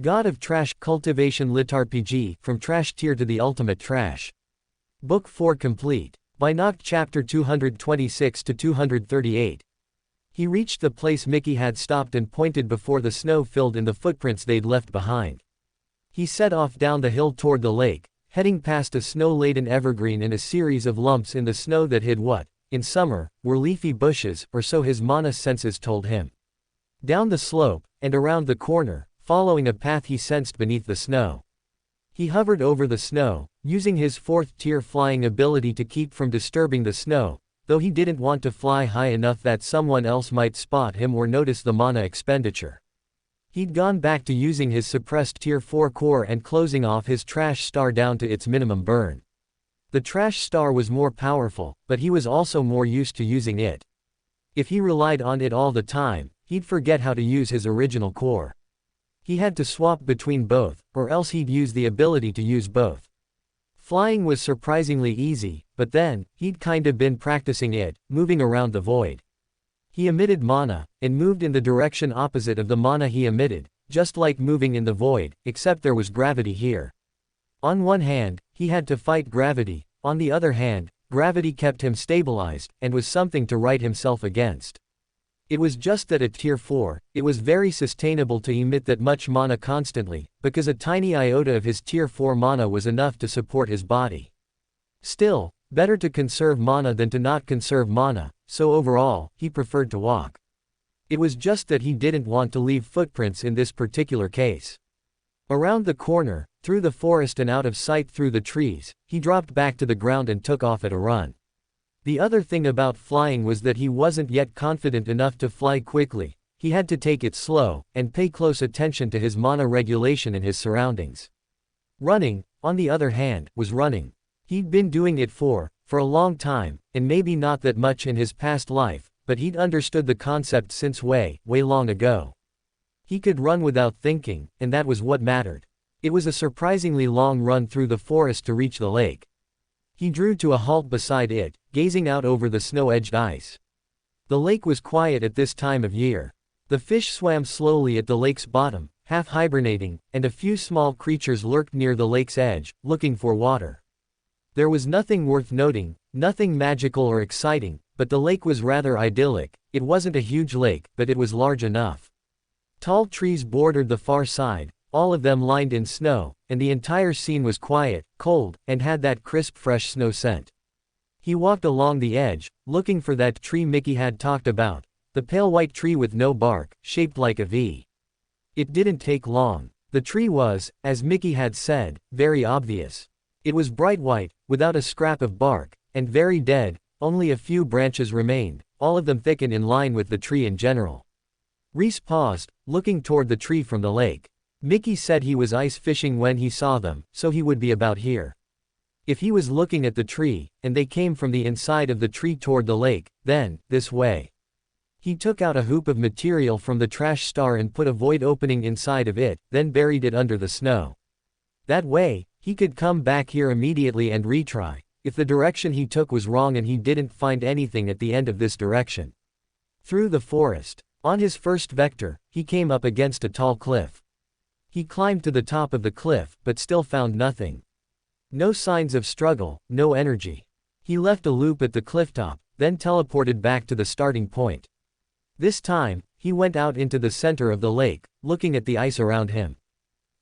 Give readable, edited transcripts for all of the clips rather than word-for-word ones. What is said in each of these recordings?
God of Trash, Cultivation LitRPG, From Trash Tier to the Ultimate Trash. Book 4 complete. By noct chapter 226 to 238. He reached the place Mickey had stopped and pointed before the snow filled in the footprints they'd left behind. He set off down the hill toward the lake, heading past a snow-laden evergreen and a series of lumps in the snow that hid what, in summer, were leafy bushes, or so his mana senses told him. Down the slope, and around the corner, following a path he sensed beneath the snow. He hovered over the snow, using his 4th-tier flying ability to keep from disturbing the snow, though he didn't want to fly high enough that someone else might spot him or notice the mana expenditure. He'd gone back to using his suppressed Tier 4 core and closing off his Trash Star down to its minimum burn. The Trash Star was more powerful, but he was also more used to using it. If he relied on it all the time, he'd forget how to use his original core. He had to swap between both, or else he'd use the ability to use both. Flying was surprisingly easy, but then, he'd kinda been practicing it, moving around the void. He emitted mana, and moved in the direction opposite of the mana he emitted, just like moving in the void, except there was gravity here. On one hand, he had to fight gravity, on the other hand, gravity kept him stabilized, and was something to right himself against. It was just that at Tier 4, it was very sustainable to emit that much mana constantly, because a tiny iota of his Tier 4 mana was enough to support his body. Still, better to conserve mana than to not conserve mana, so overall, he preferred to walk. It was just that he didn't want to leave footprints in this particular case. Around the corner, through the forest and out of sight through the trees, he dropped back to the ground and took off at a run. The other thing about flying was that he wasn't yet confident enough to fly quickly. He had to take it slow, and pay close attention to his mana regulation and his surroundings. Running, on the other hand, was running. He'd been doing it for a long time, and maybe not that much in his past life, but he'd understood the concept since way long ago. He could run without thinking, and that was what mattered. It was a surprisingly long run through the forest to reach the lake. He drew to a halt beside it, gazing out over the snow-edged ice. The lake was quiet at this time of year. The fish swam slowly at the lake's bottom, half hibernating, and a few small creatures lurked near the lake's edge, looking for water. There was nothing worth noting, nothing magical or exciting, but the lake was rather idyllic. It wasn't a huge lake, but it was large enough. Tall trees bordered the far side, all of them lined in snow, and the entire scene was quiet, cold, and had that crisp fresh snow scent. He walked along the edge, looking for that tree Mickey had talked about, the pale white tree with no bark, shaped like a V. It didn't take long. The tree was, as Mickey had said, very obvious. It was bright white, without a scrap of bark, and very dead. Only a few branches remained, all of them thick and in line with the tree in general. Rhys paused, looking toward the tree from the lake. Mickey said he was ice fishing when he saw them, so he would be about here. If he was looking at the tree, and they came from the inside of the tree toward the lake, then, this way. He took out a hoop of material from the Trash Star and put a void opening inside of it, then buried it under the snow. That way, he could come back here immediately and retry, if the direction he took was wrong and he didn't find anything at the end of this direction. Through the forest. On his first vector, he came up against a tall cliff. He climbed to the top of the cliff, but still found nothing. No signs of struggle, no energy. He left a loop at the clifftop, then teleported back to the starting point. This time, he went out into the center of the lake, looking at the ice around him.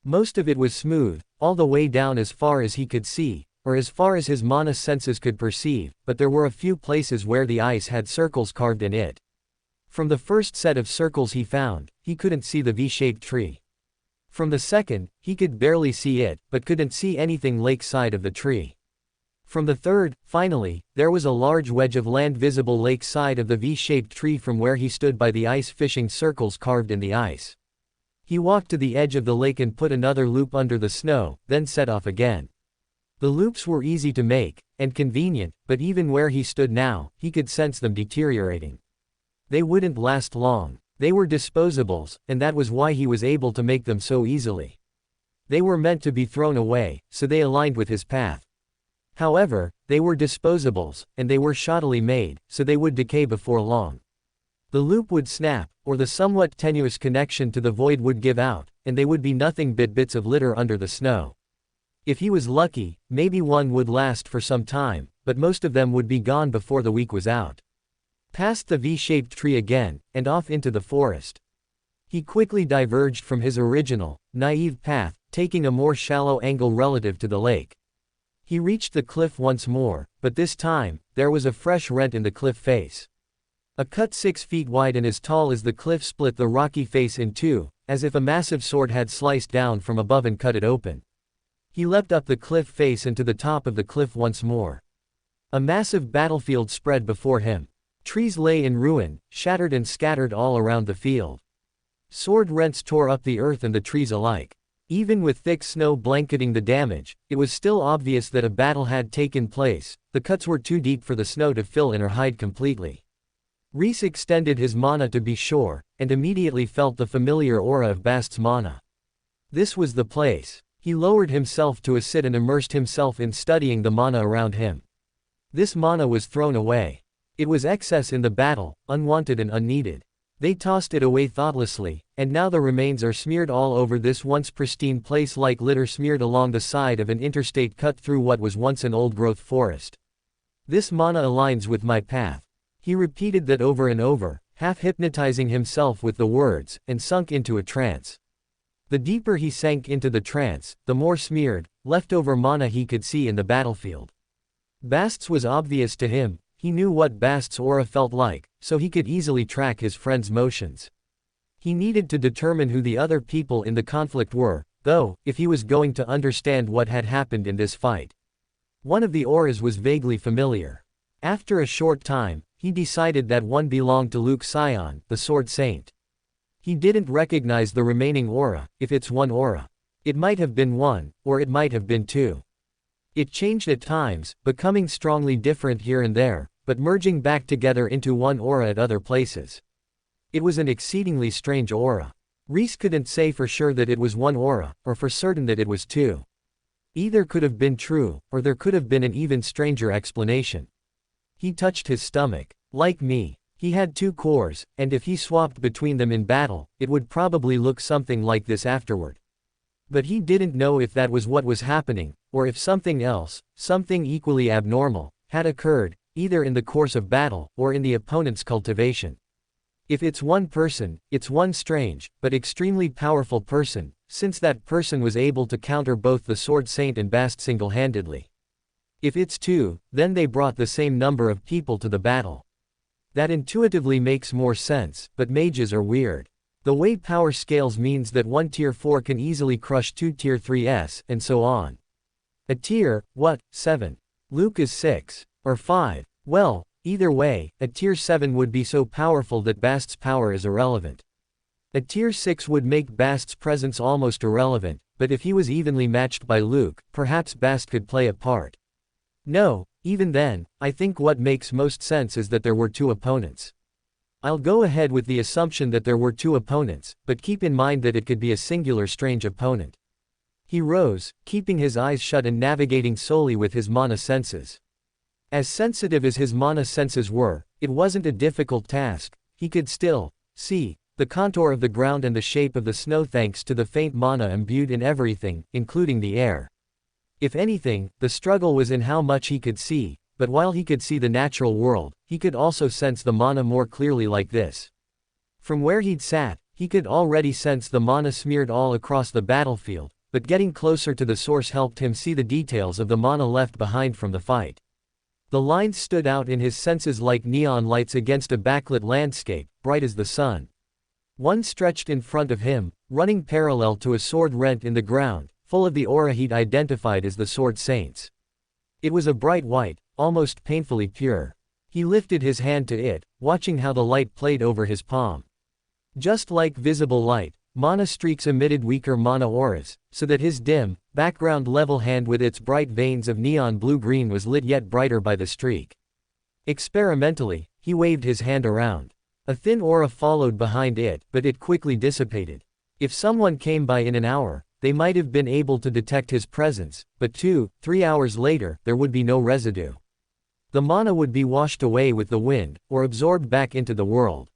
Most of it was smooth, all the way down as far as he could see, or as far as his mana senses could perceive, but there were a few places where the ice had circles carved in it. From the first set of circles he found, he couldn't see the V-shaped tree. From the second, he could barely see it, but couldn't see anything lakeside of the tree. From the third, finally, there was a large wedge of land visible lakeside of the V-shaped tree from where he stood by the ice fishing circles carved in the ice. He walked to the edge of the lake and put another loop under the snow, then set off again. The loops were easy to make, and convenient, but even where he stood now, he could sense them deteriorating. They wouldn't last long. They were disposables, and that was why he was able to make them so easily. They were meant to be thrown away, so they aligned with his path. However, they were disposables, and they were shoddily made, so they would decay before long. The loop would snap, or the somewhat tenuous connection to the void would give out, and they would be nothing but bits of litter under the snow. If he was lucky, maybe one would last for some time, but most of them would be gone before the week was out. Past the V-shaped tree again, and off into the forest. He quickly diverged from his original, naive path, taking a more shallow angle relative to the lake. He reached the cliff once more, but this time, there was a fresh rent in the cliff face. A cut 6 feet wide and as tall as the cliff split the rocky face in two, as if a massive sword had sliced down from above and cut it open. He leapt up the cliff face and to the top of the cliff once more. A massive battlefield spread before him. Trees lay in ruin, shattered and scattered all around the field. Sword rents tore up the earth and the trees alike. Even with thick snow blanketing the damage, it was still obvious that a battle had taken place. The cuts were too deep for the snow to fill in or hide completely. Rhys extended his mana to be sure, and immediately felt the familiar aura of Bast's mana. This was the place. He lowered himself to a sit and immersed himself in studying the mana around him. This mana was thrown away. It was excess in the battle, unwanted and unneeded. They tossed it away thoughtlessly, and now the remains are smeared all over this once pristine place like litter smeared along the side of an interstate cut through what was once an old-growth forest. This mana aligns with my path. He repeated that over and over, half hypnotizing himself with the words, and sunk into a trance. The deeper he sank into the trance, the more smeared, leftover mana he could see in the battlefield. Bast's was obvious to him. He knew what Bast's aura felt like, so he could easily track his friend's motions. He needed to determine who the other people in the conflict were, though, if he was going to understand what had happened in this fight. One of the auras was vaguely familiar. After a short time, he decided that one belonged to Luke Sion, the Sword Saint. He didn't recognize the remaining aura, if it's one aura. It might have been one, or it might have been two. It changed at times, becoming strongly different here and there, but merging back together into one aura at other places. It was an exceedingly strange aura. Rhys couldn't say for sure that it was one aura, or for certain that it was two. Either could have been true, or there could have been an even stranger explanation. He touched his stomach. Like me, he had two cores, and if he swapped between them in battle, it would probably look something like this afterward. But he didn't know if that was what was happening, or if something else, something equally abnormal, had occurred, either in the course of battle, or in the opponent's cultivation. If it's one person, it's one strange, but extremely powerful person, since that person was able to counter both the Sword Saint and Bast single-handedly. If it's two, then they brought the same number of people to the battle. That intuitively makes more sense, but mages are weird. The way power scales means that one tier 4 can easily crush two tier 3s, and so on. A tier, what, 7? Luke is 6. Or 5. Well, either way, a tier 7 would be so powerful that Bast's power is irrelevant. A tier 6 would make Bast's presence almost irrelevant, but if he was evenly matched by Luke, perhaps Bast could play a part. No, even then, I think what makes most sense is that there were two opponents. I'll go ahead with the assumption that there were two opponents, but keep in mind that it could be a singular strange opponent. He rose, keeping his eyes shut and navigating solely with his mana senses. As sensitive as his mana senses were, it wasn't a difficult task. He could still see the contour of the ground and the shape of the snow thanks to the faint mana imbued in everything, including the air. If anything, the struggle was in how much he could see, but while he could see the natural world, he could also sense the mana more clearly like this. From where he'd sat, he could already sense the mana smeared all across the battlefield, but getting closer to the source helped him see the details of the mana left behind from the fight. The lines stood out in his senses like neon lights against a backlit landscape, bright as the sun. One stretched in front of him, running parallel to a sword rent in the ground, full of the aura he'd identified as the Sword Saint's. It was a bright white, almost painfully pure. He lifted his hand to it, watching how the light played over his palm. Just like visible light, mana streaks emitted weaker mana auras, so that his dim, background-level hand with its bright veins of neon blue-green was lit yet brighter by the streak. Experimentally, he waved his hand around. A thin aura followed behind it, but it quickly dissipated. If someone came by in an hour, they might have been able to detect his presence, but 2-3 hours later, there would be no residue. The mana would be washed away with the wind, or absorbed back into the world.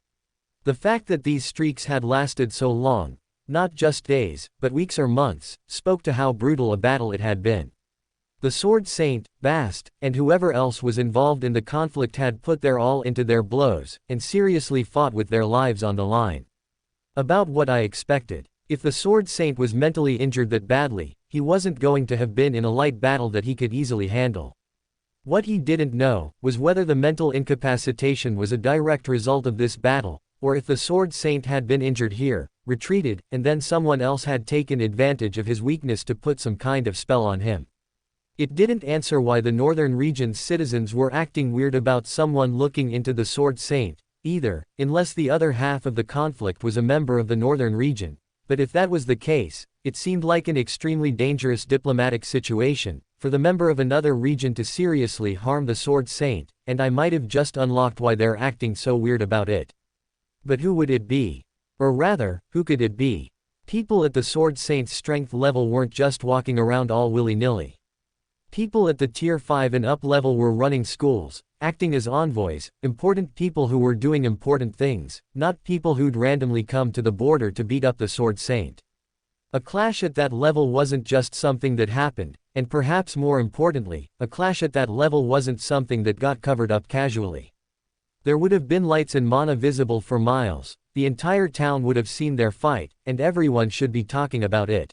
The fact that these streaks had lasted so long, not just days, but weeks or months, spoke to how brutal a battle it had been. The Sword Saint, Bast, and whoever else was involved in the conflict had put their all into their blows, and seriously fought with their lives on the line. About what I expected. If the Sword Saint was mentally injured that badly, he wasn't going to have been in a light battle that he could easily handle. What he didn't know was whether the mental incapacitation was a direct result of this battle, or if the Sword Saint had been injured here, retreated, and then someone else had taken advantage of his weakness to put some kind of spell on him. It didn't answer why the northern region's citizens were acting weird about someone looking into the Sword Saint, either, unless the other half of the conflict was a member of the northern region. But if that was the case, it seemed like an extremely dangerous diplomatic situation, for the member of another region to seriously harm the Sword Saint, and I might have just unlocked why they're acting so weird about it. But who would it be? Or rather, who could it be? People at the Sword Saint's strength level weren't just walking around all willy-nilly. People at the Tier 5 and up level were running schools, acting as envoys, important people who were doing important things, not people who'd randomly come to the border to beat up the Sword Saint. A clash at that level wasn't just something that happened, and perhaps more importantly, a clash at that level wasn't something that got covered up casually. There would have been lights and mana visible for miles, the entire town would have seen their fight, and everyone should be talking about it.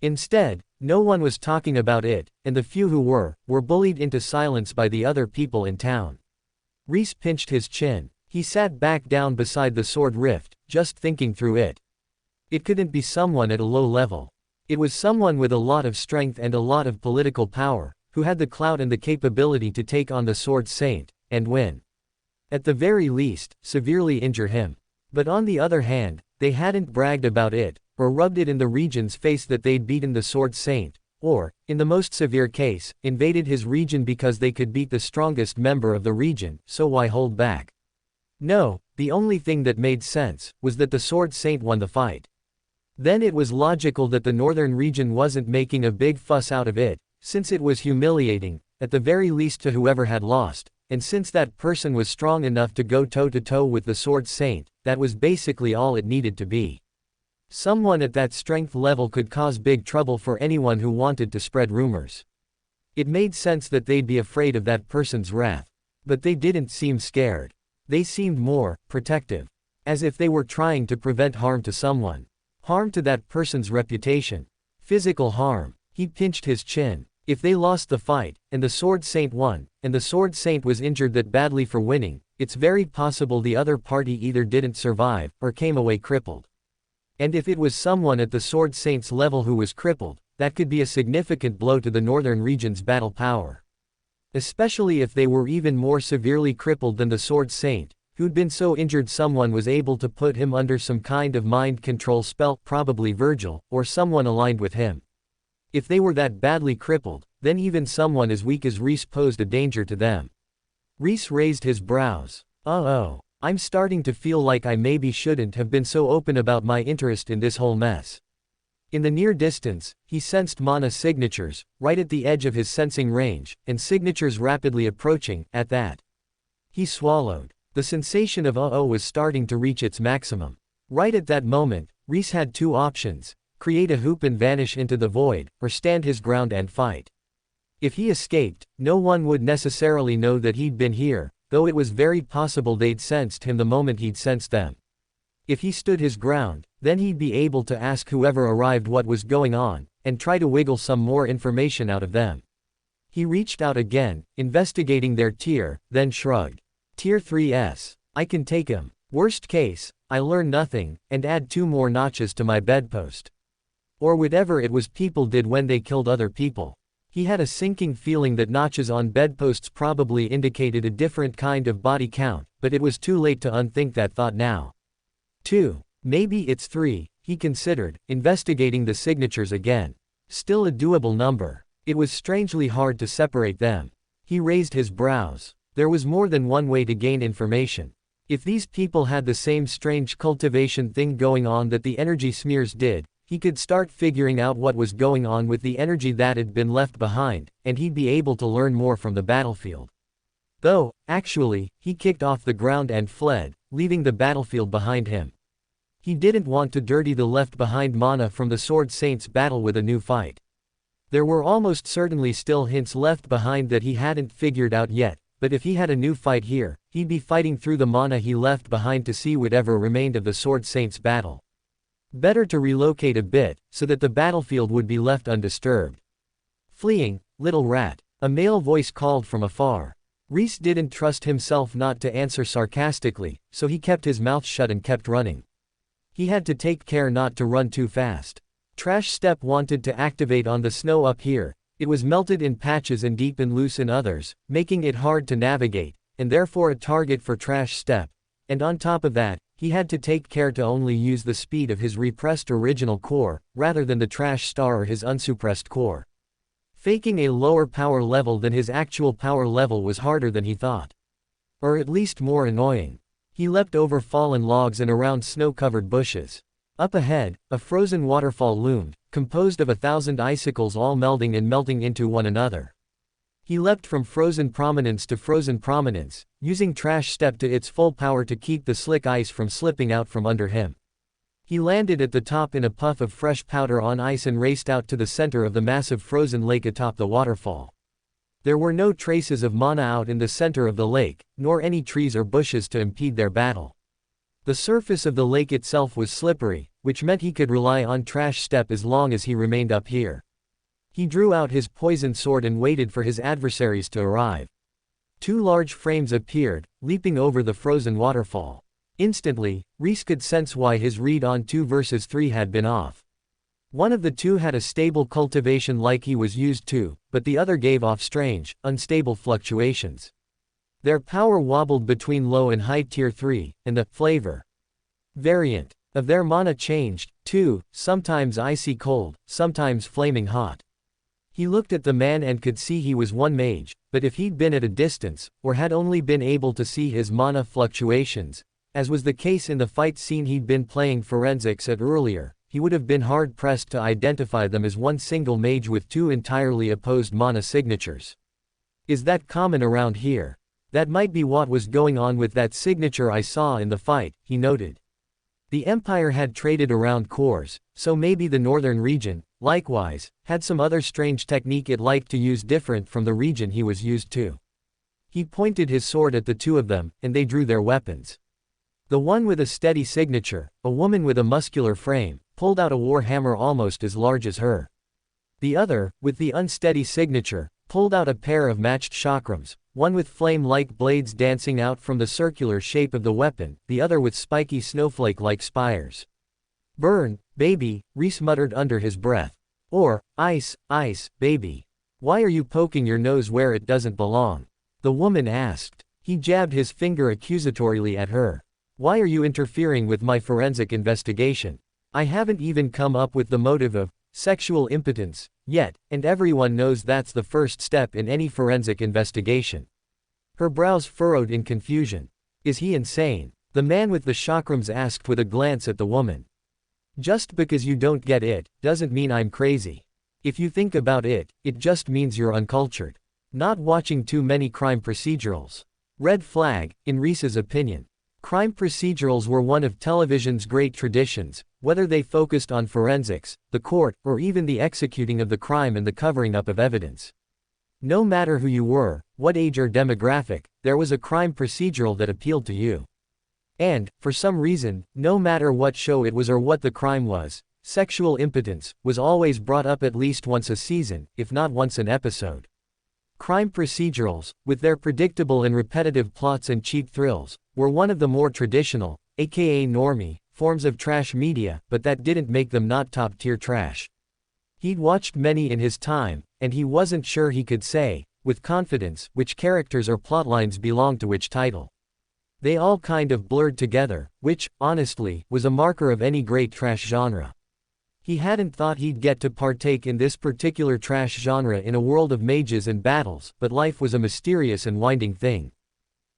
Instead, no one was talking about it, and the few who were bullied into silence by the other people in town. Rhys pinched his chin. He sat back down beside the sword rift, just thinking through it. It couldn't be someone at a low level. It was someone with a lot of strength and a lot of political power, who had the clout and the capability to take on the Sword Saint, and win. At the very least, severely injure him. But on the other hand, they hadn't bragged about it, or rubbed it in the region's face that they'd beaten the Sword Saint, or, in the most severe case, invaded his region because they could beat the strongest member of the region, so why hold back? No, the only thing that made sense was that the Sword Saint won the fight. Then it was logical that the northern region wasn't making a big fuss out of it, since it was humiliating, at the very least to whoever had lost, and since that person was strong enough to go toe-to-toe with the Sword Saint, that was basically all it needed to be. Someone at that strength level could cause big trouble for anyone who wanted to spread rumors. It made sense that they'd be afraid of that person's wrath. But they didn't seem scared. They seemed more protective. As if they were trying to prevent harm to someone. Harm to that person's reputation. Physical harm. He pinched his chin. If they lost the fight, and the Sword Saint won, and the Sword Saint was injured that badly for winning, it's very possible the other party either didn't survive, or came away crippled. And if it was someone at the Sword Saint's level who was crippled, that could be a significant blow to the northern region's battle power. Especially if they were even more severely crippled than the Sword Saint, who'd been so injured someone was able to put him under some kind of mind control spell, probably Virgil, or someone aligned with him. If they were that badly crippled, then even someone as weak as Rhys posed a danger to them. Rhys raised his brows. Uh-oh. I'm starting to feel like I maybe shouldn't have been so open about my interest in this whole mess. In the near distance, he sensed mana signatures, right at the edge of his sensing range, and signatures rapidly approaching, at that. He swallowed. The sensation of uh-oh was starting to reach its maximum. Right at that moment, Rhys had two options: create a hoop and vanish into the void, or stand his ground and fight. If he escaped, no one would necessarily know that he'd been here, though it was very possible they'd sensed him the moment he'd sensed them. If he stood his ground, then he'd be able to ask whoever arrived what was going on, and try to wiggle some more information out of them. He reached out again, investigating their tier, then shrugged. Tier 3S. I can take him. Worst case, I learn nothing, and add 2 more notches to my bedpost. Or whatever it was people did when they killed other people. He had a sinking feeling that notches on bedposts probably indicated a different kind of body count, but it was too late to unthink that thought now. 2. Maybe it's 3, he considered, investigating the signatures again. Still a doable number. It was strangely hard to separate them. He raised his brows. There was more than one way to gain information. If these people had the same strange cultivation thing going on that the energy smears did, he could start figuring out what was going on with the energy that had been left behind, and he'd be able to learn more from the battlefield. Though, actually, he kicked off the ground and fled, leaving the battlefield behind him. He didn't want to dirty the left-behind mana from the Sword Saints battle with a new fight. There were almost certainly still hints left behind that he hadn't figured out yet, but if he had a new fight here, he'd be fighting through the mana he left behind to see whatever remained of the Sword Saints battle. Better to relocate a bit, so that the battlefield would be left undisturbed. Fleeing, little rat, a male voice called from afar. Rhys didn't trust himself not to answer sarcastically, so he kept his mouth shut and kept running. He had to take care not to run too fast. Trash Step wanted to activate on the snow up here. It was melted in patches and deep and loose in others, making it hard to navigate, and therefore a target for Trash Step. And on top of that, he had to take care to only use the speed of his repressed original core, rather than the Trash Star or his unsuppressed core. Faking a lower power level than his actual power level was harder than he thought. Or at least more annoying. He leapt over fallen logs and around snow-covered bushes. Up ahead, a frozen waterfall loomed, composed of 1,000 icicles all melding and melting into one another. He leapt from frozen prominence to frozen prominence, using Trash Step to its full power to keep the slick ice from slipping out from under him. He landed at the top in a puff of fresh powder on ice and raced out to the center of the massive frozen lake atop the waterfall. There were no traces of mana out in the center of the lake, nor any trees or bushes to impede their battle. The surface of the lake itself was slippery, which meant he could rely on Trash Step as long as he remained up here. He drew out his poison sword and waited for his adversaries to arrive. 2 large frames appeared, leaping over the frozen waterfall. Instantly, Rhys could sense why his read on 2 versus 3 had been off. One of the 2 had a stable cultivation like he was used to, but the other gave off strange, unstable fluctuations. Their power wobbled between low and high tier 3, and the flavor variant of their mana changed, too, sometimes icy cold, sometimes flaming hot. He looked at the man and could see he was one mage, but if he'd been at a distance, or had only been able to see his mana fluctuations, as was the case in the fight scene he'd been playing forensics at earlier, he would have been hard-pressed to identify them as one single mage with 2 entirely opposed mana signatures. Is that common around here? That might be what was going on with that signature I saw in the fight, he noted. The Empire had traded around cores, so maybe the northern region, likewise, had some other strange technique it liked to use different from the region he was used to. He pointed his sword at the 2 of them, and they drew their weapons. The one with a steady signature, a woman with a muscular frame, pulled out a war hammer almost as large as her. The other, with the unsteady signature, pulled out a pair of matched chakrams, one with flame-like blades dancing out from the circular shape of the weapon, the other with spiky snowflake-like spires. "Burn, baby," Rhys muttered under his breath. Or, "Ice, ice, baby. Why are you poking your nose where it doesn't belong?" the woman asked. He jabbed his finger accusatorily at her. "Why are you interfering with my forensic investigation? I haven't even come up with the motive of sexual impotence yet, and everyone knows that's the first step in any forensic investigation." Her brows furrowed in confusion. "Is he insane?" the man with the chakrams asked with a glance at the woman. "Just because you don't get it, doesn't mean I'm crazy. If you think about it, it just means you're uncultured. Not watching too many crime procedurals. Red flag, in Rhys's opinion. Crime procedurals were one of television's great traditions, whether they focused on forensics, the court, or even the executing of the crime and the covering up of evidence. No matter who you were, what age or demographic, there was a crime procedural that appealed to you. And, for some reason, no matter what show it was or what the crime was, sexual impotence was always brought up at least once a season, if not once an episode. Crime procedurals, with their predictable and repetitive plots and cheap thrills, were one of the more traditional, aka normie, forms of trash media, but that didn't make them not top-tier trash. He'd watched many in his time, and he wasn't sure he could say, with confidence, which characters or plotlines belonged to which title. They all kind of blurred together, which, honestly, was a marker of any great trash genre. He hadn't thought he'd get to partake in this particular trash genre in a world of mages and battles, but life was a mysterious and winding thing.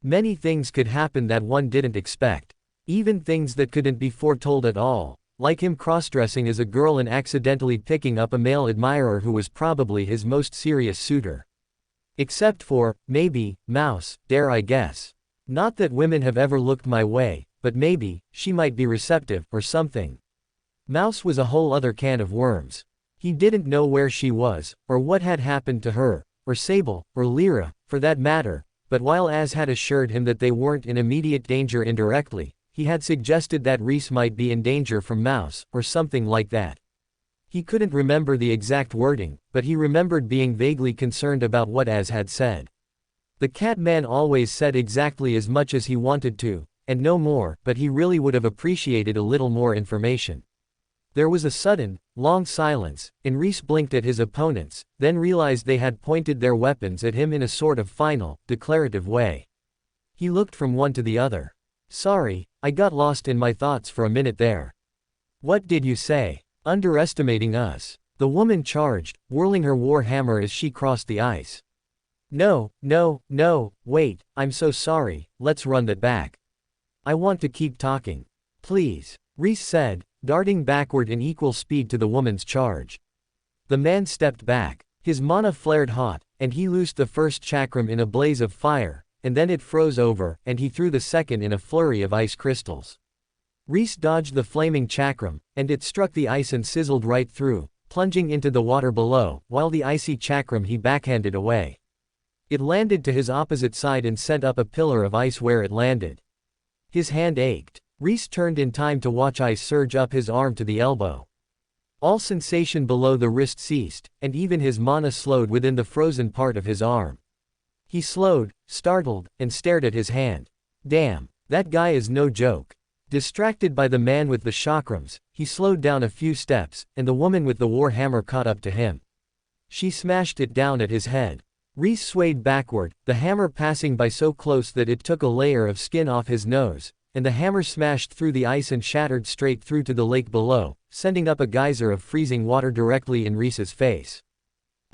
Many things could happen that one didn't expect. Even things that couldn't be foretold at all, like him cross-dressing as a girl and accidentally picking up a male admirer who was probably his most serious suitor. Except for, maybe, Mouse, dare I guess. Not that women have ever looked my way, but maybe, she might be receptive, or something. Mouse was a whole other can of worms. He didn't know where she was, or what had happened to her, or Sable, or Lyra, for that matter, but while Az had assured him that they weren't in immediate danger indirectly, he had suggested that Rhys might be in danger from Mouse, or something like that. He couldn't remember the exact wording, but he remembered being vaguely concerned about what Az had said. The Catman always said exactly as much as he wanted to, and no more, but he really would have appreciated a little more information. There was a sudden, long silence, and Rhys blinked at his opponents, then realized they had pointed their weapons at him in a sort of final, declarative way. He looked from one to the other. "Sorry, I got lost in my thoughts for a minute there." "What did you say?" "Underestimating us," the woman charged, whirling her war hammer as she crossed the ice. No, wait, I'm so sorry, let's run that back. I want to keep talking. Please, Rhys said, darting backward in equal speed to the woman's charge. The man stepped back. His mana flared hot, and he loosed the first chakram in a blaze of fire, and then it froze over, and he threw the second in a flurry of ice crystals. Rhys dodged the flaming chakram, and it struck the ice and sizzled right through, plunging into the water below, while the icy chakram he backhanded away. It landed to his opposite side and sent up a pillar of ice where it landed. His hand ached. Rhys turned in time to watch ice surge up his arm to the elbow. All sensation below the wrist ceased, and even his mana slowed within the frozen part of his arm. He slowed, startled, and stared at his hand. Damn, that guy is no joke. Distracted by the man with the chakrams, he slowed down a few steps, and the woman with the war hammer caught up to him. She smashed it down at his head. Rhys swayed backward, the hammer passing by so close that it took a layer of skin off his nose, and the hammer smashed through the ice and shattered straight through to the lake below, sending up a geyser of freezing water directly in Rhys's face.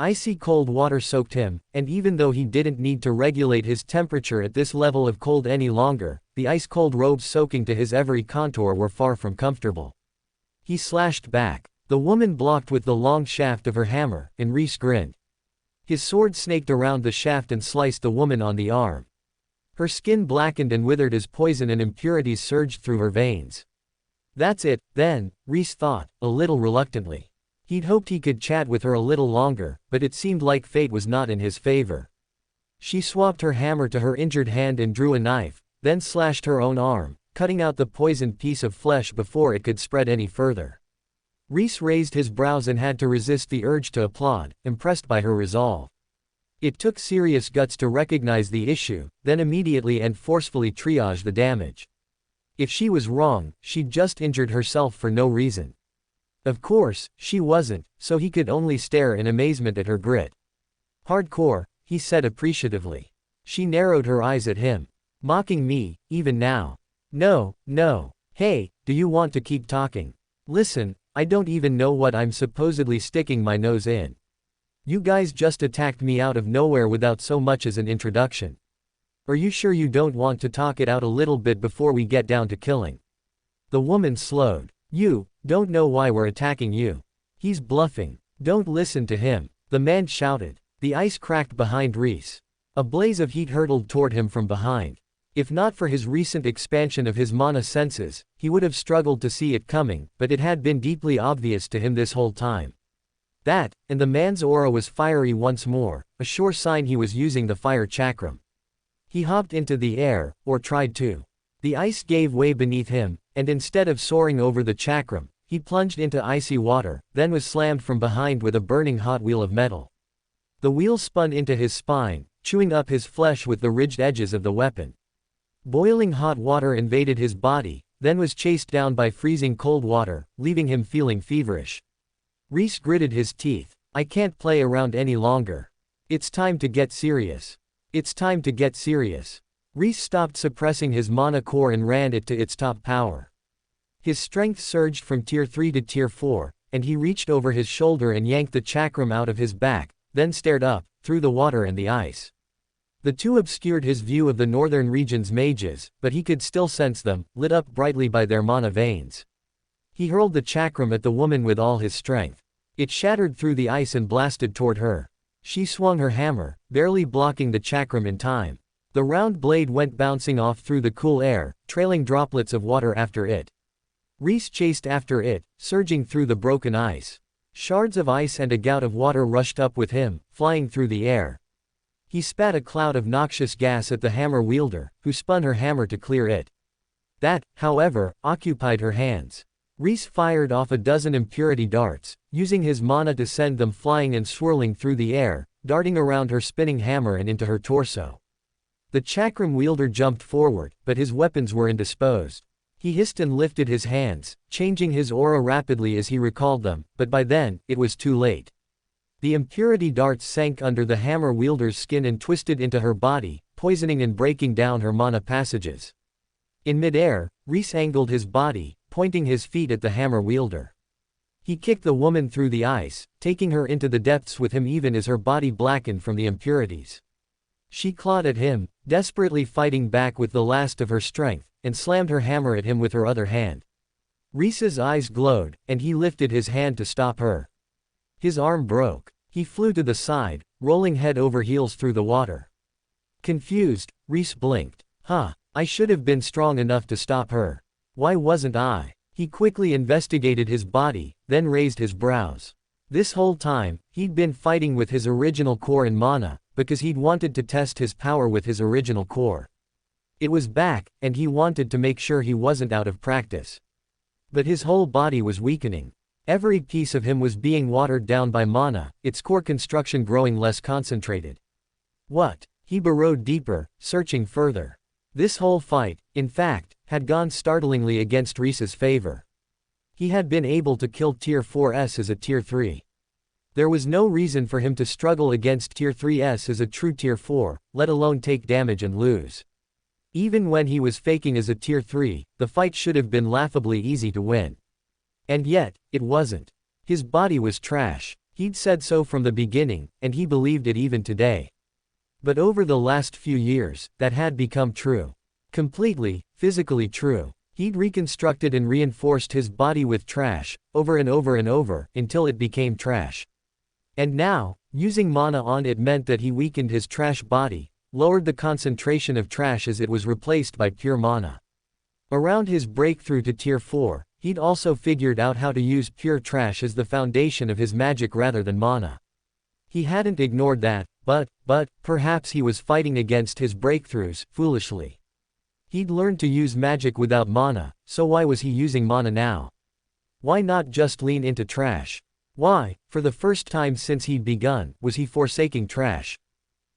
Icy cold water soaked him, and even though he didn't need to regulate his temperature at this level of cold any longer, the ice-cold robes soaking to his every contour were far from comfortable. He slashed back. The woman blocked with the long shaft of her hammer, and Rhys grinned. His sword snaked around the shaft and sliced the woman on the arm. Her skin blackened and withered as poison and impurities surged through her veins. That's it, then, Rhys thought, a little reluctantly. He'd hoped he could chat with her a little longer, but it seemed like fate was not in his favor. She swapped her hammer to her injured hand and drew a knife, then slashed her own arm, cutting out the poisoned piece of flesh before it could spread any further. Rhys raised his brows and had to resist the urge to applaud, impressed by her resolve. It took serious guts to recognize the issue, then immediately and forcefully triage the damage. If she was wrong, she'd just injured herself for no reason. Of course, she wasn't, so he could only stare in amazement at her grit. Hardcore, he said appreciatively. She narrowed her eyes at him. Mocking me, even now. No. Hey, do you want to keep talking? Listen, I don't even know what I'm supposedly sticking my nose in. You guys just attacked me out of nowhere without so much as an introduction. Are you sure you don't want to talk it out a little bit before we get down to killing? The woman slowed. You don't know why we're attacking you. He's bluffing. Don't listen to him, the man shouted. The ice cracked behind Rhys. A blaze of heat hurtled toward him from behind. If not for his recent expansion of his mana senses, he would have struggled to see it coming, but it had been deeply obvious to him this whole time. That, and the man's aura was fiery once more, a sure sign he was using the fire chakram. He hopped into the air, or tried to. The ice gave way beneath him, and instead of soaring over the chakram, he plunged into icy water, then was slammed from behind with a burning hot wheel of metal. The wheel spun into his spine, chewing up his flesh with the ridged edges of the weapon. Boiling hot water invaded his body, then was chased down by freezing cold water, leaving him feeling feverish. Rhys gritted his teeth. I can't play around any longer. It's time to get serious. It's time to get serious. Rhys stopped suppressing his mana core and ran it to its top power. His strength surged from tier 3 to tier 4, and he reached over his shoulder and yanked the chakram out of his back, then stared up, through the water and the ice. The two obscured his view of the northern region's mages, but he could still sense them, lit up brightly by their mana veins. He hurled the chakram at the woman with all his strength. It shattered through the ice and blasted toward her. She swung her hammer, barely blocking the chakram in time. The round blade went bouncing off through the cool air, trailing droplets of water after it. Rhys chased after it, surging through the broken ice. Shards of ice and a gout of water rushed up with him, flying through the air. He spat a cloud of noxious gas at the hammer wielder, who spun her hammer to clear it. That, however, occupied her hands. Rhys fired off a dozen impurity darts, using his mana to send them flying and swirling through the air, darting around her spinning hammer and into her torso. The chakram wielder jumped forward, but his weapons were indisposed. He hissed and lifted his hands, changing his aura rapidly as he recalled them, but by then, it was too late. The impurity darts sank under the hammer wielder's skin and twisted into her body, poisoning and breaking down her mana passages. In midair, Rhys angled his body, pointing his feet at the hammer wielder. He kicked the woman through the ice, taking her into the depths with him even as her body blackened from the impurities. She clawed at him, desperately fighting back with the last of her strength, and slammed her hammer at him with her other hand. Rhys's eyes glowed, and he lifted his hand to stop her. His arm broke. He flew to the side, rolling head over heels through the water. Confused, Rhys blinked. I should have been strong enough to stop her. Why wasn't I? He quickly investigated his body, then raised his brows. This whole time, he'd been fighting with his original core and mana, because he'd wanted to test his power with his original core. It was back, and he wanted to make sure he wasn't out of practice. But his whole body was weakening. Every piece of him was being watered down by mana, its core construction growing less concentrated. What? He burrowed deeper, searching further. This whole fight, in fact, had gone startlingly against Rhys's favor. He had been able to kill Tier 4s as a Tier 3. There was no reason for him to struggle against Tier 3s as a true Tier 4, let alone take damage and lose. Even when he was faking as a Tier 3, the fight should have been laughably easy to win. And yet, it wasn't. His body was trash. He'd said so from the beginning, and he believed it even today. But over the last few years, that had become true. Completely, physically true. He'd reconstructed and reinforced his body with trash, over and over and over, until it became trash. And now, using mana on it meant that he weakened his trash body, lowered the concentration of trash as it was replaced by pure mana. Around his breakthrough to Tier 4, he'd also figured out how to use pure trash as the foundation of his magic rather than mana. He hadn't ignored that, but, perhaps he was fighting against his breakthroughs, foolishly. He'd learned to use magic without mana, so why was he using mana now? Why not just lean into trash? Why, for the first time since he'd begun, was he forsaking trash?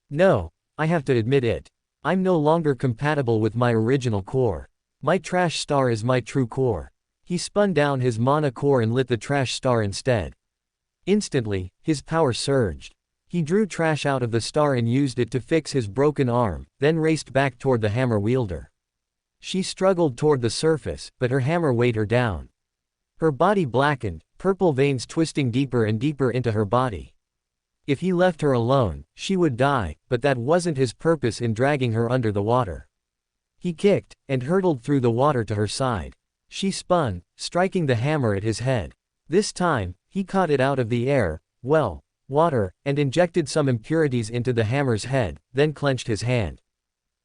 No, I have to admit it. I'm no longer compatible with my original core. My trash star is my true core. He spun down his mana core and lit the trash star instead. Instantly, his power surged. He drew trash out of the star and used it to fix his broken arm, then raced back toward the hammer wielder. She struggled toward the surface, but her hammer weighed her down. Her body blackened, purple veins twisting deeper and deeper into her body. If he left her alone, she would die, but that wasn't his purpose in dragging her under the water. He kicked, and hurtled through the water to her side. She spun, striking the hammer at his head. This time, he caught it out of the air, water, and injected some impurities into the hammer's head, then clenched his hand.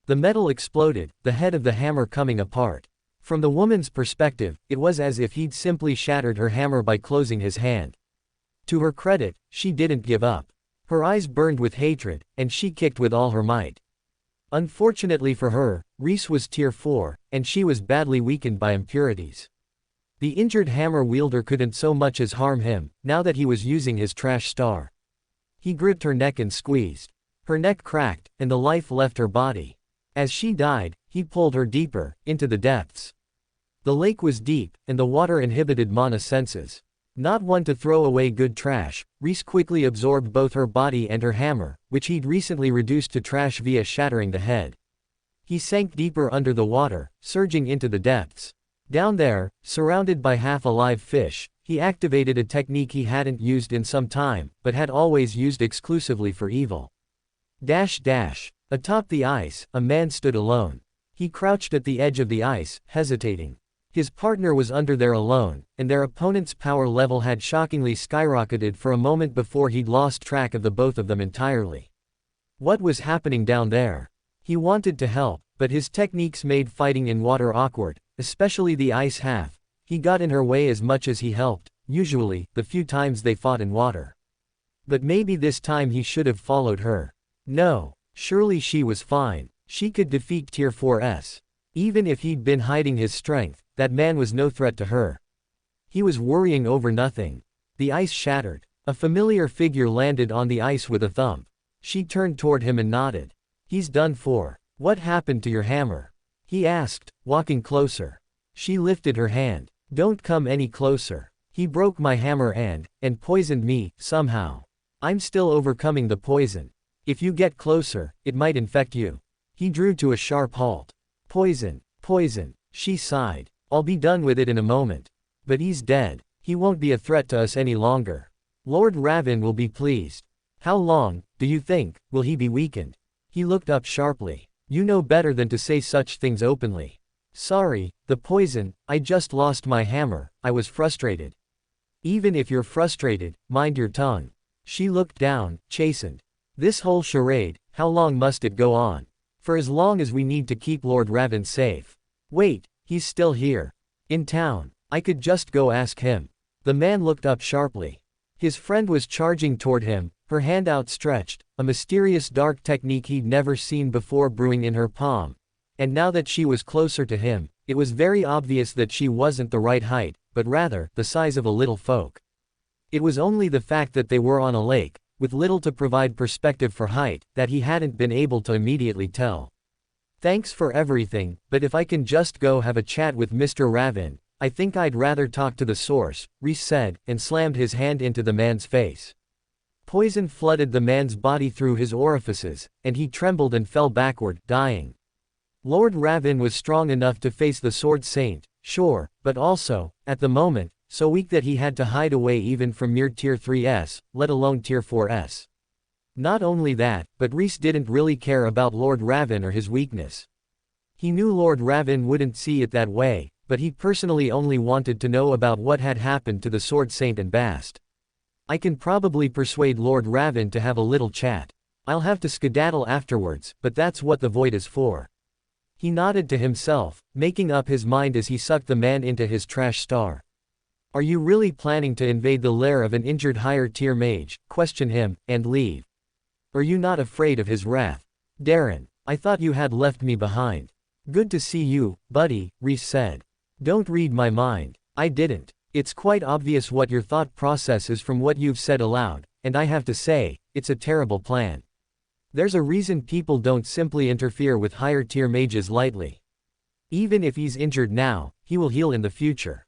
The metal exploded, the head of the hammer coming apart. From the woman's perspective, it was as if he'd simply shattered her hammer by closing his hand. To her credit, she didn't give up. Her eyes burned with hatred, and she kicked with all her might. Unfortunately for her, Rhys was Tier 4, and she was badly weakened by impurities. The injured hammer wielder couldn't so much as harm him, now that he was using his trash star. He gripped her neck and squeezed. Her neck cracked, and the life left her body. As she died, he pulled her deeper, into the depths. The lake was deep, and the water inhibited mana senses. Not one to throw away good trash, Rhys quickly absorbed both her body and her hammer, which he'd recently reduced to trash via shattering the head. He sank deeper under the water, surging into the depths. Down there, surrounded by half-alive fish, he activated a technique he hadn't used in some time, but had always used exclusively for evil. Atop the ice, a man stood alone. He crouched at the edge of the ice, hesitating. His partner was under there alone, and their opponent's power level had shockingly skyrocketed for a moment before he'd lost track of the both of them entirely. What was happening down there? He wanted to help, but his techniques made fighting in water awkward, especially the ice half. He got in her way as much as he helped, usually, the few times they fought in water. But maybe this time he should have followed her. No, surely she was fine. She could defeat Tier 4s. Even if he'd been hiding his strength, that man was no threat to her. He was worrying over nothing. The ice shattered. A familiar figure landed on the ice with a thump. She turned toward him and nodded. He's done for. What happened to your hammer? He asked, walking closer. She lifted her hand. Don't come any closer. He broke my hammer and poisoned me, somehow. I'm still overcoming the poison. If you get closer, it might infect you. He drew to a sharp halt. Poison, poison, she sighed. I'll be done with it in a moment. But he's dead. He won't be a threat to us any longer. Lord Ravin will be pleased. How long, do you think, will he be weakened? He looked up sharply. You know better than to say such things openly. Sorry, the poison, I just lost my hammer, I was frustrated. Even if you're frustrated, mind your tongue. She looked down, chastened. This whole charade, how long must it go on? For as long as we need to keep Lord Ravin safe. Wait, he's still here. In town. I could just go ask him. The man looked up sharply. His friend was charging toward him, her hand outstretched, a mysterious dark technique he'd never seen before brewing in her palm. And now that she was closer to him, it was very obvious that she wasn't the right height, but rather, the size of a little folk. It was only the fact that they were on a lake, with little to provide perspective for height, that he hadn't been able to immediately tell. Thanks for everything, but if I can just go have a chat with Mr. Ravin, I think I'd rather talk to the source, Rhys said, and slammed his hand into the man's face. Poison flooded the man's body through his orifices, and he trembled and fell backward, dying. Lord Ravin was strong enough to face the Sword Saint, sure, but also, at the moment, so weak that he had to hide away even from mere Tier 3s, let alone Tier 4s. Not only that, but Rhys didn't really care about Lord Ravin or his weakness. He knew Lord Ravin wouldn't see it that way, but he personally only wanted to know about what had happened to the Sword Saint and Bast. I can probably persuade Lord Ravin to have a little chat. I'll have to skedaddle afterwards, but that's what the void is for. He nodded to himself, making up his mind as he sucked the man into his trash star. Are you really planning to invade the lair of an injured higher tier mage, question him, and leave? Are you not afraid of his wrath? Darren, I thought you had left me behind. Good to see you, buddy, Rhys said. Don't read my mind. I didn't. It's quite obvious what your thought process is from what you've said aloud, and I have to say, it's a terrible plan. There's a reason people don't simply interfere with higher tier mages lightly. Even if he's injured now, he will heal in the future.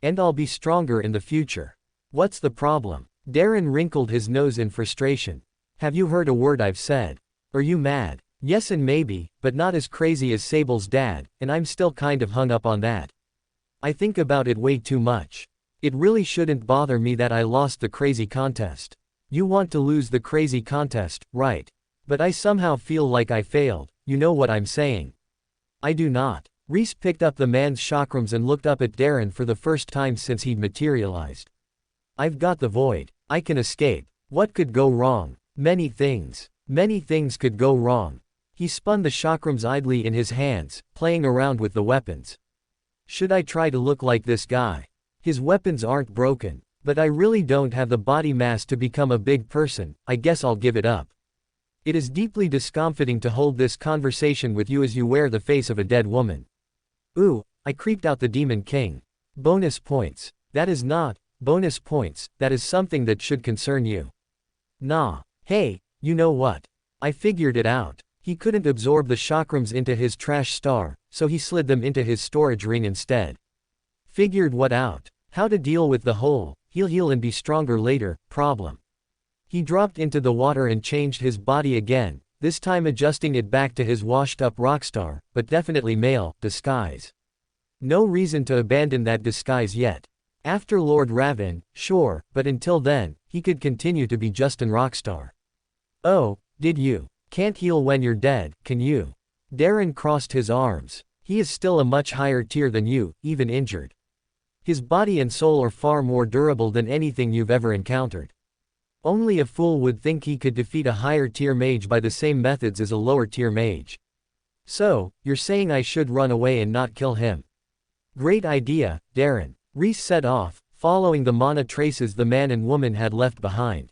And I'll be stronger in the future. What's the problem? Darren wrinkled his nose in frustration. Have you heard a word I've said? Are you mad? Yes and maybe, but not as crazy as Sable's dad, and I'm still kind of hung up on that. I think about it way too much. It really shouldn't bother me that I lost the crazy contest. You want to lose the crazy contest, right? But I somehow feel like I failed, you know what I'm saying. I do not. Rhys picked up the man's chakrams and looked up at Darren for the first time since he'd materialized. I've got the void. I can escape. What could go wrong? Many things. Many things could go wrong. He spun the chakrams idly in his hands, playing around with the weapons. Should I try to look like this guy? His weapons aren't broken, but I really don't have the body mass to become a big person, I guess I'll give it up. It is deeply discomforting to hold this conversation with you as you wear the face of a dead woman. Ooh, I creeped out the Demon King. Bonus points. That is not, bonus points, that is something that should concern you. Nah. Hey, you know what? I figured it out. He couldn't absorb the chakrams into his trash star, so he slid them into his storage ring instead. Figured what out? How to deal with the whole, he'll heal and be stronger later, problem. He dropped into the water and changed his body again, this time adjusting it back to his washed-up rockstar, but definitely male, disguise. No reason to abandon that disguise yet. After Lord Ravin, sure, but until then, he could continue to be just an rockstar. Oh, did you? Can't heal when you're dead, can you? Darren crossed his arms. He is still a much higher tier than you, even injured. His body and soul are far more durable than anything you've ever encountered. Only a fool would think he could defeat a higher tier mage by the same methods as a lower tier mage. So, you're saying I should run away and not kill him? Great idea, Darren. Rhys set off, following the mana traces the man and woman had left behind.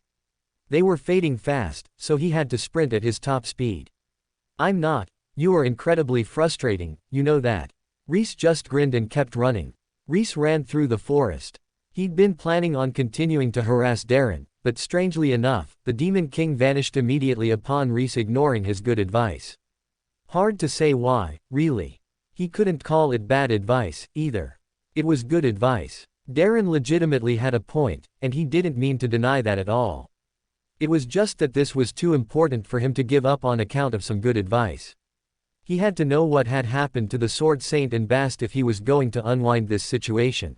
They were fading fast, so he had to sprint at his top speed. I'm not. You are incredibly frustrating, you know that. Rhys just grinned and kept running. Rhys ran through the forest. He'd been planning on continuing to harass Darren, but strangely enough, the Demon King vanished immediately upon Rhys ignoring his good advice. Hard to say why, really. He couldn't call it bad advice, either. It was good advice. Darren legitimately had a point, and he didn't mean to deny that at all. It was just that this was too important for him to give up on account of some good advice. He had to know what had happened to the Sword Saint and Bast if he was going to unwind this situation.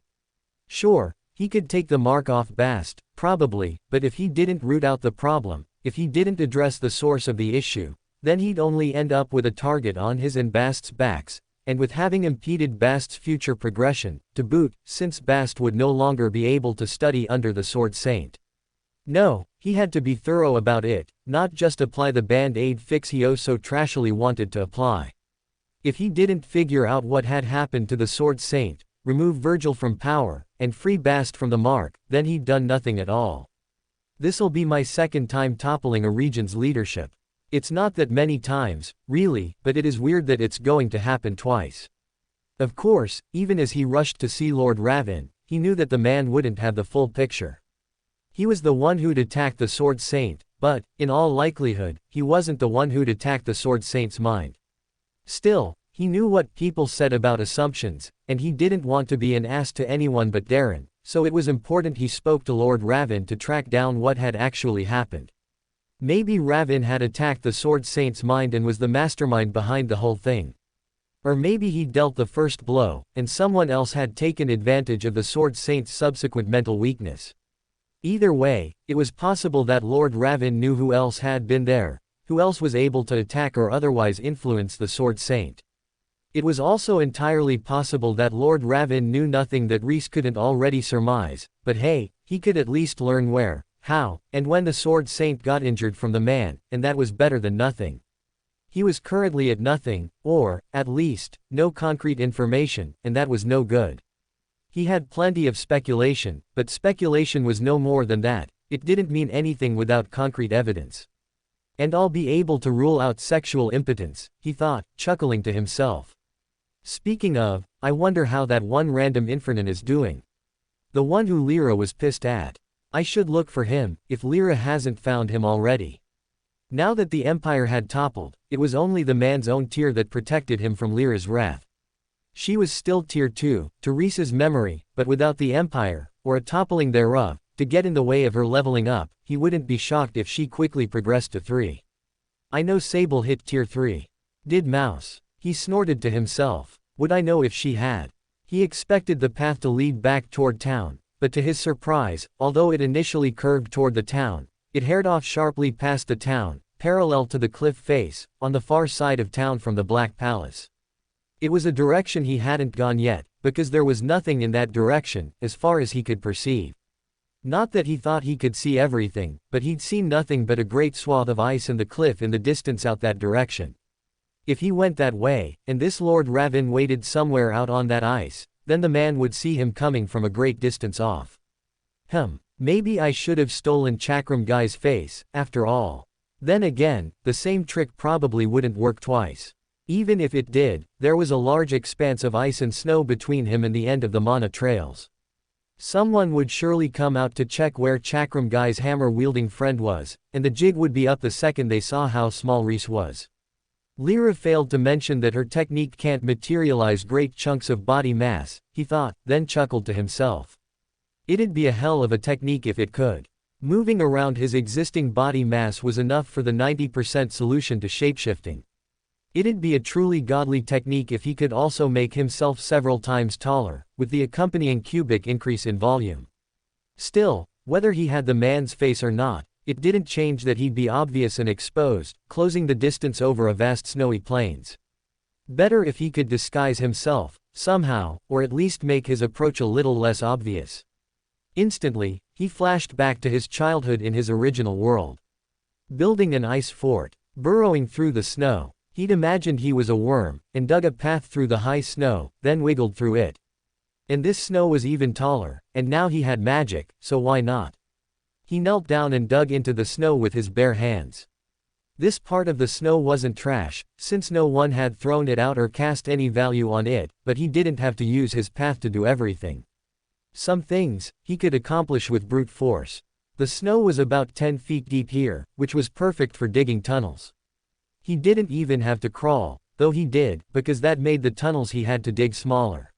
Sure, he could take the mark off Bast, probably, but if he didn't root out the problem, if he didn't address the source of the issue, then he'd only end up with a target on his and Bast's backs, and with having impeded Bast's future progression, to boot, since Bast would no longer be able to study under the Sword Saint. No, he had to be thorough about it, not just apply the band-aid fix he so trashily wanted to apply. If he didn't figure out what had happened to the Sword Saint, remove Virgil from power, and free Bast from the mark, then he'd done nothing at all. This'll be my second time toppling a region's leadership. It's not that many times, really, but it is weird that it's going to happen twice. Of course, even as he rushed to see Lord Ravin, he knew that the man wouldn't have the full picture. He was the one who'd attacked the Sword Saint, but, in all likelihood, he wasn't the one who'd attacked the Sword Saint's mind. Still, he knew what people said about assumptions, and he didn't want to be an ass to anyone but Darren, so it was important he spoke to Lord Ravin to track down what had actually happened. Maybe Ravin had attacked the Sword Saint's mind and was the mastermind behind the whole thing. Or maybe he dealt the first blow, and someone else had taken advantage of the Sword Saint's subsequent mental weakness. Either way, it was possible that Lord Ravin knew who else had been there, who else was able to attack or otherwise influence the Sword Saint. It was also entirely possible that Lord Ravin knew nothing that Rhys couldn't already surmise, but hey, he could at least learn where, how, and when the Sword Saint got injured from the man, and that was better than nothing. He was currently at nothing, or, at least, no concrete information, and that was no good. He had plenty of speculation, but speculation was no more than that. It didn't mean anything without concrete evidence. And I'll be able to rule out sexual impotence, he thought, chuckling to himself. Speaking of, I wonder how that one random Infernon is doing. The one who Lyra was pissed at. I should look for him, if Lyra hasn't found him already. Now that the Empire had toppled, it was only the man's own tier that protected him from Lyra's wrath. She was still tier 2, to Rhys's memory, but without the Empire, or a toppling thereof, to get in the way of her leveling up, he wouldn't be shocked if she quickly progressed to 3. I know Sable hit tier 3. Did Mouse? He snorted to himself. Would I know if she had? He expected the path to lead back toward town, but to his surprise, although it initially curved toward the town, it haired off sharply past the town, parallel to the cliff face, on the far side of town from the Black Palace. It was a direction he hadn't gone yet, because there was nothing in that direction, as far as he could perceive. Not that he thought he could see everything, but he'd seen nothing but a great swath of ice and the cliff in the distance out that direction. If he went that way, and this Lord Ravin waited somewhere out on that ice, then the man would see him coming from a great distance off. Maybe I should have stolen Chakram Guy's face, after all. Then again, the same trick probably wouldn't work twice. Even if it did, there was a large expanse of ice and snow between him and the end of the mana trails. Someone would surely come out to check where Chakram Guy's hammer-wielding friend was, and the jig would be up the second they saw how small Rhys was. Lyra failed to mention that her technique can't materialize great chunks of body mass, he thought, then chuckled to himself. It'd be a hell of a technique if it could. Moving around his existing body mass was enough for the 90% solution to shapeshifting. It'd be a truly godly technique if he could also make himself several times taller, with the accompanying cubic increase in volume. Still, whether he had the man's face or not, it didn't change that he'd be obvious and exposed, closing the distance over a vast snowy plains. Better if he could disguise himself, somehow, or at least make his approach a little less obvious. Instantly, He flashed back to his childhood in his original world. Building an ice fort. Burrowing through the snow. He'd imagined he was a worm, and dug a path through the high snow, then wiggled through it. And this snow was even taller, and now he had magic, so why not? He knelt down and dug into the snow with his bare hands. This part of the snow wasn't trash, since no one had thrown it out or cast any value on it, but he didn't have to use his path to do everything. Some things, he could accomplish with brute force. The snow was about 10 feet deep here, which was perfect for digging tunnels. He didn't even have to crawl, though he did, because that made the tunnels he had to dig smaller.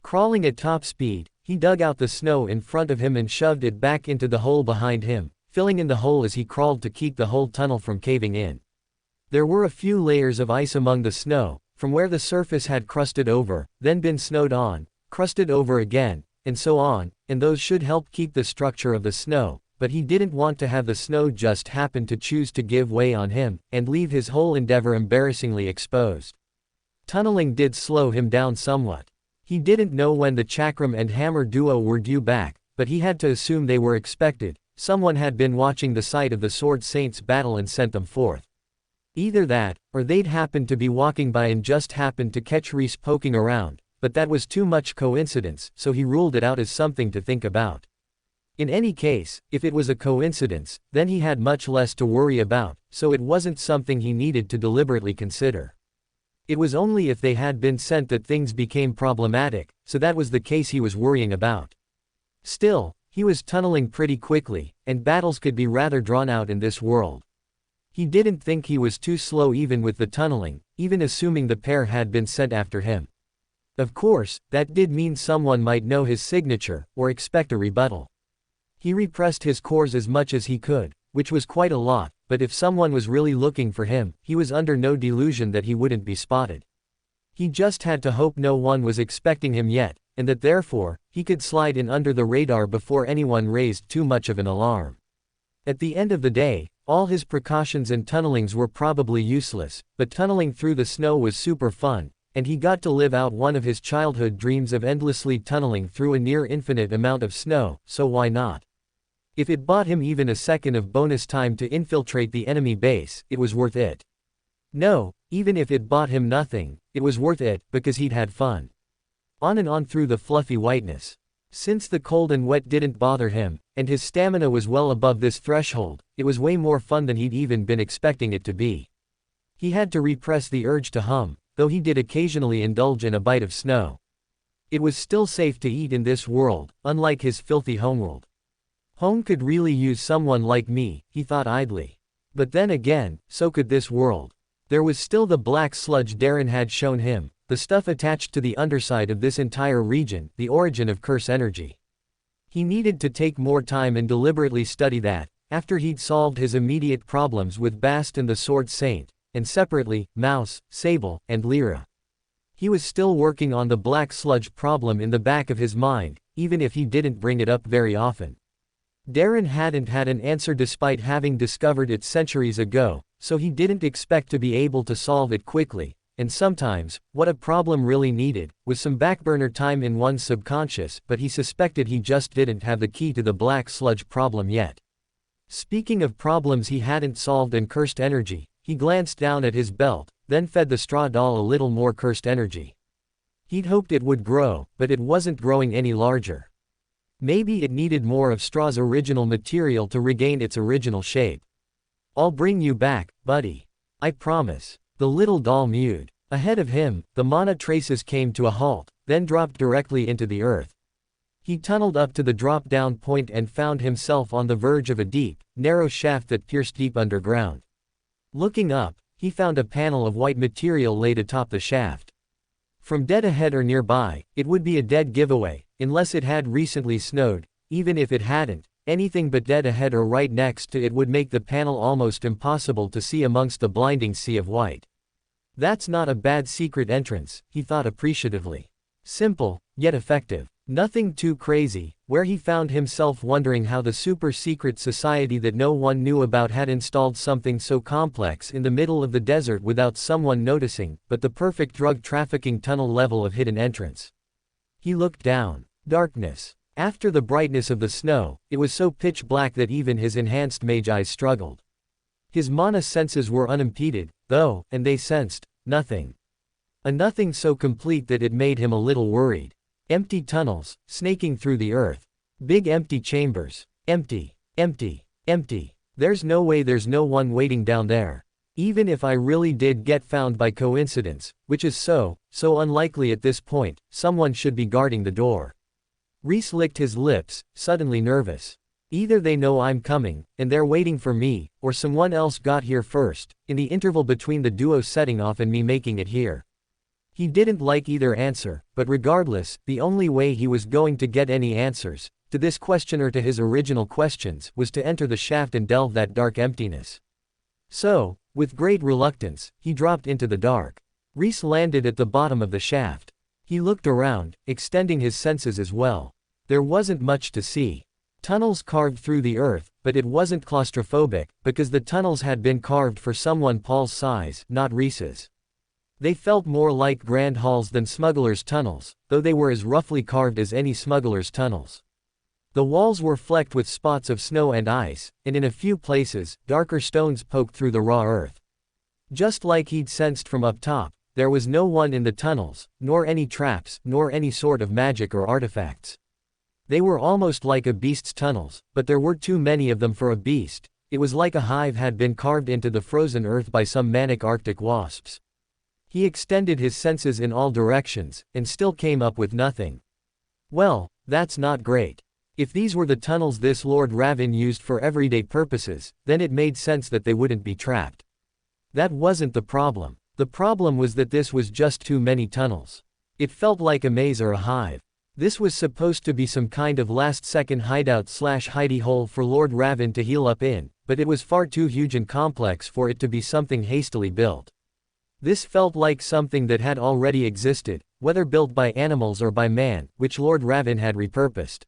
Crawling at top speed, he dug out the snow in front of him and shoved it back into the hole behind him, filling in the hole as he crawled to keep the whole tunnel from caving in. There were a few layers of ice among the snow, from where the surface had crusted over, then been snowed on, crusted over again, and so on, and those should help keep the structure of the snow, but he didn't want to have the snow just happen to choose to give way on him, and leave his whole endeavor embarrassingly exposed. Tunneling did slow him down somewhat. He didn't know when the Chakram and Hammer duo were due back, but he had to assume they were expected. Someone had been watching the site of the Sword Saints battle and sent them forth. Either that, or they'd happened to be walking by and just happened to catch Rhys poking around, but that was too much coincidence, so he ruled it out as something to think about. In any case, if it was a coincidence, then he had much less to worry about, so it wasn't something he needed to deliberately consider. It was only if they had been sent that things became problematic, so that was the case he was worrying about. Still, he was tunneling pretty quickly, and battles could be rather drawn out in this world. He didn't think he was too slow even with the tunneling, even assuming the pair had been sent after him. Of course, that did mean someone might know his signature, or expect a rebuttal. He repressed his cores as much as he could, which was quite a lot, but if someone was really looking for him, he was under no delusion that he wouldn't be spotted. He just had to hope no one was expecting him yet, and that therefore, he could slide in under the radar before anyone raised too much of an alarm. At the end of the day, all his precautions and tunnelings were probably useless, but tunneling through the snow was super fun, and he got to live out one of his childhood dreams of endlessly tunneling through a near infinite amount of snow, so why not? If it bought him even a second of bonus time to infiltrate the enemy base, it was worth it. No, even if it bought him nothing, it was worth it, because he'd had fun. On and on through the fluffy whiteness. Since the cold and wet didn't bother him, and his stamina was well above this threshold, it was way more fun than he'd even been expecting it to be. He had to repress the urge to hum, though he did occasionally indulge in a bite of snow. It was still safe to eat in this world, unlike his filthy homeworld. Home could really use someone like me, he thought idly. But then again, so could this world. There was still the black sludge Darren had shown him, the stuff attached to the underside of this entire region, the origin of curse energy. He needed to take more time and deliberately study that, after he'd solved his immediate problems with Bast and the Sword Saint, and separately, Mouse, Sable, and Lyra. He was still working on the black sludge problem in the back of his mind, even if he didn't bring it up very often. Darren hadn't had an answer despite having discovered it centuries ago, so he didn't expect to be able to solve it quickly, and sometimes, what a problem really needed, was some backburner time in one's subconscious, but he suspected he just didn't have the key to the black sludge problem yet. Speaking of problems he hadn't solved and cursed energy, he glanced down at his belt, then fed the straw doll a little more cursed energy. He'd hoped it would grow, but it wasn't growing any larger. Maybe it needed more of Straw's original material to regain its original shape. "I'll bring you back, buddy. I promise," the little doll mewed. Ahead of him, the mana traces came to a halt, then dropped directly into the earth. He tunneled up to the drop-down point and found himself on the verge of a deep, narrow shaft that pierced deep underground. Looking up, he found a panel of white material laid atop the shaft. From dead ahead or nearby, it would be a dead giveaway, unless it had recently snowed. Even if it hadn't, anything but dead ahead or right next to it would make the panel almost impossible to see amongst the blinding sea of white. That's not a bad secret entrance, he thought appreciatively. Simple, yet effective. Nothing too crazy, where he found himself wondering how the super-secret society that no one knew about had installed something so complex in the middle of the desert without someone noticing, but the perfect drug trafficking tunnel level of hidden entrance. He looked down. Darkness. After the brightness of the snow, it was so pitch black that even his enhanced mage eyes struggled. His mana senses were unimpeded, though, and they sensed nothing. A nothing so complete that it made him a little worried. Empty tunnels, snaking through the earth. Big empty chambers. Empty, empty, empty. There's no way there's no one waiting down there. Even if I really did get found by coincidence, which is so unlikely at this point, someone should be guarding the door. Rhys licked his lips, suddenly nervous. Either they know I'm coming, and they're waiting for me, or someone else got here first, in the interval between the duo setting off and me making it here. He didn't like either answer, but regardless, the only way he was going to get any answers, to this question or to his original questions, was to enter the shaft and delve that dark emptiness. So, with great reluctance, he dropped into the dark. Rhys landed at the bottom of the shaft. He looked around, extending his senses as well. There wasn't much to see. Tunnels carved through the earth, but it wasn't claustrophobic, because the tunnels had been carved for someone Paul's size, not Rhys's. They felt more like grand halls than smugglers' tunnels, though they were as roughly carved as any smuggler's tunnels. The walls were flecked with spots of snow and ice, and in a few places, darker stones poked through the raw earth. Just like he'd sensed from up top, there was no one in the tunnels, nor any traps, nor any sort of magic or artifacts. They were almost like a beast's tunnels, but there were too many of them for a beast. It was like a hive had been carved into the frozen earth by some manic Arctic wasps. He extended his senses in all directions, and still came up with nothing. Well, that's not great. If these were the tunnels this Lord Ravin used for everyday purposes, then it made sense that they wouldn't be trapped. That wasn't the problem. The problem was that this was just too many tunnels. It felt like a maze or a hive. This was supposed to be some kind of last-second hideout/hidey hole for Lord Ravin to heal up in, but it was far too huge and complex for it to be something hastily built. This felt like something that had already existed, whether built by animals or by man, which Lord Ravin had repurposed.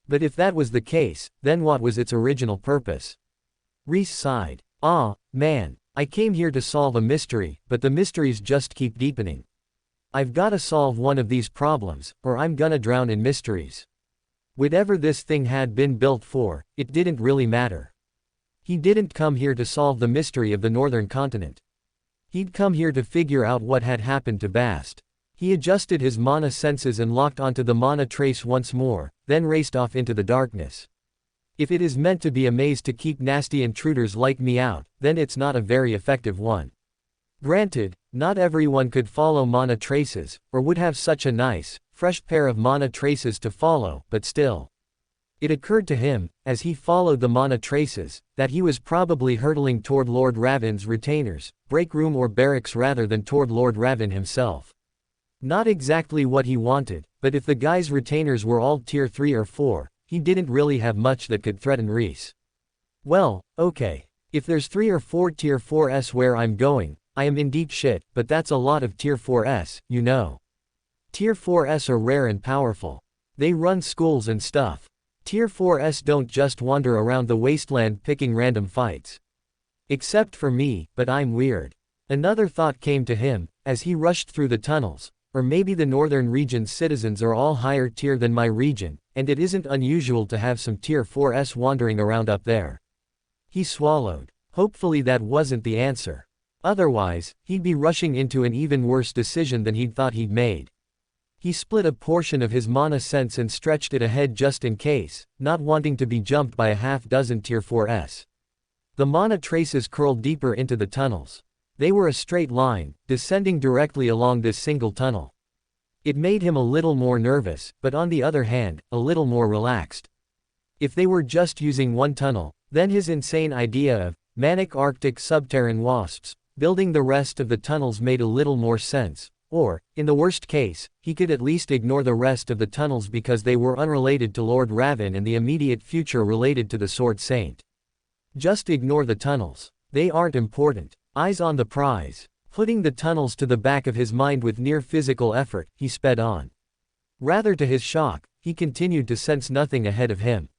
But if that was the case, then what was its original purpose? Rhys sighed. Ah, man, I came here to solve a mystery, but the mysteries just keep deepening. I've gotta solve one of these problems, or I'm gonna drown in mysteries. Whatever this thing had been built for, it didn't really matter. He didn't come here to solve the mystery of the northern continent. He'd come here to figure out what had happened to Bast. He adjusted his mana senses and locked onto the mana trace once more, then raced off into the darkness. If it is meant to be a maze to keep nasty intruders like me out, then it's not a very effective one. Granted, not everyone could follow mana traces, or would have such a nice, fresh pair of mana traces to follow, but still. It occurred to him, as he followed the mana traces, that he was probably hurtling toward Lord Ravin's retainers, break room or barracks rather than toward Lord Ravin himself. Not exactly what he wanted, but if the guy's retainers were all tier 3 or 4, he didn't really have much that could threaten Rhys. Well, okay. If there's 3 or 4 tier 4s where I'm going, I am in deep shit, but that's a lot of tier 4s, you know. Tier 4s are rare and powerful. They run schools and stuff. Tier 4s don't just wander around the wasteland picking random fights. Except for me, but I'm weird. Another thought came to him, as he rushed through the tunnels. Or maybe the northern region's citizens are all higher tier than my region, and it isn't unusual to have some tier 4s wandering around up there. He swallowed. Hopefully that wasn't the answer. Otherwise, he'd be rushing into an even worse decision than he'd thought he'd made. He split a portion of his mana sense and stretched it ahead just in case, not wanting to be jumped by a half-dozen tier 4s. The mana traces curled deeper into the tunnels. They were a straight line, descending directly along this single tunnel. It made him a little more nervous, but on the other hand, a little more relaxed. If they were just using one tunnel, then his insane idea of manic Arctic subterranean wasps building the rest of the tunnels made a little more sense, or, in the worst case, he could at least ignore the rest of the tunnels because they were unrelated to Lord Ravin and the immediate future related to the Sword Saint. Just ignore the tunnels. They aren't important. Eyes on the prize. Putting the tunnels to the back of his mind with near physical effort, he sped on. Rather to his shock, he continued to sense nothing ahead of him.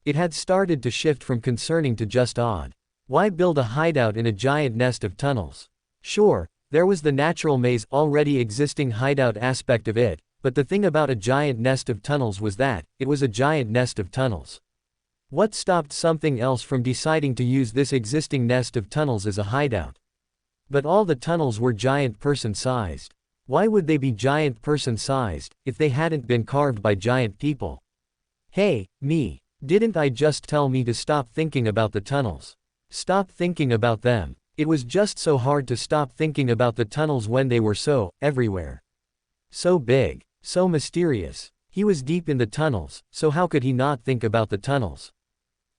It had started to shift from concerning to just odd. Why build a hideout in a giant nest of tunnels? Sure, there was the natural maze already existing hideout aspect of it, but the thing about a giant nest of tunnels was that, it was a giant nest of tunnels. What stopped something else from deciding to use this existing nest of tunnels as a hideout? But all the tunnels were giant person-sized. Why would they be giant person-sized, if they hadn't been carved by giant people? Hey, me. Didn't I just tell me to stop thinking about the tunnels? Stop thinking about them. It was just so hard to stop thinking about the tunnels when they were so, everywhere. So big. So mysterious. He was deep in the tunnels, so how could he not think about the tunnels?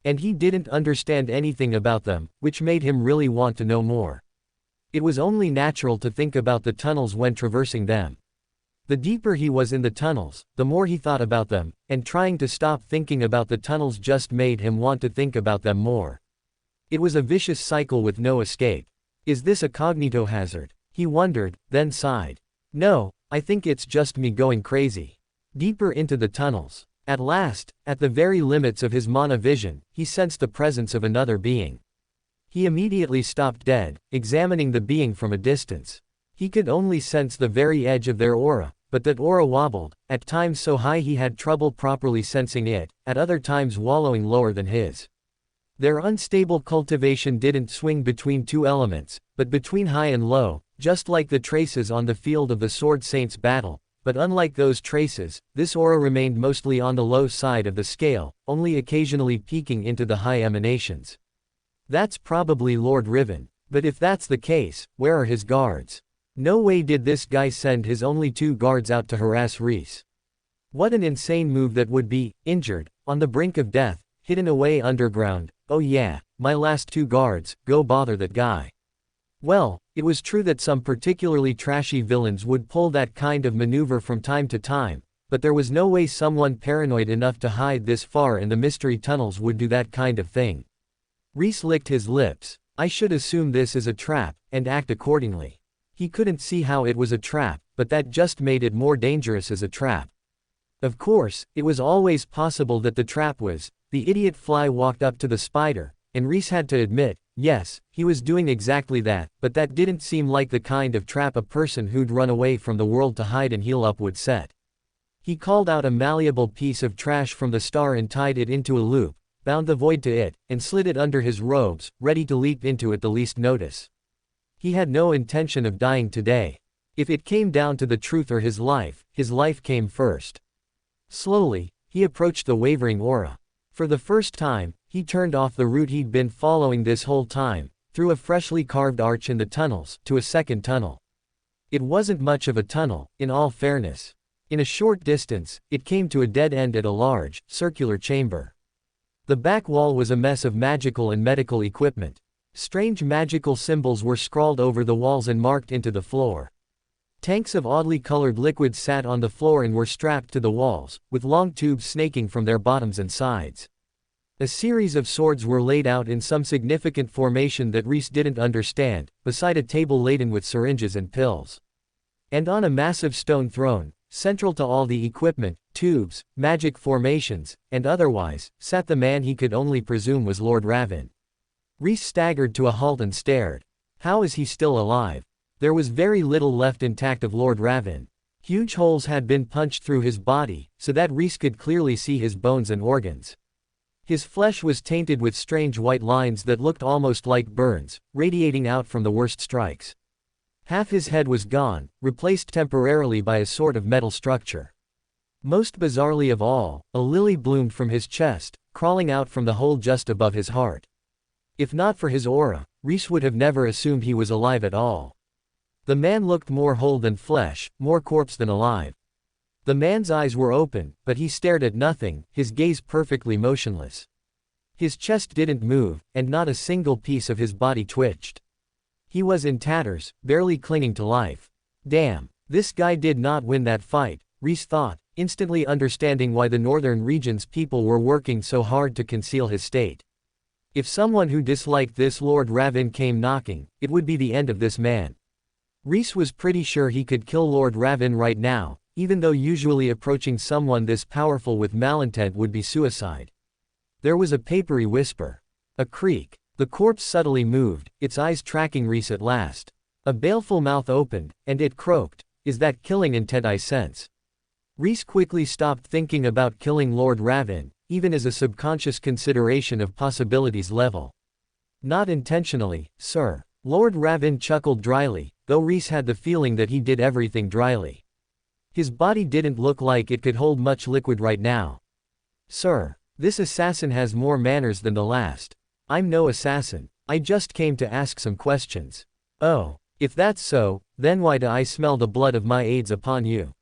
And he didn't understand anything about them, which made him really want to know more. It was only natural to think about the tunnels when traversing them. The deeper he was in the tunnels, the more he thought about them, and trying to stop thinking about the tunnels just made him want to think about them more. It was a vicious cycle with no escape. Is this a cognitohazard? He wondered, then sighed. No, I think it's just me going crazy. Deeper into the tunnels. At last, at the very limits of his mana vision, he sensed the presence of another being. He immediately stopped dead, examining the being from a distance. He could only sense the very edge of their aura, but that aura wobbled, at times so high he had trouble properly sensing it, at other times wallowing lower than his. Their unstable cultivation didn't swing between two elements, but between high and low, just like the traces on the field of the Sword Saints battle, but unlike those traces, this aura remained mostly on the low side of the scale, only occasionally peeking into the high emanations. That's probably Lord Riven, but if that's the case, where are his guards? No way did this guy send his only 2 guards out to harass Rhys. What an insane move that would be, injured, on the brink of death, hidden away underground. Oh yeah, my last 2 guards, go bother that guy. Well, it was true that some particularly trashy villains would pull that kind of maneuver from time to time, but there was no way someone paranoid enough to hide this far in the mystery tunnels would do that kind of thing. Rhys licked his lips. I should assume this is a trap, and act accordingly. He couldn't see how it was a trap, but that just made it more dangerous as a trap. Of course, it was always possible that the trap was. The idiot fly walked up to the spider, and Rhys had to admit, yes, he was doing exactly that, but that didn't seem like the kind of trap a person who'd run away from the world to hide and heal up would set. He called out a malleable piece of trash from the star and tied it into a loop, bound the void to it, and slid it under his robes, ready to leap into it the least notice. He had no intention of dying today. If it came down to the truth or his life came first. Slowly, he approached the wavering aura. For the first time, he turned off the route he'd been following this whole time, through a freshly carved arch in the tunnels, to a second tunnel. It wasn't much of a tunnel, in all fairness. In a short distance, it came to a dead end at a large, circular chamber. The back wall was a mess of magical and medical equipment. Strange magical symbols were scrawled over the walls and marked into the floor. Tanks of oddly colored liquids sat on the floor and were strapped to the walls, with long tubes snaking from their bottoms and sides. A series of swords were laid out in some significant formation that Rhys didn't understand, beside a table laden with syringes and pills. And on a massive stone throne, central to all the equipment, tubes, magic formations, and otherwise, sat the man he could only presume was Lord Raven. Rhys staggered to a halt and stared. How is he still alive? There was very little left intact of Lord Raven. Huge holes had been punched through his body, so that Rhys could clearly see his bones and organs. His flesh was tainted with strange white lines that looked almost like burns, radiating out from the worst strikes. Half his head was gone, replaced temporarily by a sort of metal structure. Most bizarrely of all, a lily bloomed from his chest, crawling out from the hole just above his heart. If not for his aura, Rhys would have never assumed he was alive at all. The man looked more whole than flesh, more corpse than alive. The man's eyes were open, but he stared at nothing, his gaze perfectly motionless. His chest didn't move, and not a single piece of his body twitched. He was in tatters, barely clinging to life. Damn, this guy did not win that fight, Rhys thought, instantly understanding why the northern region's people were working so hard to conceal his state. If someone who disliked this Lord Raven came knocking, it would be the end of this man. Rhys was pretty sure he could kill Lord Raven right now, even though usually approaching someone this powerful with malintent would be suicide. There was a papery whisper. A creak. The corpse subtly moved, its eyes tracking Rhys at last. A baleful mouth opened, and it croaked. Is that killing intent I sense? Rhys quickly stopped thinking about killing Lord Ravin, even as a subconscious consideration of possibilities level. Not intentionally, sir. Lord Ravin chuckled dryly, though Rhys had the feeling that he did everything dryly. His body didn't look like it could hold much liquid right now. Sir, this assassin has more manners than the last. I'm no assassin. I just came to ask some questions. Oh, if that's so, then why do I smell the blood of my aides upon you?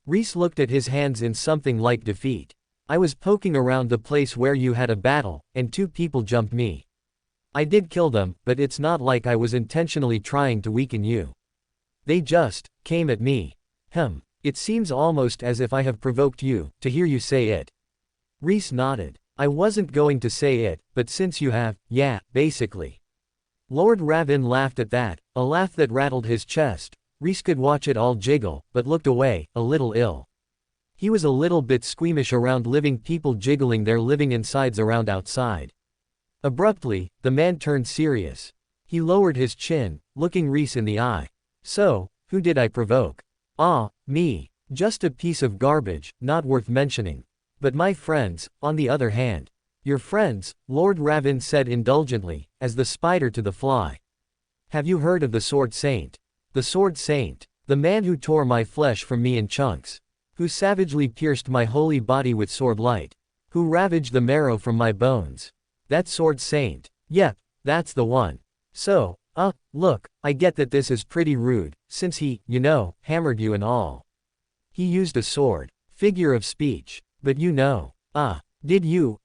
Rhys looked at his hands in something like defeat. I was poking around the place where you had a battle, and 2 people jumped me. I did kill them, but it's not like I was intentionally trying to weaken you. They just came at me. It seems almost as if I have provoked you, to hear you say it. Rhys nodded. I wasn't going to say it, but since you have, yeah, basically. Lord Ravin laughed at that, a laugh that rattled his chest. Rhys could watch it all jiggle, but looked away, a little ill. He was a little bit squeamish around living people jiggling their living insides around outside. Abruptly, the man turned serious. He lowered his chin, looking Rhys in the eye. So, who did I provoke? Ah, me. Just a piece of garbage, not worth mentioning. But my friends, on the other hand. Your friends, Lord Ravin said indulgently, as the spider to the fly. Have you heard of the Sword Saint? The Sword Saint. The man who tore my flesh from me in chunks. Who savagely pierced my holy body with sword light. Who ravaged the marrow from my bones. That Sword Saint. Yep, that's the one. So, look, I get that this is pretty rude, since he, hammered you and all. He used a sword. Figure of speech. But did you,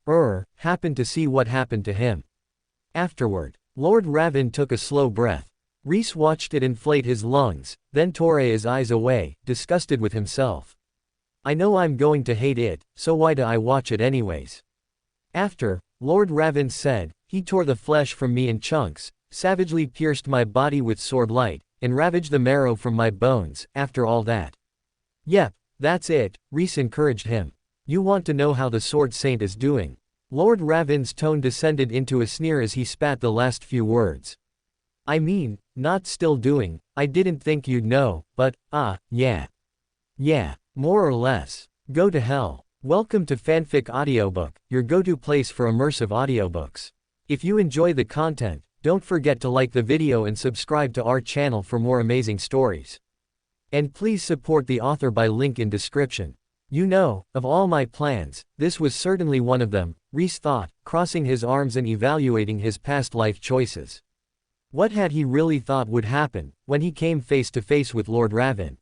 happen to see what happened to him? Afterward, Lord Ravin took a slow breath. Rhys watched it inflate his lungs, then tore his eyes away, disgusted with himself. I know I'm going to hate it, so why do I watch it anyways? After, Lord Ravin said, he tore the flesh from me in chunks, savagely pierced my body with sword light, and ravaged the marrow from my bones, after all that. Yep, that's it, Rhys encouraged him. You want to know how the Sword Saint is doing? Lord Ravin's tone descended into a sneer as he spat the last few words. I mean, not still doing, I didn't think you'd know, but, yeah. Yeah, more or less. Go to hell. Welcome to Fanfic Audiobook, your go-to place for immersive audiobooks. If you enjoy the content, don't forget to like the video and subscribe to our channel for more amazing stories. And please support the author by link in description. Of all my plans, this was certainly one of them, Rhys thought, crossing his arms and evaluating his past life choices. What had he really thought would happen, when he came face to face with Lord Ravin?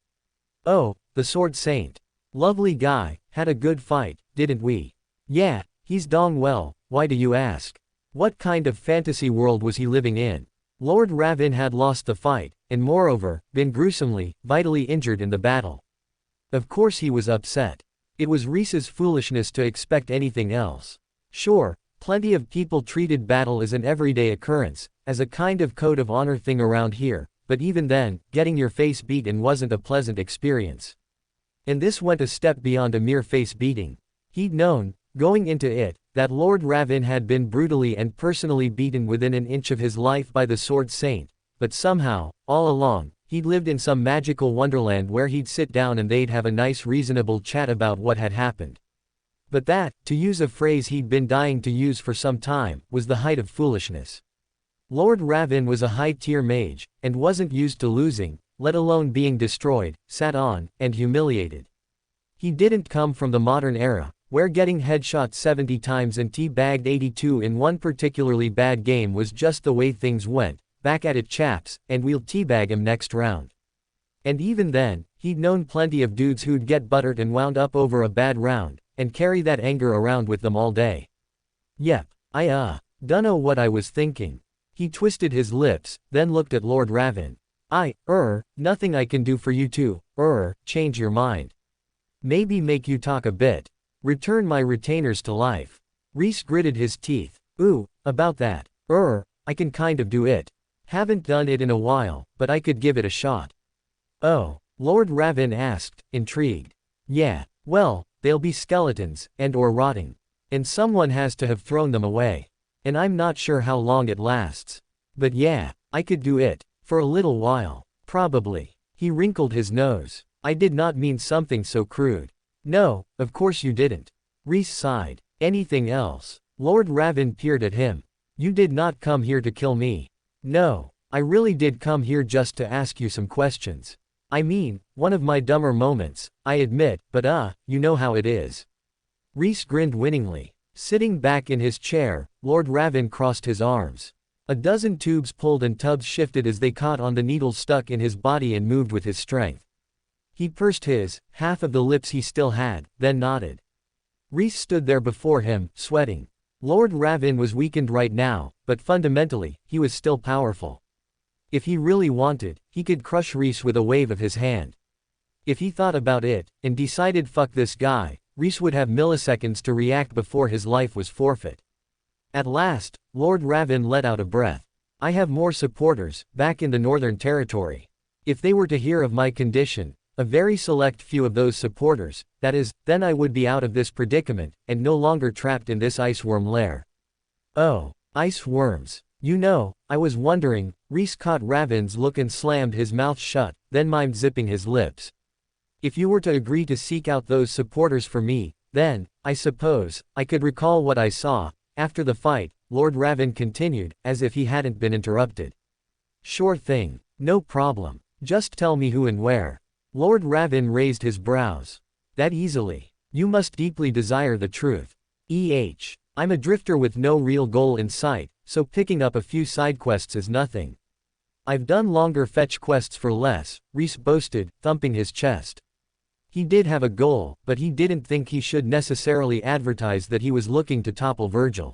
Oh, the Sword Saint. Lovely guy, had a good fight, didn't we? Yeah, he's dong well, why do you ask? What kind of fantasy world was he living in? Lord Ravin had lost the fight, and moreover, been gruesomely, vitally injured in the battle. Of course he was upset. It was Rhys's foolishness to expect anything else. Sure, plenty of people treated battle as an everyday occurrence, as a kind of code of honor thing around here, but even then, getting your face beaten wasn't a pleasant experience. And this went a step beyond a mere face beating. He'd known, going into it, that Lord Ravin had been brutally and personally beaten within an inch of his life by the Sword Saint, but somehow, all along, he'd lived in some magical wonderland where he'd sit down and they'd have a nice reasonable chat about what had happened. But that, to use a phrase he'd been dying to use for some time, was the height of foolishness. Lord Ravin was a high-tier mage, and wasn't used to losing, let alone being destroyed, sat on, and humiliated. He didn't come from the modern era, where getting headshot 70 times and teabagged 82 in one particularly bad game was just the way things went. Back at it chaps, and we'll teabag him next round. And even then, he'd known plenty of dudes who'd get buttered and wound up over a bad round, and carry that anger around with them all day. Yep, I dunno what I was thinking. He twisted his lips, then looked at Lord Ravin. Nothing I can do for you to, change your mind. Maybe make you talk a bit. Return my retainers to life. Rhys gritted his teeth. About that. I can kind of do it. Haven't done it in a while, but I could give it a shot. Oh, Lord Ravin asked, intrigued. Yeah, well, they'll be skeletons, and/or rotting. And someone has to have thrown them away. And I'm not sure how long it lasts. But yeah, I could do it. For a little while. Probably. He wrinkled his nose. I did not mean something so crude. No, of course you didn't. Rhys sighed. Anything else? Lord Raven peered at him. You did not come here to kill me. No, I really did come here just to ask you some questions. I mean, one of my dumber moments, I admit, but you know how it is. Rhys grinned winningly. Sitting back in his chair, Lord Raven crossed his arms. A dozen tubes pulled and tubs shifted as they caught on the needles stuck in his body and moved with his strength. He pursed his, half of the lips he still had, then nodded. Rhys stood there before him, sweating. Lord Raven was weakened right now, but fundamentally, he was still powerful. If he really wanted, he could crush Rhys with a wave of his hand. If he thought about it, and decided fuck this guy, Rhys would have milliseconds to react before his life was forfeit. At last, Lord Raven let out a breath. I have more supporters, back in the Northern Territory. If they were to hear of my condition, a very select few of those supporters, that is, then I would be out of this predicament, and no longer trapped in this iceworm lair. Oh, ice worms. You know, I was wondering. Rhys caught Raven's look and slammed his mouth shut, then mimed zipping his lips. If you were to agree to seek out those supporters for me, then, I suppose, I could recall what I saw. After the fight, Lord Raven continued, as if he hadn't been interrupted. Sure thing. No problem. Just tell me who and where. Lord Raven raised his brows. That easily. You must deeply desire the truth. I'm a drifter with no real goal in sight, so picking up a few side quests is nothing. I've done longer fetch quests for less, Rhys boasted, thumping his chest. He did have a goal, but he didn't think he should necessarily advertise that he was looking to topple Virgil.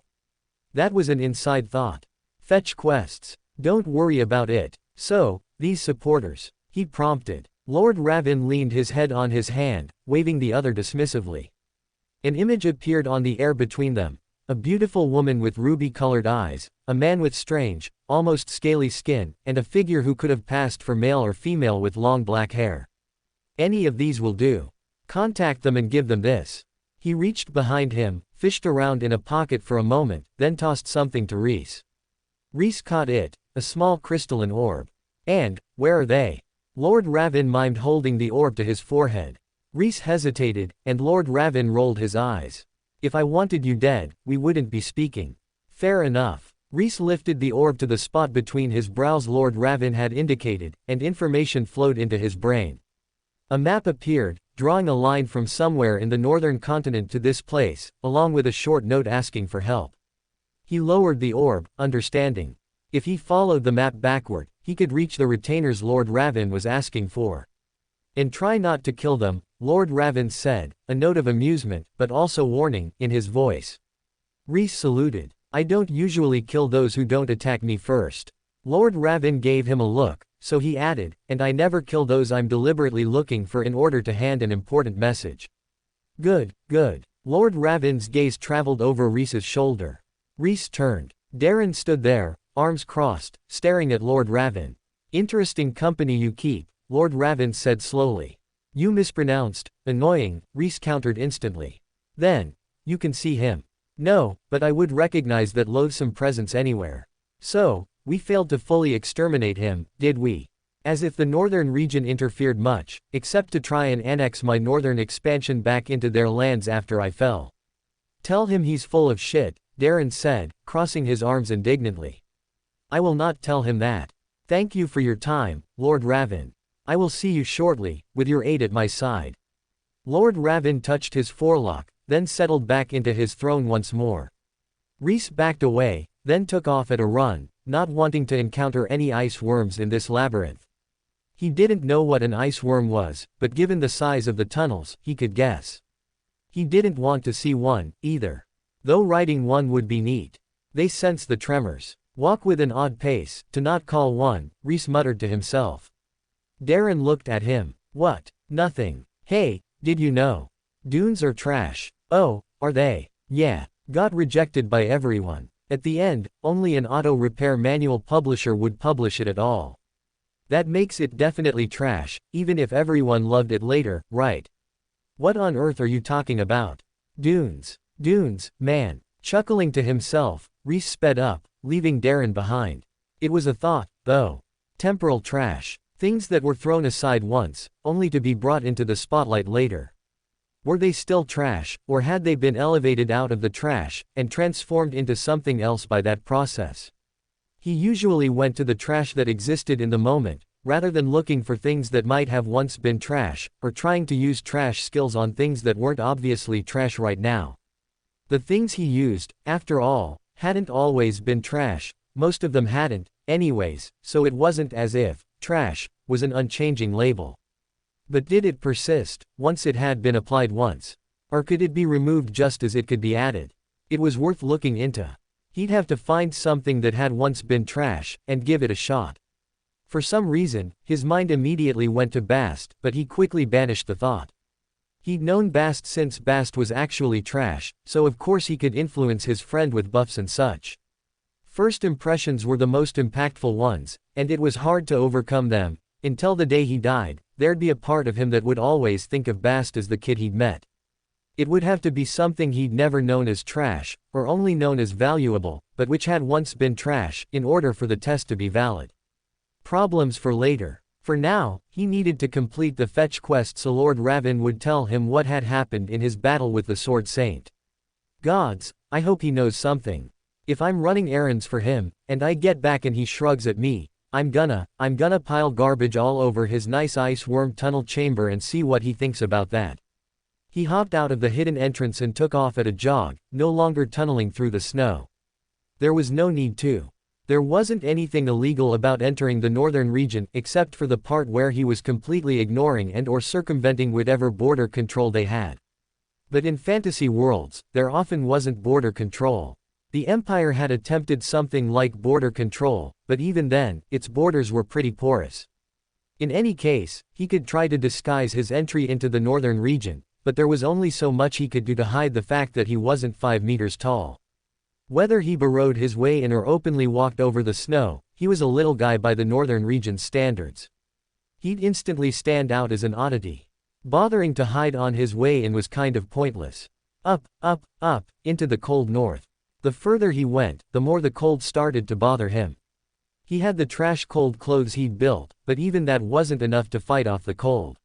That was an inside thought. Fetch quests. Don't worry about it. So, these supporters, he prompted. Lord Raven leaned his head on his hand, waving the other dismissively. An image appeared on the air between them. A beautiful woman with ruby-colored eyes, a man with strange, almost scaly skin, and a figure who could have passed for male or female with long black hair. Any of these will do. Contact them and give them this. He reached behind him, fished around in a pocket for a moment, then tossed something to Rhys. Rhys caught it, a small crystalline orb. And, where are they? Lord Raven mimed holding the orb to his forehead. Rhys hesitated, and Lord Raven rolled his eyes. If I wanted you dead, we wouldn't be speaking. Fair enough. Rhys lifted the orb to the spot between his brows Lord Raven had indicated, and information flowed into his brain. A map appeared, drawing a line from somewhere in the northern continent to this place, along with a short note asking for help. He lowered the orb, understanding. If he followed the map backward, he could reach the retainers Lord Raven was asking for. And try not to kill them, Lord Raven said, a note of amusement, but also warning, in his voice. Rhys saluted. I don't usually kill those who don't attack me first. Lord Raven gave him a look, so he added, and I never kill those I'm deliberately looking for in order to hand an important message. Good, good. Lord Raven's gaze traveled over Rhys's shoulder. Rhys turned. Darren stood there, arms crossed, staring at Lord Raven. Interesting company you keep, Lord Raven said slowly. You mispronounced, annoying, Rhys countered instantly. Then, you can see him. No, but I would recognize that loathsome presence anywhere. So, we failed to fully exterminate him, did we? As if the northern region interfered much, except to try and annex my northern expansion back into their lands after I fell. Tell him he's full of shit, Darren said, crossing his arms indignantly. I will not tell him that. Thank you for your time, Lord Raven. I will see you shortly, with your aid at my side. Lord Raven touched his forelock, then settled back into his throne once more. Rhys backed away, then took off at a run, not wanting to encounter any ice worms in this labyrinth. He didn't know what an ice worm was, but given the size of the tunnels, he could guess. He didn't want to see one, either. Though riding one would be neat. They sensed the tremors. Walk with an odd pace, to not call one, Rhys muttered to himself. Darren looked at him. What? Nothing. Hey, did you know? Dunes are trash. Oh, are they? Yeah. Got rejected by everyone. At the end, only an auto repair manual publisher would publish it at all. That makes it definitely trash, even if everyone loved it later, right? What on earth are you talking about? Dunes. Dunes, man. Chuckling to himself, Rhys sped up, leaving Darren behind. It was a thought, though. Temporal trash. Things that were thrown aside once, only to be brought into the spotlight later. Were they still trash, or had they been elevated out of the trash, and transformed into something else by that process? He usually went to the trash that existed in the moment, rather than looking for things that might have once been trash, or trying to use trash skills on things that weren't obviously trash right now. The things he used, after all, hadn't always been trash, most of them hadn't, anyways, so it wasn't as if trash was an unchanging label. But did it persist, once it had been applied once? Or could it be removed just as it could be added? It was worth looking into. He'd have to find something that had once been trash, and give it a shot. For some reason, his mind immediately went to Bast, but he quickly banished the thought. He'd known Bast since Bast was actually trash, so of course he could influence his friend with buffs and such. First impressions were the most impactful ones, and it was hard to overcome them. Until the day he died, there'd be a part of him that would always think of Bast as the kid he'd met. It would have to be something he'd never known as trash, or only known as valuable, but which had once been trash, in order for the test to be valid. Problems for later. For now, he needed to complete the fetch quest so Lord Ravin would tell him what had happened in his battle with the Sword Saint. Gods, I hope he knows something. If I'm running errands for him, and I get back and he shrugs at me, I'm gonna pile garbage all over his nice ice worm tunnel chamber and see what he thinks about that. He hopped out of the hidden entrance and took off at a jog, no longer tunneling through the snow. There was no need to. There wasn't anything illegal about entering the northern region except for the part where he was completely ignoring and/or circumventing whatever border control they had. But in fantasy worlds, there often wasn't border control. The Empire had attempted something like border control, but even then, its borders were pretty porous. In any case, he could try to disguise his entry into the northern region, but there was only so much he could do to hide the fact that he wasn't 5 meters tall. Whether he burrowed his way in or openly walked over the snow, he was a little guy by the northern region's standards. He'd instantly stand out as an oddity. Bothering to hide on his way in was kind of pointless. Up, into the cold north. The further he went, the more the cold started to bother him. He had the trash cold clothes he'd built, but even that wasn't enough to fight off the cold.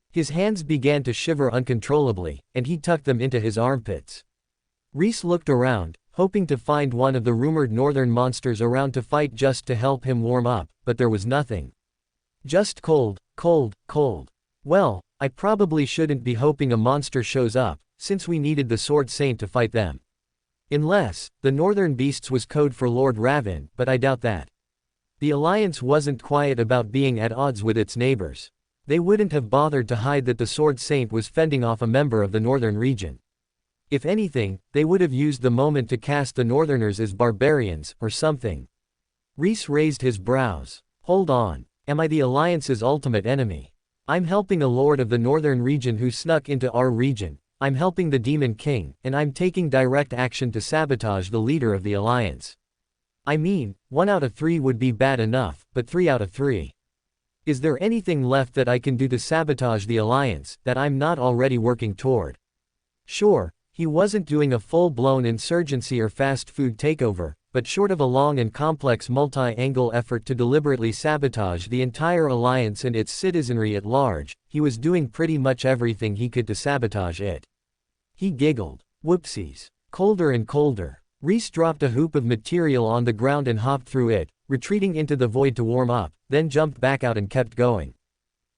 His hands began to shiver uncontrollably, and he tucked them into his armpits. Rhys looked around, hoping to find one of the rumored northern monsters around to fight just to help him warm up, but there was nothing. Just cold. Well, I probably shouldn't be hoping a monster shows up, since we needed the Sword Saint to fight them. Unless, the northern beasts was code for Lord Ravin, but I doubt that. The Alliance wasn't quiet about being at odds with its neighbors. They wouldn't have bothered to hide that the Sword Saint was fending off a member of the northern region. If anything, they would have used the moment to cast the northerners as barbarians, or something. Rhys raised his brows. Hold on. Am I the Alliance's ultimate enemy? I'm helping a lord of the northern region who snuck into our region. I'm helping the Demon King, and I'm taking direct action to sabotage the leader of the Alliance. I mean, 1 out of 3 would be bad enough, but 3 out of 3. Is there anything left that I can do to sabotage the Alliance, that I'm not already working toward? Sure, he wasn't doing a full-blown insurgency or fast food takeover, but short of a long and complex multi-angle effort to deliberately sabotage the entire Alliance and its citizenry at large, he was doing pretty much everything he could to sabotage it. He giggled. Whoopsies. Colder and colder. Rhys dropped a hoop of material on the ground and hopped through it, retreating into the void to warm up, then jumped back out and kept going.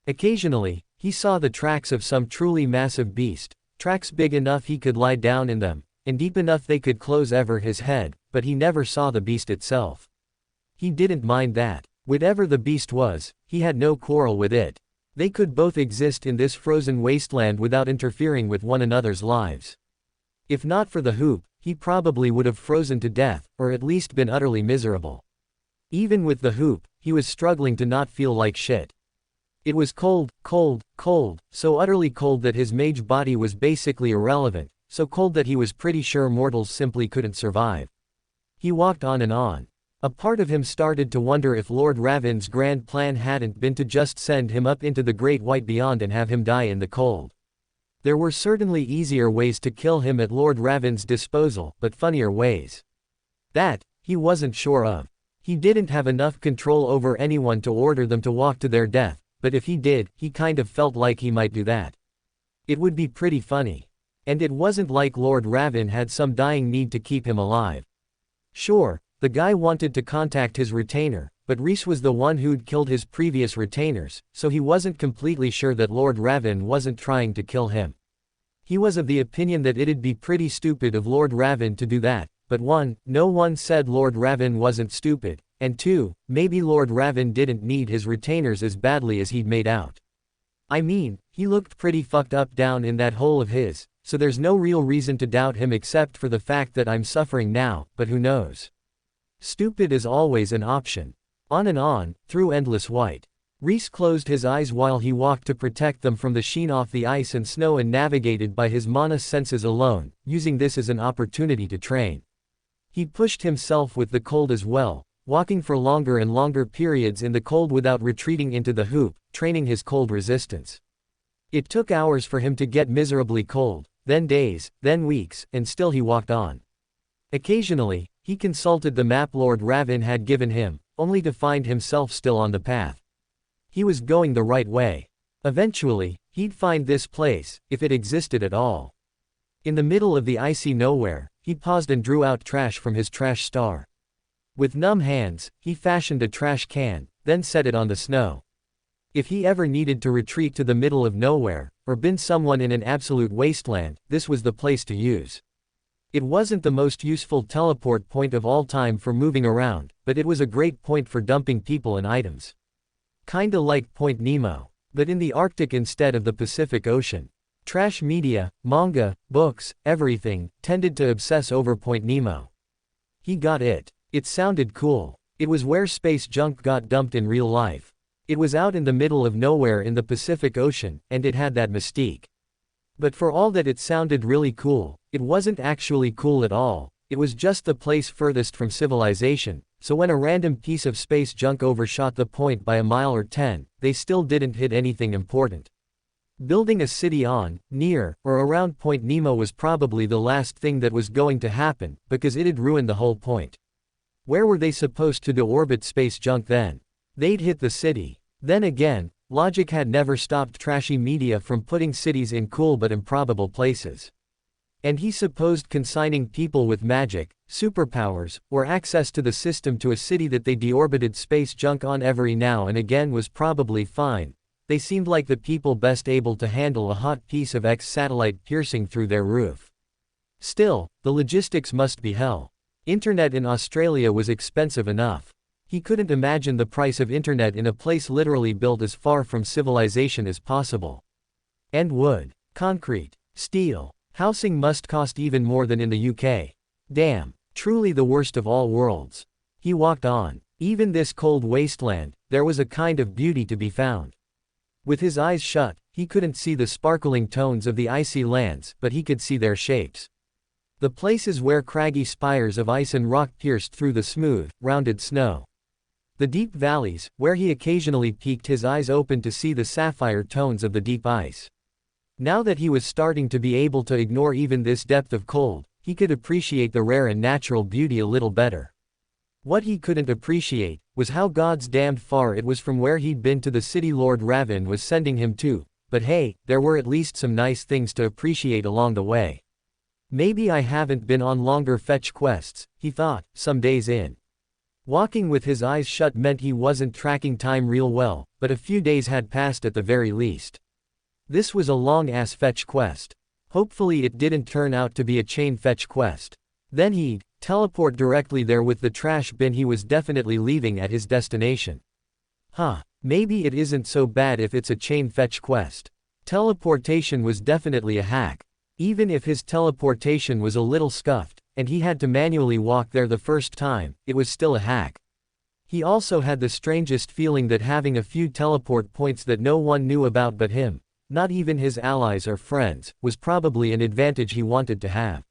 Occasionally, he saw the tracks of some truly massive beast, tracks big enough he could lie down in them, and deep enough they could close over his head, but he never saw the beast itself. He didn't mind that. Whatever the beast was, he had no quarrel with it. They could both exist in this frozen wasteland without interfering with one another's lives. If not for the hoop, he probably would have frozen to death, or at least been utterly miserable. Even with the hoop, he was struggling to not feel like shit. It was cold, so utterly cold that his mage body was basically irrelevant, so cold that he was pretty sure mortals simply couldn't survive. He walked on and on. A part of him started to wonder if Lord Ravin's grand plan hadn't been to just send him up into the great white beyond and have him die in the cold. There were certainly easier ways to kill him at Lord Ravin's disposal, but funnier ways. That, he wasn't sure of. He didn't have enough control over anyone to order them to walk to their death, but if he did, he kind of felt like he might do that. It would be pretty funny. And it wasn't like Lord Ravin had some dying need to keep him alive. Sure, the guy wanted to contact his retainer, but Rhys was the one who'd killed his previous retainers, so he wasn't completely sure that Lord Ravin wasn't trying to kill him. He was of the opinion that it'd be pretty stupid of Lord Ravin to do that, but 1, no one said Lord Ravin wasn't stupid, and 2, maybe Lord Ravin didn't need his retainers as badly as he'd made out. I mean, he looked pretty fucked up down in that hole of his, so there's no real reason to doubt him except for the fact that I'm suffering now, but who knows? Stupid is always an option. On and on, through endless white. Rhys closed his eyes while he walked to protect them from the sheen off the ice and snow and navigated by his mana senses alone, using this as an opportunity to train. He pushed himself with the cold as well, walking for longer and longer periods in the cold without retreating into the hoop, training his cold resistance. It took hours for him to get miserably cold, then days, then weeks, and still he walked on. Occasionally, he consulted the map Lord Ravin had given him, only to find himself still on the path. He was going the right way. Eventually, he'd find this place, if it existed at all. In the middle of the icy nowhere, he paused and drew out trash from his trash star. With numb hands, he fashioned a trash can, then set it on the snow. If he ever needed to retreat to the middle of nowhere, or been someone in an absolute wasteland, this was the place to use. It wasn't the most useful teleport point of all time for moving around, but it was a great point for dumping people and items. Kinda like Point Nemo, but in the Arctic instead of the Pacific Ocean. Trash media, manga, books, everything, tended to obsess over Point Nemo. He got it. It sounded cool. It was where space junk got dumped in real life. It was out in the middle of nowhere in the Pacific Ocean, and it had that mystique. But for all that it sounded really cool, it wasn't actually cool at all. It was just the place furthest from civilization, so when a random piece of space junk overshot the point by a mile or 10, they still didn't hit anything important. Building a city on, near, or around Point Nemo was probably the last thing that was going to happen, because it'd ruin the whole point. Where were they supposed to deorbit space junk then? They'd hit the city. Then again, logic had never stopped trashy media from putting cities in cool but improbable places. And he supposed consigning people with magic, superpowers, or access to the system to a city that they deorbited space junk on every now and again was probably fine. They seemed like the people best able to handle a hot piece of X-satellite piercing through their roof. Still, the logistics must be hell. Internet in Australia was expensive enough. He couldn't imagine the price of internet in a place literally built as far from civilization as possible. And wood, concrete, steel, housing must cost even more than in the UK. Damn, truly the worst of all worlds. He walked on. Even this cold wasteland, there was a kind of beauty to be found. With his eyes shut, he couldn't see the sparkling tones of the icy lands, but he could see their shapes. The places where craggy spires of ice and rock pierced through the smooth, rounded snow. The deep valleys, where he occasionally peeked his eyes open to see the sapphire tones of the deep ice. Now that he was starting to be able to ignore even this depth of cold, he could appreciate the rare and natural beauty a little better. What he couldn't appreciate was how God's damned far it was from where he'd been to the city Lord Ravin was sending him to, but hey, there were at least some nice things to appreciate along the way. Maybe I haven't been on longer fetch quests, he thought, some days in. Walking with his eyes shut meant he wasn't tracking time real well, but a few days had passed at the very least. This was a long-ass fetch quest. Hopefully it didn't turn out to be a chain fetch quest. Then he'd teleport directly there with the trash bin he was definitely leaving at his destination. Maybe it isn't so bad if it's a chain fetch quest. Teleportation was definitely a hack. Even if his teleportation was a little scuffed, and he had to manually walk there the first time, it was still a hack. He also had the strangest feeling that having a few teleport points that no one knew about but him, not even his allies or friends, was probably an advantage he wanted to have.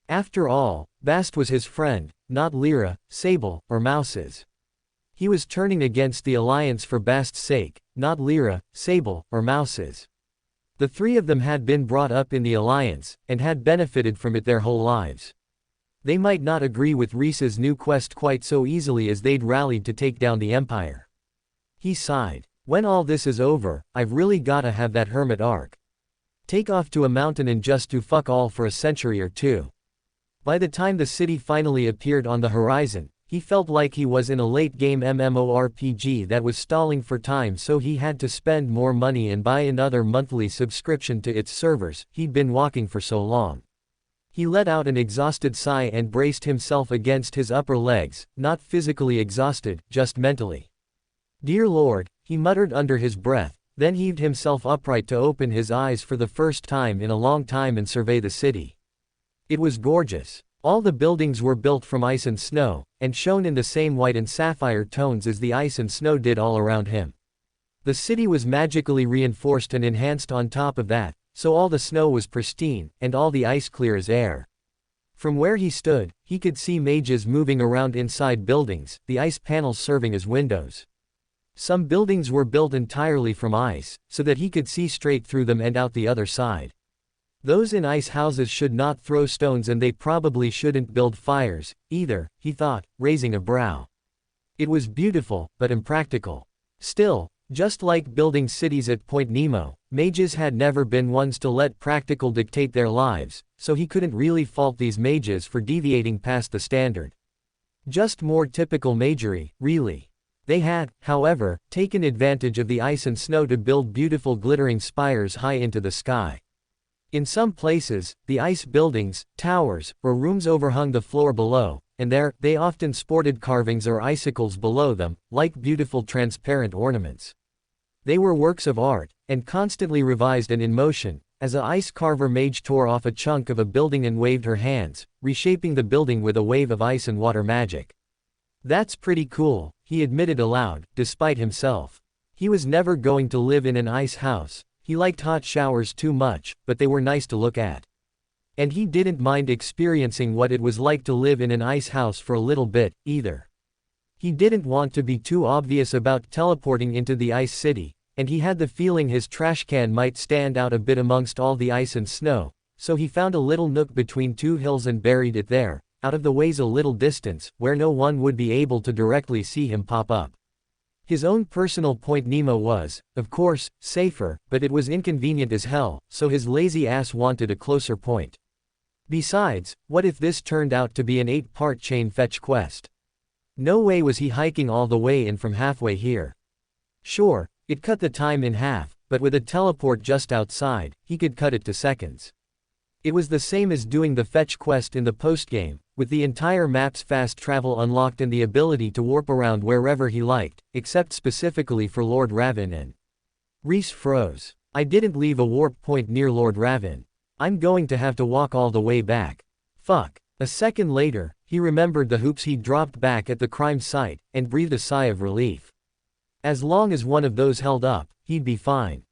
After all, Bast was his friend, not Lyra, Sable, or Mouse's. He was turning against the Alliance for Bast's sake, not Lyra, Sable, or Mouse's. The three of them had been brought up in the Alliance, and had benefited from it their whole lives. They might not agree with Rhys's new quest quite so easily as they'd rallied to take down the Empire. He sighed. When all this is over, I've really gotta have that hermit arc. Take off to a mountain and just do fuck all for a century or two. By the time the city finally appeared on the horizon, he felt like he was in a late-game MMORPG that was stalling for time, so he had to spend more money and buy another monthly subscription to its servers. He'd been walking for so long. He let out an exhausted sigh and braced himself against his upper legs, not physically exhausted, just mentally. "Dear Lord," he muttered under his breath, then heaved himself upright to open his eyes for the first time in a long time and survey the city. It was gorgeous. All the buildings were built from ice and snow, and shone in the same white and sapphire tones as the ice and snow did all around him. The city was magically reinforced and enhanced on top of that, so all the snow was pristine, and all the ice clear as air. From where he stood, he could see mages moving around inside buildings, the ice panels serving as windows. Some buildings were built entirely from ice, so that he could see straight through them and out the other side. Those in ice houses should not throw stones, and they probably shouldn't build fires, either, he thought, raising a brow. It was beautiful, but impractical. Still, just like building cities at Point Nemo, mages had never been ones to let practical dictate their lives, so he couldn't really fault these mages for deviating past the standard. Just more typical magery, really. They had, however, taken advantage of the ice and snow to build beautiful glittering spires high into the sky. In some places, the ice buildings, towers, or rooms overhung the floor below, and there, they often sported carvings or icicles below them, like beautiful transparent ornaments. They were works of art, and constantly revised and in motion, as a ice carver mage tore off a chunk of a building and waved her hands, reshaping the building with a wave of ice and water magic. "That's pretty cool," he admitted aloud, despite himself. He was never going to live in an ice house. He liked hot showers too much, but they were nice to look at. And he didn't mind experiencing what it was like to live in an ice house for a little bit, either. He didn't want to be too obvious about teleporting into the ice city, and he had the feeling his trash can might stand out a bit amongst all the ice and snow, so he found a little nook between two hills and buried it there, out of the way's a little distance, where no one would be able to directly see him pop up. His own personal Point Nemo was, of course, safer, but it was inconvenient as hell, so his lazy ass wanted a closer point. Besides, what if this turned out to be an 8-part chain fetch quest? No way was he hiking all the way in from halfway here. Sure, it cut the time in half, but with a teleport just outside, he could cut it to seconds. It was the same as doing the fetch quest in the postgame, with the entire map's fast travel unlocked and the ability to warp around wherever he liked, except specifically for Lord Ravin and... Rhys froze. "I didn't leave a warp point near Lord Ravin. I'm going to have to walk all the way back. Fuck." A second later, he remembered the hoops he'd dropped back at the crime site, and breathed a sigh of relief. As long as one of those held up, he'd be fine.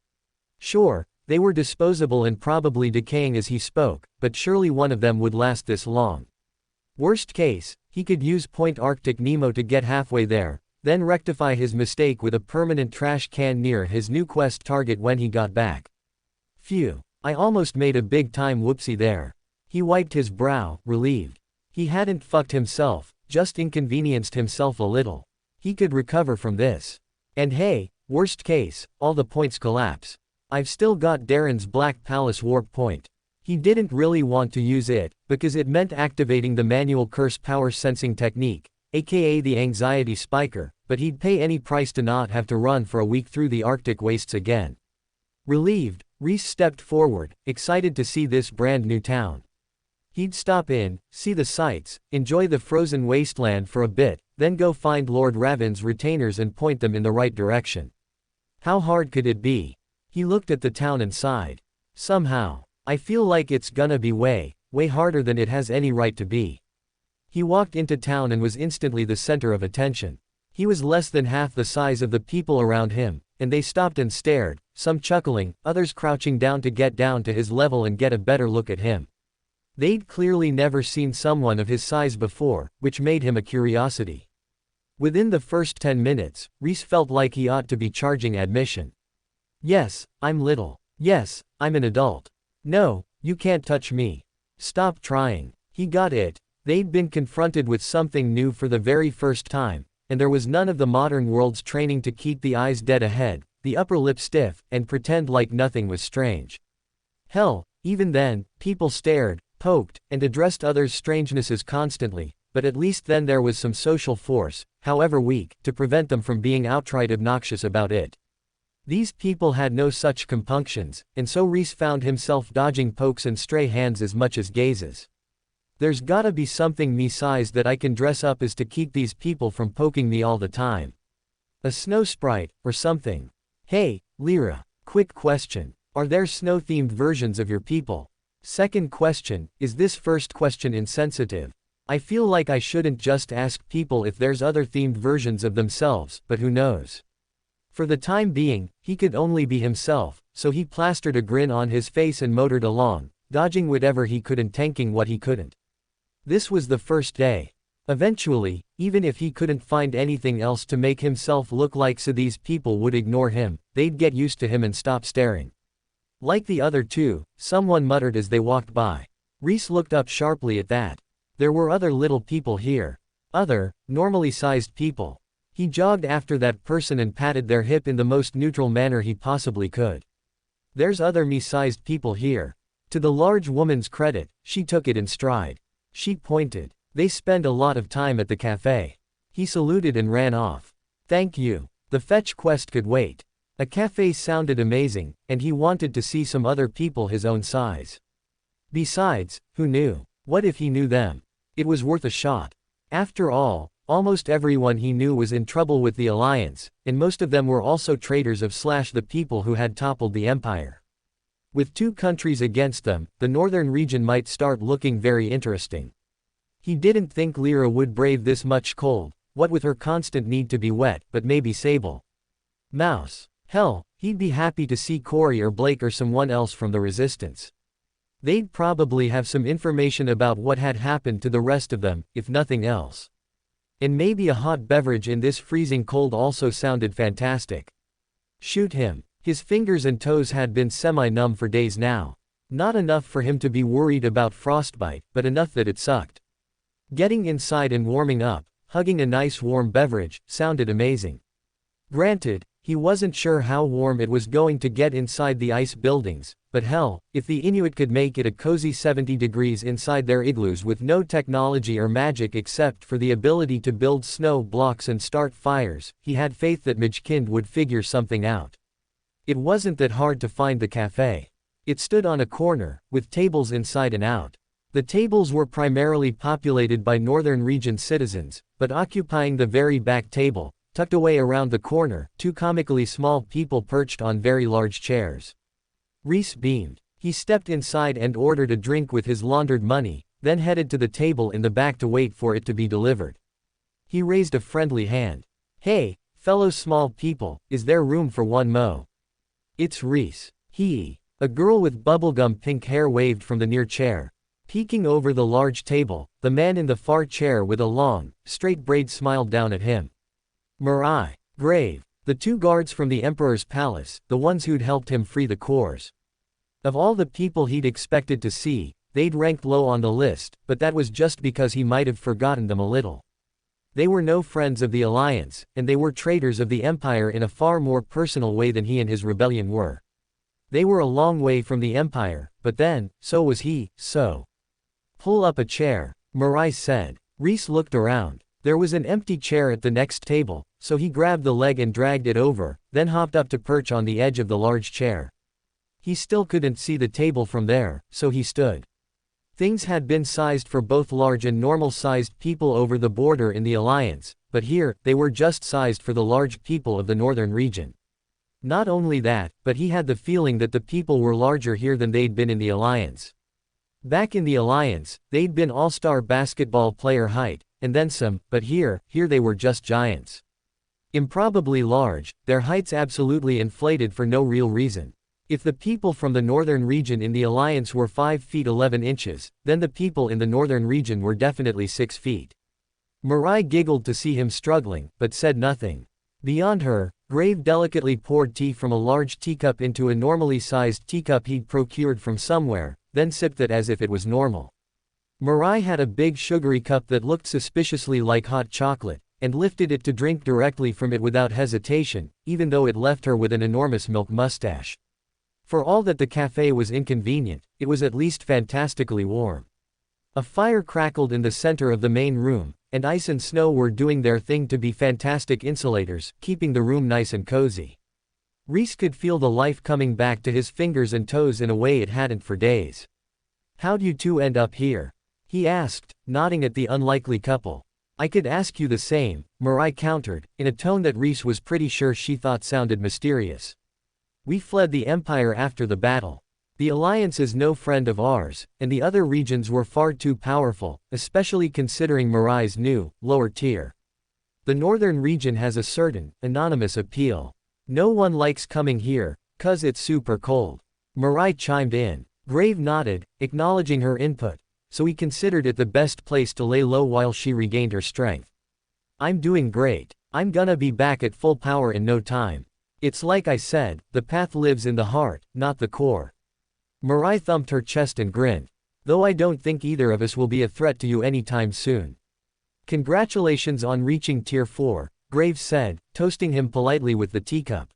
Sure, they were disposable and probably decaying as he spoke, but surely one of them would last this long. Worst case, he could use Point Arctic Nemo to get halfway there, then rectify his mistake with a permanent trash can near his new quest target when he got back. Phew, I almost made a big-time whoopsie there. He wiped his brow, relieved. He hadn't fucked himself, just inconvenienced himself a little. He could recover from this. And hey, worst case, all the points collapse. I've still got Darren's Black Palace warp point. He didn't really want to use it, because it meant activating the manual curse power sensing technique, aka the anxiety spiker, but he'd pay any price to not have to run for a week through the Arctic wastes again. Relieved, Rhys stepped forward, excited to see this brand new town. He'd stop in, see the sights, enjoy the frozen wasteland for a bit, then go find Lord Ravin's retainers and point them in the right direction. How hard could it be? He looked at the town and sighed. Somehow, I feel like it's gonna be way harder than it has any right to be. He walked into town and was instantly the center of attention. He was less than half the size of the people around him, and they stopped and stared, some chuckling, others crouching down to get down to his level and get a better look at him. They'd clearly never seen someone of his size before, which made him a curiosity. Within the first 10 minutes, Rhys felt like he ought to be charging admission. Yes, I'm little. Yes, I'm an adult. No, you can't touch me. Stop trying. He got it. They'd been confronted with something new for the very first time, and there was none of the modern world's training to keep the eyes dead ahead, the upper lip stiff, and pretend like nothing was strange. Hell, even then, people stared, poked, and addressed others' strangenesses constantly, but at least then there was some social force, however weak, to prevent them from being outright obnoxious about it. These people had no such compunctions, and so Rhys found himself dodging pokes and stray hands as much as gazes. There's gotta be something me size that I can dress up as to keep these people from poking me all the time. A snow sprite, or something. Hey, Lyra, quick question. Are there snow-themed versions of your people? Second question, is this first question insensitive? I feel like I shouldn't just ask people if there's other themed versions of themselves, but who knows? For the time being, he could only be himself, so he plastered a grin on his face and motored along, dodging whatever he could and tanking what he couldn't. This was the first day. Eventually, even if he couldn't find anything else to make himself look like so these people would ignore him, they'd get used to him and stop staring. Like the other two, someone muttered as they walked by. Rhys looked up sharply at that. There were other little people here. Other, normally sized people. He jogged after that person and patted their hip in the most neutral manner he possibly could. There's other me-sized people here. To the large woman's credit, she took it in stride. She pointed. They spend a lot of time at the cafe. He saluted and ran off. Thank you. The fetch quest could wait. A cafe sounded amazing, and he wanted to see some other people his own size. Besides, who knew? What if he knew them? It was worth a shot. After all, almost everyone he knew was in trouble with the Alliance, and most of them were also traitors of the people who had toppled the Empire. With two countries against them, the northern region might start looking very interesting. He didn't think Lyra would brave this much cold, what with her constant need to be wet, but maybe Sable. Mouse. Hell, he'd be happy to see Corey or Blake or someone else from the Resistance. They'd probably have some information about what had happened to the rest of them, if nothing else. And maybe a hot beverage in this freezing cold also sounded fantastic. Shoot him. His fingers and toes had been semi-numb for days now. Not enough for him to be worried about frostbite, but enough that it sucked. Getting inside and warming up, hugging a nice warm beverage, sounded amazing. Granted, he wasn't sure how warm it was going to get inside the ice buildings, but hell, if the Inuit could make it a cozy 70 degrees inside their igloos with no technology or magic except for the ability to build snow blocks and start fires, he had faith that Midgekind would figure something out. It wasn't that hard to find the cafe. It stood on a corner, with tables inside and out. The tables were primarily populated by Northern Region citizens, but occupying the very back table, tucked away around the corner, two comically small people perched on very large chairs. Rhys beamed. He stepped inside and ordered a drink with his laundered money, then headed to the table in the back to wait for it to be delivered. He raised a friendly hand. Hey, fellow small people, is there room for one mo? It's Rhys. A girl with bubblegum pink hair waved from the near chair. Peeking over the large table, the man in the far chair with a long, straight braid smiled down at him. Mirai. Grave. The two guards from the Emperor's palace, the ones who'd helped him free the cores. Of all the people he'd expected to see, they'd ranked low on the list, but that was just because he might have forgotten them a little. They were no friends of the Alliance, and they were traitors of the Empire in a far more personal way than he and his rebellion were. They were a long way from the Empire, but then, so was he, so. Pull up a chair, Mirai said. Rhys looked around. There was an empty chair at the next table, so he grabbed the leg and dragged it over, then hopped up to perch on the edge of the large chair. He still couldn't see the table from there, so he stood. Things had been sized for both large and normal-sized people over the border in the Alliance, but here, they were just sized for the large people of the northern region. Not only that, but he had the feeling that the people were larger here than they'd been in the Alliance. Back in the Alliance, they'd been all-star basketball player height, and then some, but here they were just giants. Improbably large, their heights absolutely inflated for no real reason. If the people from the northern region in the Alliance were 5 feet 11 inches, then the people in the northern region were definitely 6 feet. Mirai giggled to see him struggling, but said nothing. Beyond her, Grave delicately poured tea from a large teacup into a normally sized teacup he'd procured from somewhere, then sipped it as if it was normal. Mirai had a big sugary cup that looked suspiciously like hot chocolate, and lifted it to drink directly from it without hesitation, even though it left her with an enormous milk mustache. For all that the cafe was inconvenient, it was at least fantastically warm. A fire crackled in the center of the main room, and ice and snow were doing their thing to be fantastic insulators, keeping the room nice and cozy. Rhys could feel the life coming back to his fingers and toes in a way it hadn't for days. "How'd you two end up here?" he asked, nodding at the unlikely couple. "I could ask you the same," Mirai countered, in a tone that Rhys was pretty sure she thought sounded mysterious. "We fled the Empire after the battle. The Alliance is no friend of ours, and the other regions were far too powerful, especially considering Mirai's new, lower tier. The northern region has a certain, anonymous appeal. No one likes coming here, 'cause it's super cold." Mirai chimed in. Grave nodded, acknowledging her input, so he considered it the best place to lay low while she regained her strength. "I'm doing great. I'm gonna be back at full power in no time. It's like I said, the path lives in the heart, not the core." Mirai thumped her chest and grinned. "Though I don't think either of us will be a threat to you anytime soon." "Congratulations on reaching Tier 4, Graves said, toasting him politely with the teacup.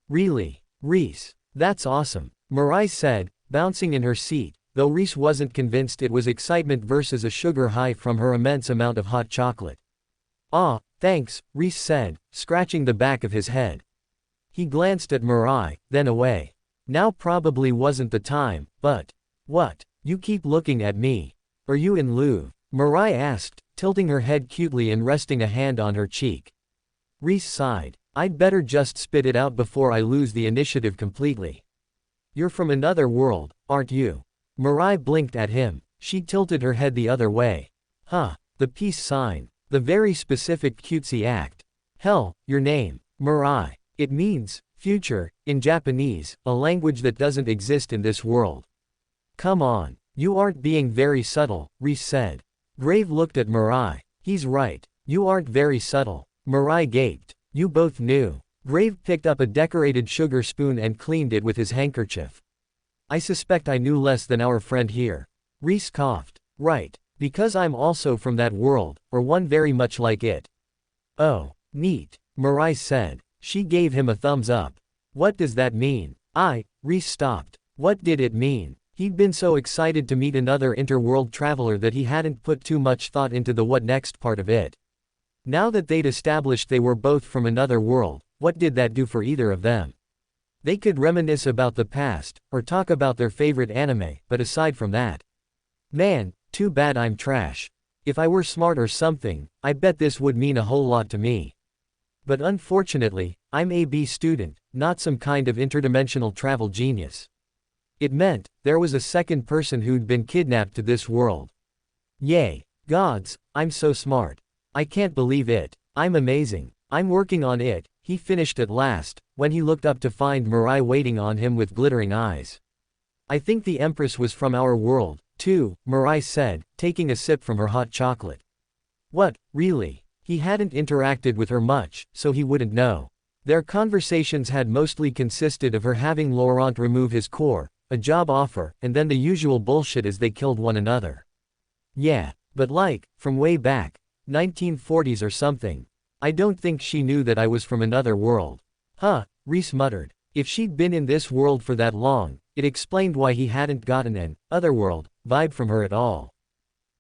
"Really, Rhys? That's awesome," Mirai said, bouncing in her seat, though Rhys wasn't convinced it was excitement versus a sugar high from her immense amount of hot chocolate. "Ah, thanks," Rhys said, scratching the back of his head. He glanced at Mirai, then away. Now probably wasn't the time, but... "What? You keep looking at me. Are you in love?" Mirai asked, tilting her head cutely and resting a hand on her cheek. Rhys sighed. "I'd better just spit it out before I lose the initiative completely." "You're from another world, aren't you?" Mirai blinked at him. She tilted her head the other way. "Huh, the peace sign. The very specific cutesy act. Hell, your name, Mirai. It means, future, in Japanese, a language that doesn't exist in this world." "Come on. You aren't being very subtle," Rhys said. Grave looked at Mirai. "He's right. You aren't very subtle." Mirai gaped. "You both knew." Grave picked up a decorated sugar spoon and cleaned it with his handkerchief. "I suspect I knew less than our friend here." Rhys coughed. "Right. Because I'm also from that world, or one very much like it." "Oh, neat," Mirai said. She gave him a thumbs up. "What does that mean?" Rhys stopped. What did it mean? He'd been so excited to meet another interworld traveler that he hadn't put too much thought into the what next part of it. Now that they'd established they were both from another world, what did that do for either of them? They could reminisce about the past, or talk about their favorite anime, but aside from that. Man, too bad I'm trash. If I were smart or something, I bet this would mean a whole lot to me. But unfortunately, I'm a B student, not some kind of interdimensional travel genius. It meant, there was a second person who'd been kidnapped to this world. Yay. Gods, I'm so smart. I can't believe it. I'm amazing. I'm working on it, he finished at last, when he looked up to find Mirai waiting on him with glittering eyes. "I think the Empress was from our world, too," Mirai said, taking a sip from her hot chocolate. "What, really?" He hadn't interacted with her much, so he wouldn't know. Their conversations had mostly consisted of her having Laurent remove his core, a job offer, and then the usual bullshit as they killed one another. "Yeah, but like, from way back, 1940s or something. I don't think she knew that I was from another world." "Huh," Rhys muttered. If she'd been in this world for that long, it explained why he hadn't gotten an otherworld vibe from her at all.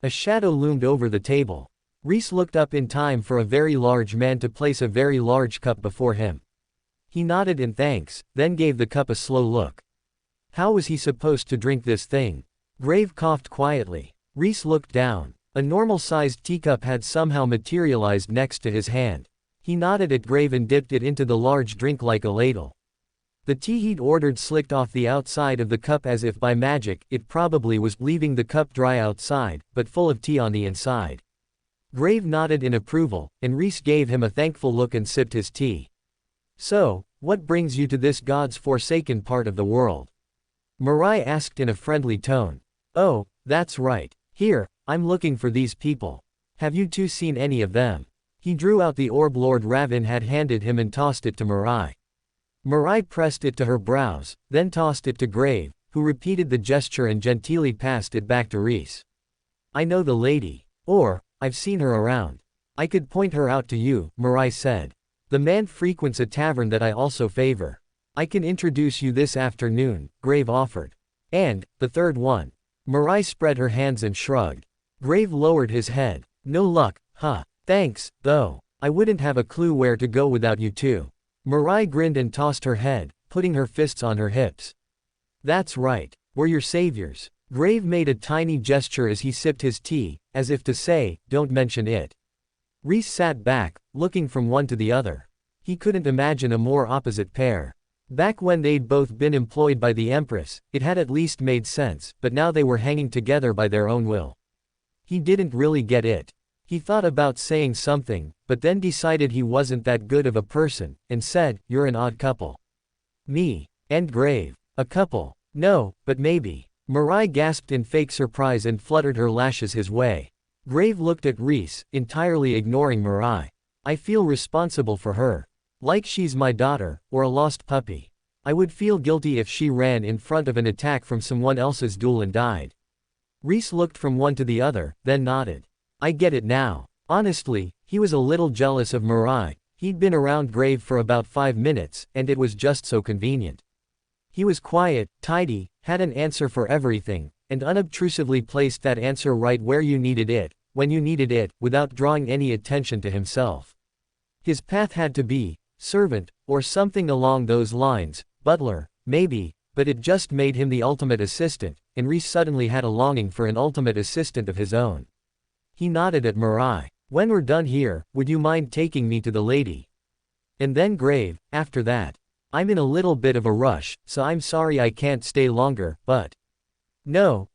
A shadow loomed over the table. Rhys looked up in time for a very large man to place a very large cup before him. He nodded in thanks, then gave the cup a slow look. How was he supposed to drink this thing? Grave coughed quietly. Rhys looked down. A normal-sized teacup had somehow materialized next to his hand. He nodded at Grave and dipped it into the large drink like a ladle. The tea he'd ordered slicked off the outside of the cup as if by magic. It probably was, leaving the cup dry outside, but full of tea on the inside. Grave nodded in approval, and Rhys gave him a thankful look and sipped his tea. "So, what brings you to this God's forsaken part of the world?" Mirai asked in a friendly tone. "Oh, that's right. Here, I'm looking for these people. Have you two seen any of them?" He drew out the orb Lord Ravin had handed him and tossed it to Mirai. Mirai pressed it to her brows, then tossed it to Grave, who repeated the gesture and genteelly passed it back to Rhys. "I know the lady. Or, I've seen her around. I could point her out to you," Mirai said. "The man frequents a tavern that I also favor. I can introduce you this afternoon, Grave offered. And, the third one. Mirai spread her hands and shrugged. Grave lowered his head. No luck, huh? Thanks, though. I wouldn't have a clue where to go without you two. Mirai grinned and tossed her head, putting her fists on her hips. That's right. We're your saviors. Grave made a tiny gesture as he sipped his tea, as if to say, don't mention it. Rhys sat back, looking from one to the other. He couldn't imagine a more opposite pair. Back when they'd both been employed by the Empress, it had at least made sense, but now they were hanging together by their own will. He didn't really get it. He thought about saying something, but then decided he wasn't that good of a person, and said, you're an odd couple. Me. And Grave. A couple. No, but maybe. Mirai gasped in fake surprise and fluttered her lashes his way. Grave looked at Rhys, entirely ignoring Mirai. I feel responsible for her. Like she's my daughter, or a lost puppy. I would feel guilty if she ran in front of an attack from someone else's duel and died. Rhys looked from one to the other, then nodded. I get it now. Honestly, he was a little jealous of Mirai. He'd been around Grave for about 5 minutes, and it was just so convenient. He was quiet, tidy, had an answer for everything, and unobtrusively placed that answer right where you needed it, when you needed it, without drawing any attention to himself. His path had to be servant, or something along those lines, butler, maybe, but it just made him the ultimate assistant, and Rhys suddenly had a longing for an ultimate assistant of his own. He nodded at Mirai. When we're done here, would you mind taking me to the lady? And then Grave, after that. I'm in a little bit of a rush, so I'm sorry I can't stay longer, but... No,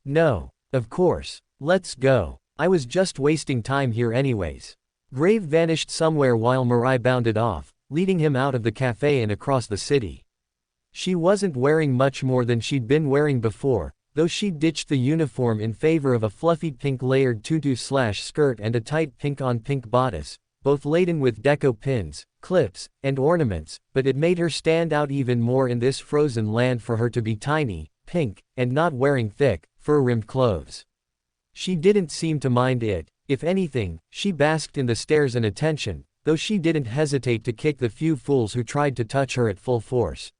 of course. Let's go. I was just wasting time here anyways. Grave vanished somewhere while Mirai bounded off, leading him out of the cafe and across the city. She wasn't wearing much more than she'd been wearing before, though she'd ditched the uniform in favor of a fluffy pink layered tutu/skirt and a tight pink-on-pink bodice, both laden with deco pins, clips, and ornaments, but it made her stand out even more in this frozen land for her to be tiny, pink, and not wearing thick, fur-rimmed clothes. She didn't seem to mind it. If anything, she basked in the stares and attention, though she didn't hesitate to kick the few fools who tried to touch her at full force.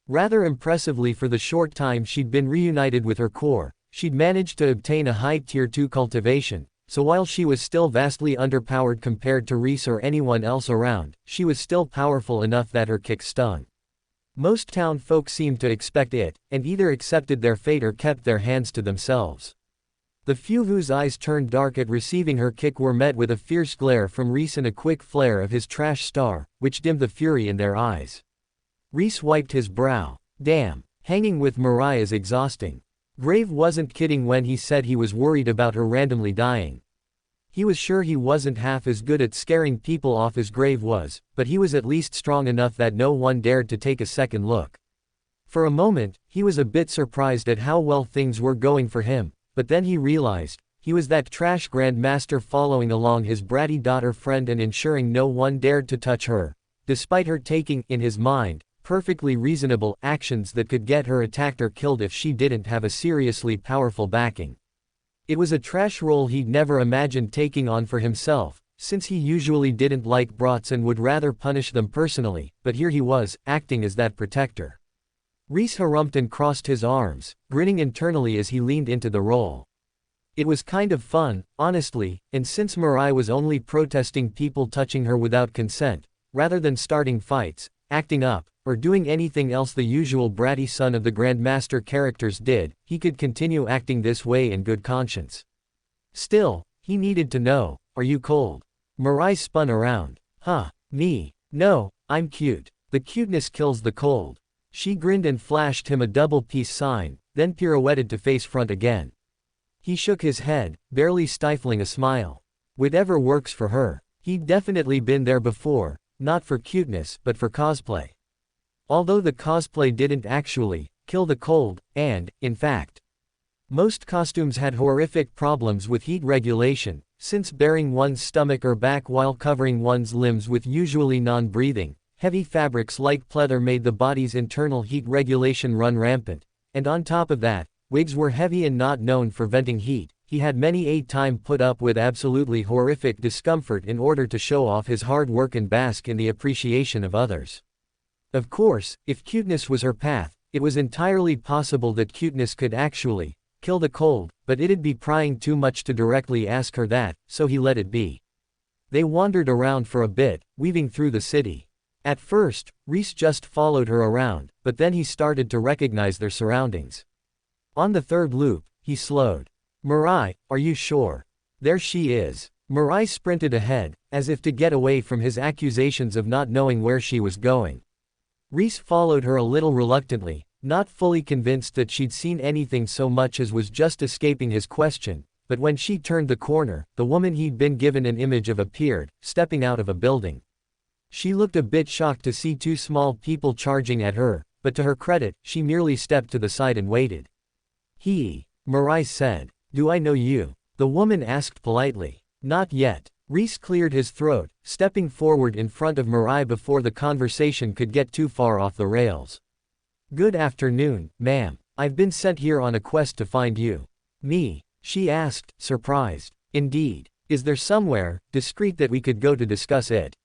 Rather impressively, for the short time she'd been reunited with her core, she'd managed to obtain a high Tier 2 cultivation, so while she was still vastly underpowered compared to Rhys or anyone else around, she was still powerful enough that her kick stung. Most town folk seemed to expect it, and either accepted their fate or kept their hands to themselves. The few whose eyes turned dark at receiving her kick were met with a fierce glare from Rhys and a quick flare of his trash star, which dimmed the fury in their eyes. Rhys wiped his brow. Damn, hanging with Mirai is exhausting. Grave wasn't kidding when he said he was worried about her randomly dying. He was sure he wasn't half as good at scaring people off as Grave was, but he was at least strong enough that no one dared to take a second look. For a moment, he was a bit surprised at how well things were going for him, but then he realized, he was that trash grandmaster following along his bratty daughter friend and ensuring no one dared to touch her, despite her taking, in his mind, perfectly reasonable actions that could get her attacked or killed if she didn't have a seriously powerful backing. It was a trash role he'd never imagined taking on for himself, since he usually didn't like brats and would rather punish them personally, but here he was, acting as that protector. Rhys harumphed and crossed his arms, grinning internally as he leaned into the role. It was kind of fun, honestly, and since Mirai was only protesting people touching her without consent, rather than starting fights, acting up, or doing anything else the usual bratty son of the Grandmaster characters did, he could continue acting this way in good conscience. Still, he needed to know, are you cold? Mirai spun around. Huh, me? No, I'm cute. The cuteness kills the cold. She grinned and flashed him a double peace sign, then pirouetted to face front again. He shook his head, barely stifling a smile. Whatever works for her. He'd definitely been there before, not for cuteness but for cosplay. Although the cosplay didn't actually kill the cold, and, in fact, most costumes had horrific problems with heat regulation, since baring one's stomach or back while covering one's limbs with usually non-breathing, heavy fabrics like pleather made the body's internal heat regulation run rampant, and on top of that, wigs were heavy and not known for venting heat. He had many a time put up with absolutely horrific discomfort in order to show off his hard work and bask in the appreciation of others. Of course, if cuteness was her path, it was entirely possible that cuteness could actually kill the cold, but it'd be prying too much to directly ask her that, so he let it be. They wandered around for a bit, weaving through the city. At first, Rhys just followed her around, but then he started to recognize their surroundings. On the third loop, he slowed. "Mirai, are you sure? There she is." Mirai sprinted ahead, as if to get away from his accusations of not knowing where she was going. Rhys followed her a little reluctantly, not fully convinced that she'd seen anything so much as was just escaping his question, but when she turned the corner, the woman he'd been given an image of appeared, stepping out of a building. She looked a bit shocked to see two small people charging at her, but to her credit, she merely stepped to the side and waited. Mirai said. "Do I know you?" the woman asked politely. "Not yet." Rhys cleared his throat, stepping forward in front of Mirai before the conversation could get too far off the rails. "Good afternoon, ma'am. I've been sent here on a quest to find you." "Me?" she asked, surprised. "Indeed. Is there somewhere discreet that we could go to discuss it?"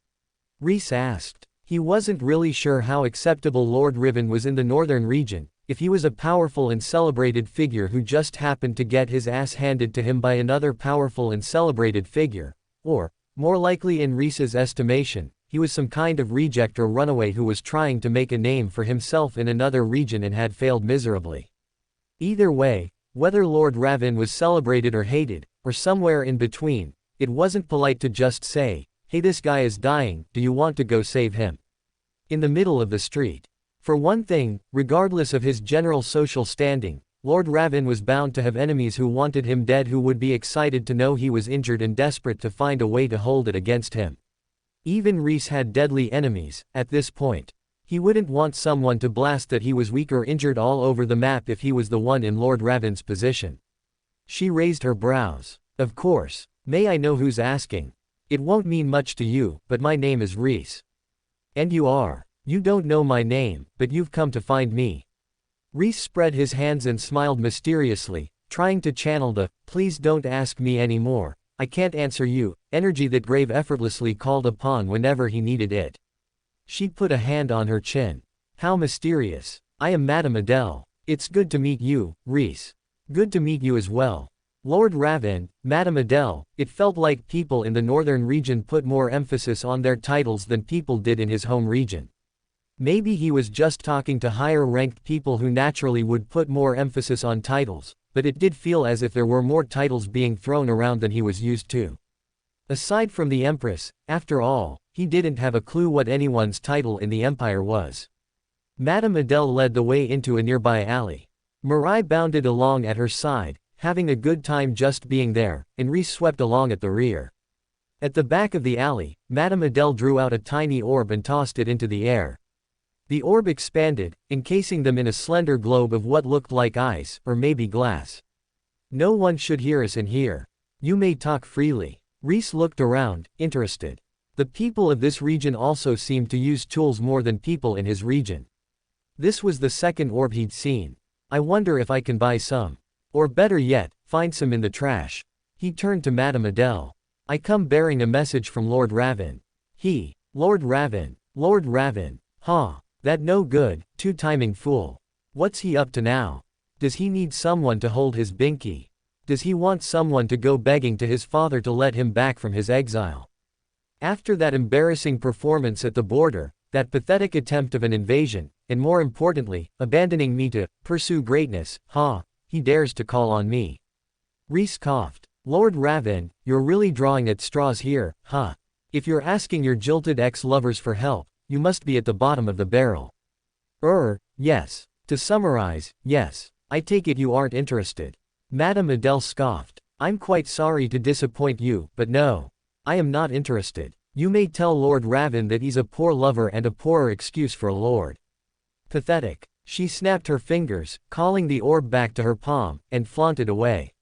Rhys asked. He wasn't really sure how acceptable Lord Riven was in the northern region, if he was a powerful and celebrated figure who just happened to get his ass handed to him by another powerful and celebrated figure, or, more likely in Rhys's estimation, he was some kind of reject or runaway who was trying to make a name for himself in another region and had failed miserably. Either way, whether Lord Raven was celebrated or hated, or somewhere in between, it wasn't polite to just say, "Hey, this guy is dying, do you want to go save him?" in the middle of the street. For one thing, regardless of his general social standing, Lord Raven was bound to have enemies who wanted him dead, who would be excited to know he was injured and desperate to find a way to hold it against him. Even Rhys had deadly enemies, at this point. He wouldn't want someone to blast that he was weak or injured all over the map if he was the one in Lord Raven's position. She raised her brows. "Of course. May I know who's asking?" "It won't mean much to you, but my name is Rhys." "And you are?" "You don't know my name, but you've come to find me." Rhys spread his hands and smiled mysteriously, trying to channel the, "please don't ask me anymore, I can't answer you," energy that Grave effortlessly called upon whenever he needed it. She put a hand on her chin. "How mysterious. I am Madame Adele. It's good to meet you, Rhys." "Good to meet you as well. Lord Raven, Madame Adele." It felt like people in the northern region put more emphasis on their titles than people did in his home region. Maybe he was just talking to higher-ranked people who naturally would put more emphasis on titles, but it did feel as if there were more titles being thrown around than he was used to. Aside from the Empress, after all, he didn't have a clue what anyone's title in the Empire was. Madame Adele led the way into a nearby alley. Mirai bounded along at her side, having a good time just being there, and Rhys swept along at the rear. At the back of the alley, Madame Adele drew out a tiny orb and tossed it into the air. The orb expanded, encasing them in a slender globe of what looked like ice, or maybe glass. "No one should hear us in here. You may talk freely." Rhys looked around, interested. The people of this region also seemed to use tools more than people in his region. This was the second orb he'd seen. "I wonder if I can buy some. Or better yet, find some in the trash." He turned to Madame Adele. "I come bearing a message from Lord Raven." Lord Raven. Lord Raven. Huh. That no good, two-timing fool. What's he up to now? Does he need someone to hold his binky? Does he want someone to go begging to his father to let him back from his exile? After that embarrassing performance at the border, that pathetic attempt of an invasion, and more importantly, abandoning me to pursue greatness, he dares to call on me. Rhys coughed. "Lord Raven, you're really drawing at straws here, huh? If you're asking your jilted ex-lovers for help, you must be at the bottom of the barrel." Yes. To summarize, yes. I take it you aren't interested." Madame Adele scoffed. "I'm quite sorry to disappoint you, but no. I am not interested. You may tell Lord Raven that he's a poor lover and a poorer excuse for a lord." Pathetic. She snapped her fingers, calling the orb back to her palm, and flaunted away.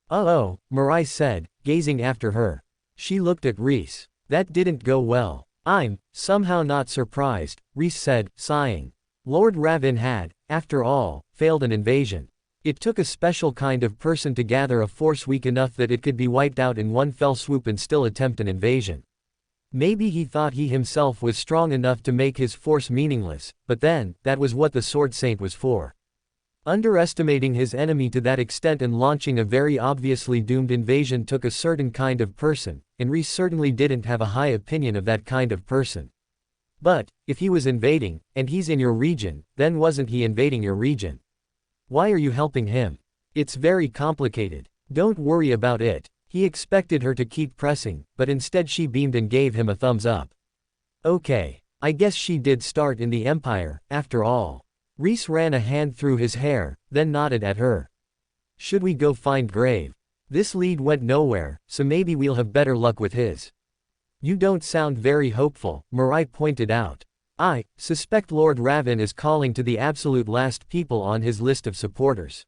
"Oh," Mirai said, gazing after her. She looked at Rhys. "That didn't go well." "I'm somehow not surprised," Rhys said, sighing. Lord Raven had, after all, failed an invasion. It took a special kind of person to gather a force weak enough that it could be wiped out in one fell swoop and still attempt an invasion. Maybe he thought he himself was strong enough to make his force meaningless, but then, that was what the Sword Saint was for. Underestimating his enemy to that extent and launching a very obviously doomed invasion took a certain kind of person, and Rhys certainly didn't have a high opinion of that kind of person. But, if he was invading, and he's in your region, then wasn't he invading your region? Why are you helping him? It's very complicated. Don't worry about it. He expected her to keep pressing, but instead she beamed and gave him a thumbs up. Okay. I guess she did start in the Empire, after all. Rhys ran a hand through his hair, then nodded at her. Should we go find Grave? This lead went nowhere, so maybe we'll have better luck with his. You don't sound very hopeful, Mirai pointed out. I suspect Lord Raven is calling to the absolute last people on his list of supporters.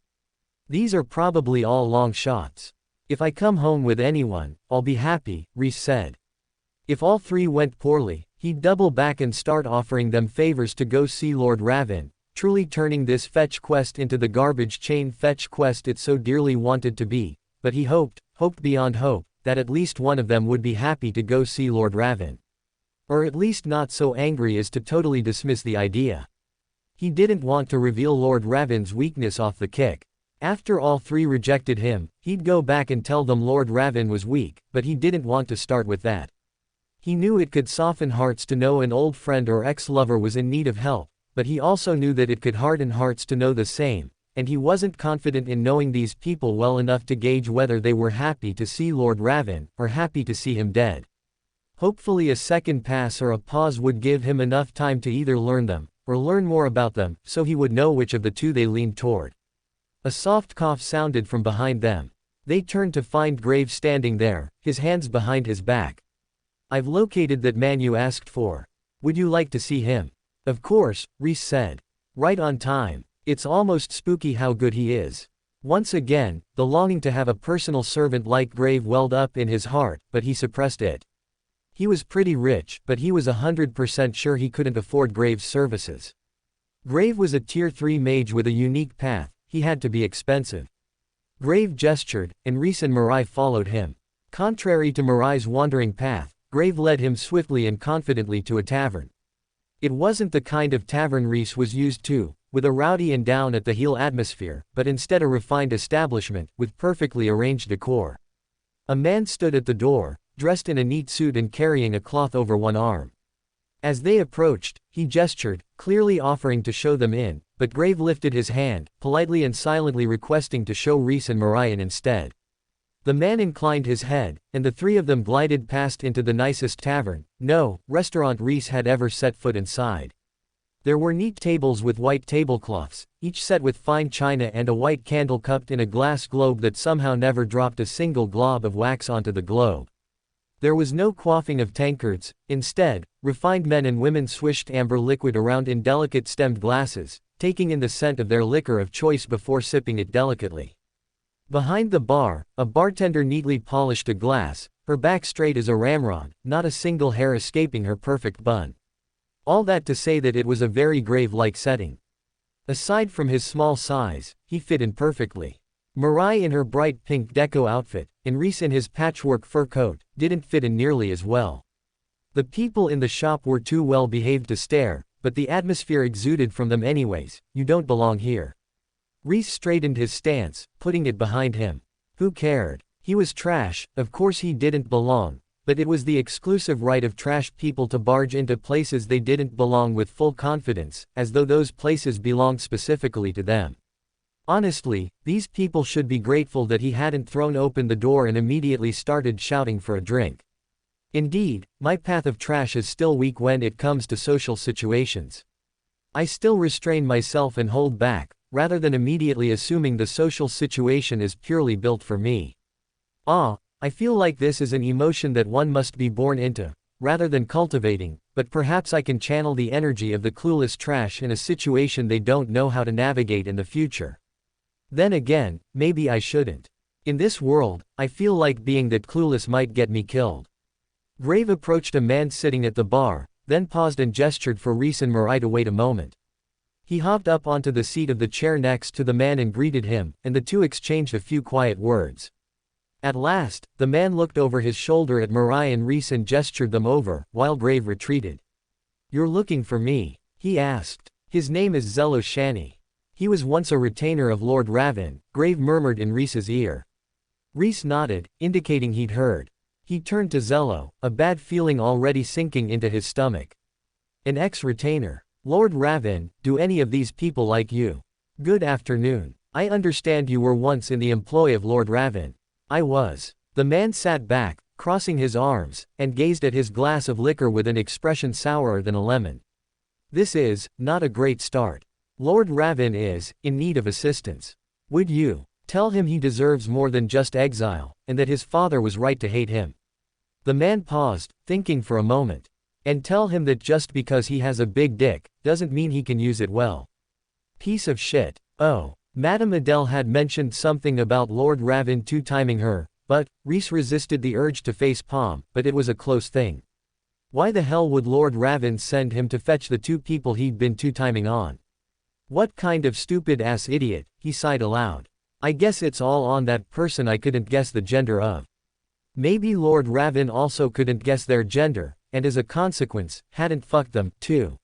These are probably all long shots. If I come home with anyone, I'll be happy, Rhys said. If all three went poorly, he'd double back and start offering them favors to go see Lord Raven, truly turning this fetch quest into the garbage chain fetch quest it so dearly wanted to be, but he hoped beyond hope, that at least one of them would be happy to go see Lord Raven. Or at least not so angry as to totally dismiss the idea. He didn't want to reveal Lord Raven's weakness off the kick. After all three rejected him, he'd go back and tell them Lord Raven was weak, but he didn't want to start with that. He knew it could soften hearts to know an old friend or ex-lover was in need of help, but he also knew that it could harden hearts to know the same, and he wasn't confident in knowing these people well enough to gauge whether they were happy to see Lord Raven, or happy to see him dead. Hopefully a second pass or a pause would give him enough time to either learn them, or learn more about them, so he would know which of the two they leaned toward. A soft cough sounded from behind them. They turned to find Grave standing there, his hands behind his back. I've located that man you asked for. Would you like to see him? Of course, Rhys said. Right on time. It's almost spooky how good he is. Once again, the longing to have a personal servant like Grave welled up in his heart, but he suppressed it. He was pretty rich, but he was 100% sure he couldn't afford Grave's services. Grave was a tier 3 mage with a unique path. He had to be expensive. Grave gestured, and Rhys and Mirai followed him. Contrary to Mirai's wandering path, Grave led him swiftly and confidently to a tavern. It wasn't the kind of tavern Rhys was used to, with a rowdy and down-at-the-heel atmosphere, but instead a refined establishment, with perfectly arranged decor. A man stood at the door, dressed in a neat suit and carrying a cloth over one arm. As they approached, he gestured, clearly offering to show them in, but Grave lifted his hand, politely and silently requesting to show Rhys and Mirai in instead. The man inclined his head, and the three of them glided past into the nicest tavern, no, restaurant Rhys had ever set foot inside. There were neat tables with white tablecloths, each set with fine china and a white candle cupped in a glass globe that somehow never dropped a single glob of wax onto the globe. There was no quaffing of tankards, instead, refined men and women swished amber liquid around in delicate stemmed glasses, taking in the scent of their liquor of choice before sipping it delicately. Behind the bar, a bartender neatly polished a glass, her back straight as a ramrod, not a single hair escaping her perfect bun. All that to say that it was a very Grave-like setting. Aside from his small size, he fit in perfectly. Mirai in her bright pink deco outfit, and Rhys in his patchwork fur coat, didn't fit in nearly as well. The people in the shop were too well behaved to stare, but the atmosphere exuded from them anyways. You don't belong here. Rhys straightened his stance, putting it behind him. Who cared? He was trash, of course he didn't belong, but it was the exclusive right of trash people to barge into places they didn't belong with full confidence, as though those places belonged specifically to them. Honestly, these people should be grateful that he hadn't thrown open the door and immediately started shouting for a drink. Indeed, my path of trash is still weak when it comes to social situations. I still restrain myself and hold back, rather than immediately assuming the social situation is purely built for me. I feel like this is an emotion that one must be born into, rather than cultivating, but perhaps I can channel the energy of the clueless trash in a situation they don't know how to navigate in the future. Then again, maybe I shouldn't. In this world, I feel like being that clueless might get me killed. Grave approached a man sitting at the bar, then paused and gestured for Rhys and Mirai to wait a moment. He hopped up onto the seat of the chair next to the man and greeted him, and the two exchanged a few quiet words. At last, the man looked over his shoulder at Mirai and Rhys and gestured them over, while Grave retreated. "You're looking for me?" he asked. "His name is Zello Shani. He was once a retainer of Lord Ravin," Grave murmured in Rhys's ear. Rhys nodded, indicating he'd heard. He turned to Zello, a bad feeling already sinking into his stomach. "An ex-retainer. Lord Ravin, do any of these people like you?" "Good afternoon. I understand you were once in the employ of Lord Ravin." "I was." The man sat back, crossing his arms, and gazed at his glass of liquor with an expression sourer than a lemon. "This is not a great start. Lord Ravin is in need of assistance. Would you tell him he deserves more than just exile, and that his father was right to hate him?" The man paused, thinking for a moment. "And tell him that just because he has a big dick, doesn't mean he can use it well. Piece of shit." Oh, Madame Adele had mentioned something about Lord Ravin two-timing her, but Rhys resisted the urge to face palm, but it was a close thing. Why the hell would Lord Ravin send him to fetch the two people he'd been two-timing on? What kind of stupid-ass idiot, he sighed aloud. I guess it's all on that person I couldn't guess the gender of. Maybe Lord Ravin also couldn't guess their gender, and as a consequence, hadn't fucked them, too.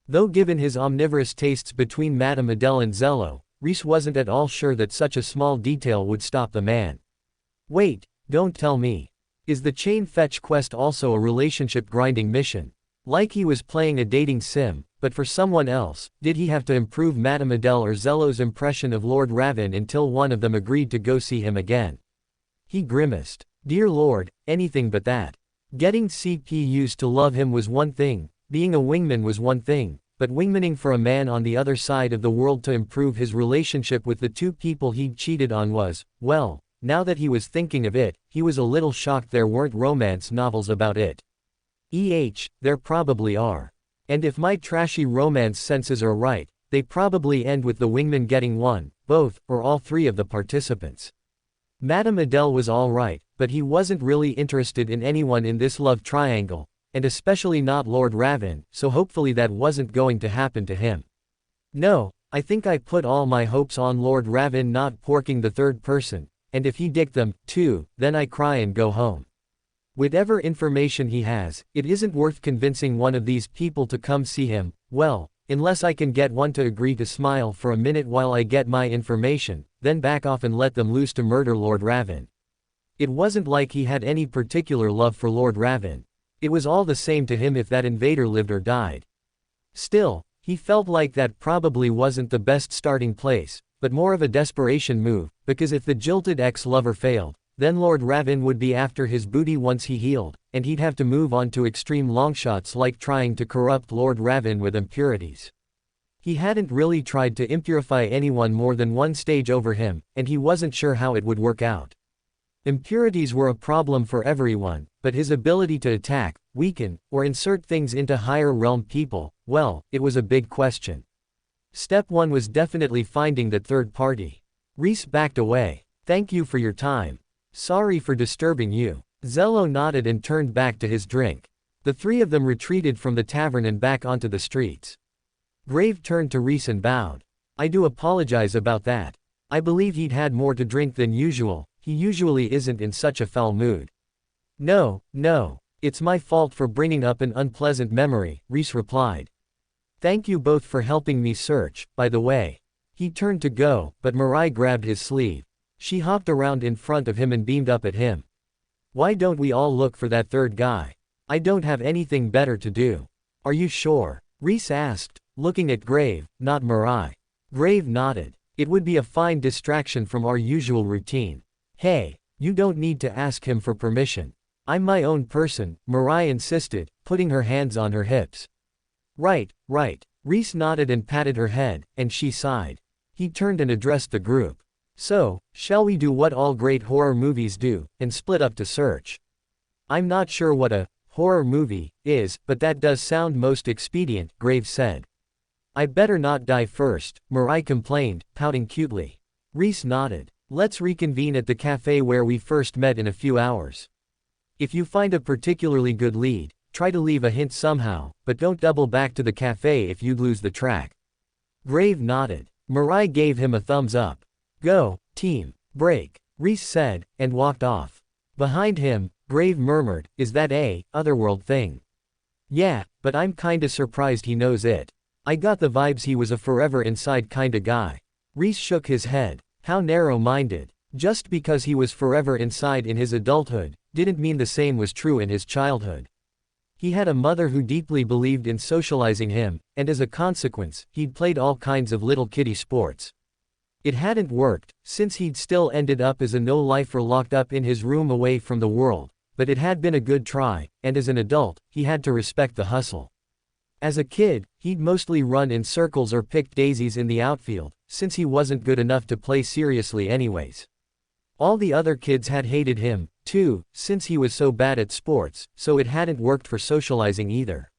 Though given his omnivorous tastes between Madame Adele and Zello, Rhys wasn't at all sure that such a small detail would stop the man. Wait, don't tell me. Is the chain fetch quest also a relationship grinding mission? Like he was playing a dating sim, but for someone else, did he have to improve Madame Adele or Zello's impression of Lord Ravin until one of them agreed to go see him again? He grimaced. Dear Lord, anything but that. Getting CPUs to love him was one thing, being a wingman was one thing, but wingmaning for a man on the other side of the world to improve his relationship with the two people he'd cheated on was, well, now that he was thinking of it, he was a little shocked there weren't romance novels about it. There probably are. And if my trashy romance senses are right, they probably end with the wingman getting one, both, or all three of the participants. Madame Adele was alright, but he wasn't really interested in anyone in this love triangle, and especially not Lord Ravin, so hopefully that wasn't going to happen to him. No, I think I put all my hopes on Lord Ravin not porking the third person, and if he dicked them, too, then I cry and go home. Whatever information he has, it isn't worth convincing one of these people to come see him, well, unless I can get one to agree to smile for a minute while I get my information, then back off and let them loose to murder Lord Ravin. It wasn't like he had any particular love for Lord Ravin. It was all the same to him if that invader lived or died. Still, he felt like that probably wasn't the best starting place, but more of a desperation move, because if the jilted ex-lover failed, then Lord Ravin would be after his booty once he healed, and he'd have to move on to extreme longshots like trying to corrupt Lord Ravin with impurities. He hadn't really tried to impurify anyone more than one stage over him, and he wasn't sure how it would work out. Impurities were a problem for everyone, but his ability to attack, weaken, or insert things into higher realm people, well, it was a big question. Step 1 was definitely finding that third party. Rhys backed away. Thank you for your time. Sorry for disturbing you. Zello nodded and turned back to his drink. The three of them retreated from the tavern and back onto the streets. Grave turned to Rhys and bowed. I do apologize about that. I believe he'd had more to drink than usual. He usually isn't in such a foul mood. No, it's my fault for bringing up an unpleasant memory, Rhys replied. Thank you both for helping me search, by the way. He turned to go, but Mirai grabbed his sleeve. She hopped around in front of him and beamed up at him. Why don't we all look for that third guy? I don't have anything better to do. Are you sure? Rhys asked, looking at Grave, not Mirai. Grave nodded. It would be a fine distraction from our usual routine. Hey, you don't need to ask him for permission. I'm my own person, Mirai insisted, putting her hands on her hips. Right. Rhys nodded and patted her head, and she sighed. He turned and addressed the group. So, shall we do what all great horror movies do, and split up to search? I'm not sure what a horror movie is, but that does sound most expedient, Grave said. I better not die first, Mirai complained, pouting cutely. Rhys nodded. Let's reconvene at the cafe where we first met in a few hours. If you find a particularly good lead, try to leave a hint somehow, but don't double back to the cafe if you'd lose the track. Grave nodded. Mirai gave him a thumbs up. Go, team. Break. Rhys said, and walked off. Behind him, Brave murmured, "Is that a otherworld thing?" "Yeah, but I'm kinda surprised he knows it. I got the vibes he was a forever inside kinda guy." Rhys shook his head. How narrow-minded. Just because he was forever inside in his adulthood, didn't mean the same was true in his childhood. He had a mother who deeply believed in socializing him, and as a consequence, he'd played all kinds of little kiddie sports. It hadn't worked, since he'd still ended up as a no-lifer locked up in his room away from the world, but it had been a good try, and as an adult, he had to respect the hustle. As a kid, he'd mostly run in circles or picked daisies in the outfield, since he wasn't good enough to play seriously anyways. All the other kids had hated him, too, since he was so bad at sports, so it hadn't worked for socializing either.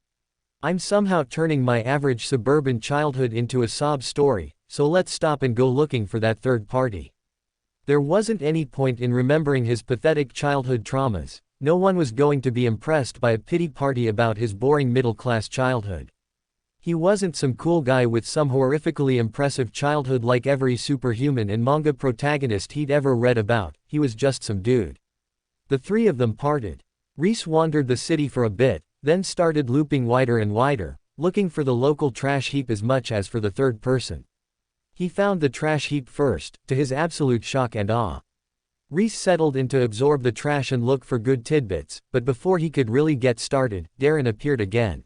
I'm somehow turning my average suburban childhood into a sob story, so let's stop and go looking for that third party. There wasn't any point in remembering his pathetic childhood traumas. No one was going to be impressed by a pity party about his boring middle-class childhood. He wasn't some cool guy with some horrifically impressive childhood like every superhuman and manga protagonist he'd ever read about, he was just some dude. The three of them parted. Rhys wandered the city for a bit, then started looping wider and wider, looking for the local trash heap as much as for the third person. He found the trash heap first, to his absolute shock and awe. Rhys settled in to absorb the trash and look for good tidbits, but before he could really get started, Darren appeared again.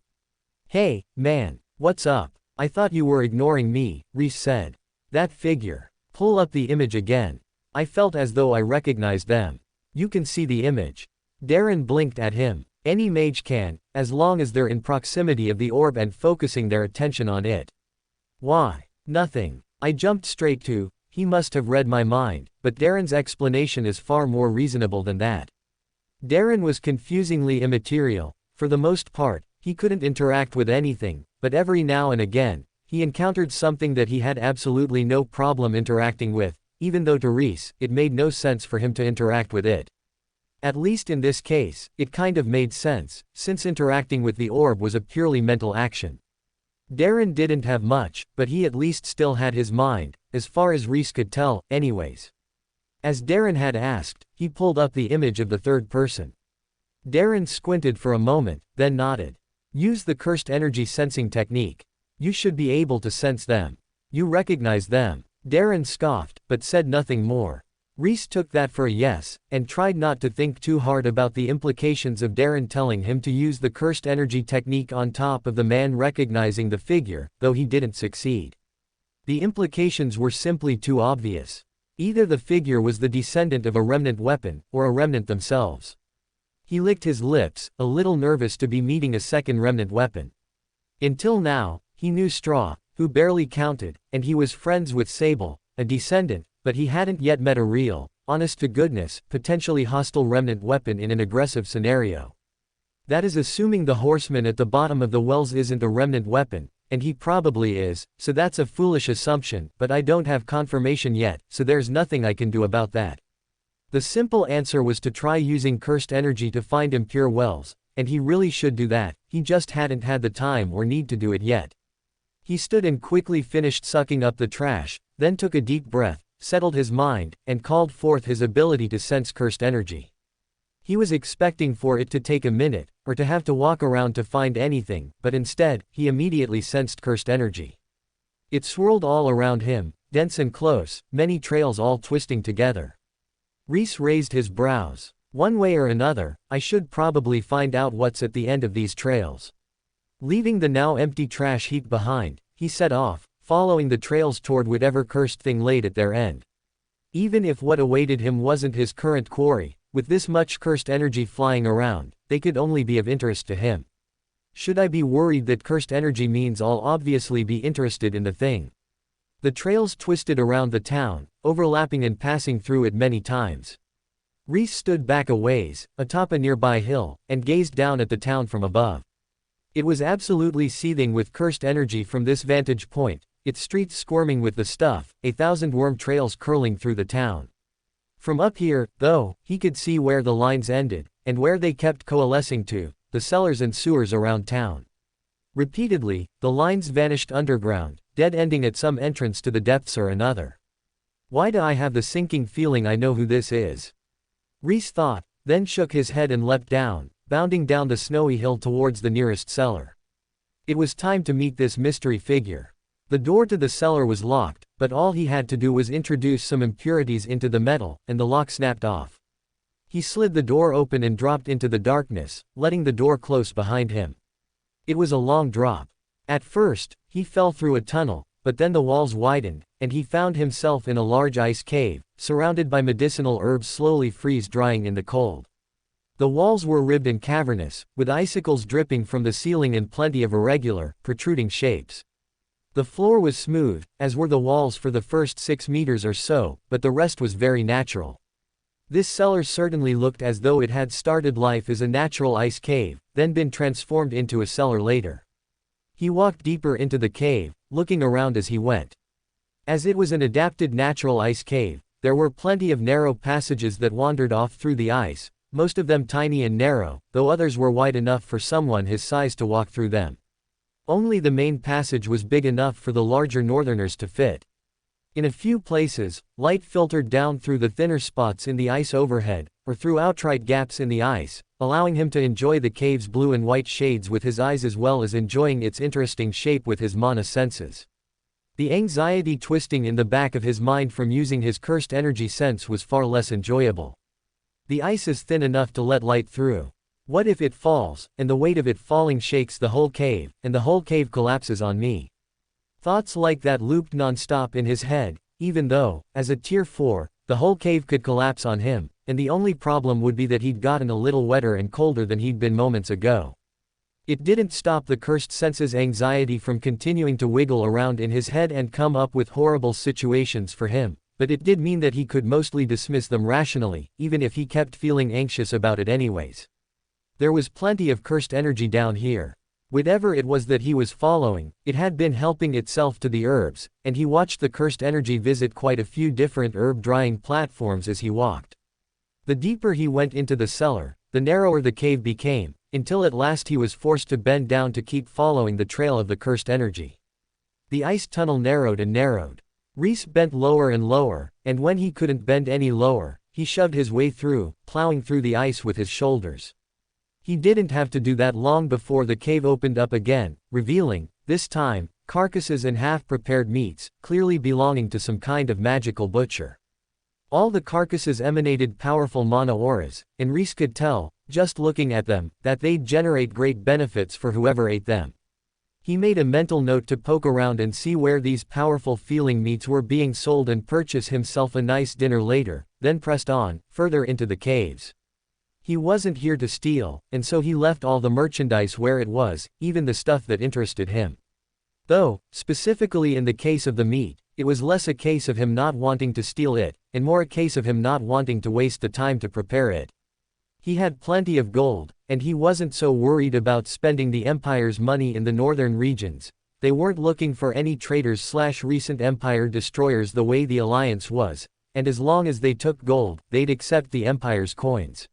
"Hey, man, what's up? I thought you were ignoring me," Rhys said. "That figure. Pull up the image again." I felt as though I recognized them. "You can see the image." Darren blinked at him. "Any mage can, as long as they're in proximity of the orb and focusing their attention on it." "Why?" "Nothing." I jumped straight to, "He must have read my mind," but Darren's explanation is far more reasonable than that. Darren was confusingly immaterial. For the most part, he couldn't interact with anything, but every now and again, he encountered something that he had absolutely no problem interacting with, even though to Rhys, it made no sense for him to interact with it. At least in this case, it kind of made sense, since interacting with the orb was a purely mental action. Darren didn't have much, but he at least still had his mind, as far as Rhys could tell, anyways. As Darren had asked, he pulled up the image of the third person. Darren squinted for a moment, then nodded. "Use the cursed energy sensing technique. You should be able to sense them. You recognize them." Darren scoffed, but said nothing more. Rhys took that for a yes, and tried not to think too hard about the implications of Darren telling him to use the cursed energy technique on top of the man recognizing the figure, though he didn't succeed. The implications were simply too obvious. Either the figure was the descendant of a remnant weapon, or a remnant themselves. He licked his lips, a little nervous to be meeting a second remnant weapon. Until now, he knew Straw, who barely counted, and he was friends with Sable, a descendant, but he hadn't yet met a real, honest-to-goodness, potentially hostile remnant weapon in an aggressive scenario. That is assuming the horseman at the bottom of the wells isn't a remnant weapon, and he probably is, so that's a foolish assumption, but I don't have confirmation yet, so there's nothing I can do about that. The simple answer was to try using cursed energy to find impure wells, and he really should do that, he just hadn't had the time or need to do it yet. He stood and quickly finished sucking up the trash, then took a deep breath, settled his mind, and called forth his ability to sense cursed energy. He was expecting for it to take a minute, or to have to walk around to find anything, but instead, he immediately sensed cursed energy. It swirled all around him, dense and close, many trails all twisting together. Rhys raised his brows. One way or another, I should probably find out what's at the end of these trails. Leaving the now empty trash heap behind, he set off, following the trails toward whatever cursed thing laid at their end. Even if what awaited him wasn't his current quarry, with this much cursed energy flying around, they could only be of interest to him. Should I be worried that cursed energy means I'll obviously be interested in the thing? The trails twisted around the town, overlapping and passing through it many times. Rhys stood back a ways, atop a nearby hill, and gazed down at the town from above. It was absolutely seething with cursed energy from this vantage point, its streets squirming with the stuff, 1,000 worm trails curling through the town. From up here, though, he could see where the lines ended, and where they kept coalescing to, the cellars and sewers around town. Repeatedly, the lines vanished underground, dead-ending at some entrance to the depths or another. Why do I have the sinking feeling I know who this is? Rhys thought, then shook his head and leapt down, bounding down the snowy hill towards the nearest cellar. It was time to meet this mystery figure. The door to the cellar was locked, but all he had to do was introduce some impurities into the metal, and the lock snapped off. He slid the door open and dropped into the darkness, letting the door close behind him. It was a long drop. At first, he fell through a tunnel, but then the walls widened, and he found himself in a large ice cave, surrounded by medicinal herbs slowly freeze-drying in the cold. The walls were ribbed and cavernous, with icicles dripping from the ceiling in plenty of irregular, protruding shapes. The floor was smooth, as were the walls for the first 6 meters or so, but the rest was very natural. This cellar certainly looked as though it had started life as a natural ice cave, then been transformed into a cellar later. He walked deeper into the cave, looking around as he went. As it was an adapted natural ice cave, there were plenty of narrow passages that wandered off through the ice, most of them tiny and narrow, though others were wide enough for someone his size to walk through them. Only the main passage was big enough for the larger northerners to fit. In a few places, light filtered down through the thinner spots in the ice overhead, or through outright gaps in the ice, allowing him to enjoy the cave's blue and white shades with his eyes as well as enjoying its interesting shape with his mana senses. The anxiety twisting in the back of his mind from using his cursed energy sense was far less enjoyable. The ice is thin enough to let light through. What if it falls, and the weight of it falling shakes the whole cave, and the whole cave collapses on me? Thoughts like that looped non-stop in his head, even though, as a Tier 4, the whole cave could collapse on him, and the only problem would be that he'd gotten a little wetter and colder than he'd been moments ago. It didn't stop the cursed sense's anxiety from continuing to wiggle around in his head and come up with horrible situations for him, but it did mean that he could mostly dismiss them rationally, even if he kept feeling anxious about it anyways. There was plenty of cursed energy down here. Whatever it was that he was following, it had been helping itself to the herbs, and he watched the cursed energy visit quite a few different herb drying platforms as he walked. The deeper he went into the cellar, the narrower the cave became, until at last he was forced to bend down to keep following the trail of the cursed energy. The ice tunnel narrowed and narrowed. Rhys bent lower and lower, and when he couldn't bend any lower, he shoved his way through, plowing through the ice with his shoulders. He didn't have to do that long before the cave opened up again, revealing, this time, carcasses and half-prepared meats, clearly belonging to some kind of magical butcher. All the carcasses emanated powerful mana auras, and Rhys could tell, just looking at them, that they'd generate great benefits for whoever ate them. He made a mental note to poke around and see where these powerful feeling meats were being sold and purchase himself a nice dinner later, then pressed on, further into the caves. He wasn't here to steal, and so he left all the merchandise where it was, even the stuff that interested him. Though, specifically in the case of the meat, it was less a case of him not wanting to steal it, and more a case of him not wanting to waste the time to prepare it. He had plenty of gold, and he wasn't so worried about spending the Empire's money in the northern regions. They weren't looking for any traitors/recent Empire destroyers the way the Alliance was, and as long as they took gold, they'd accept the Empire's coins.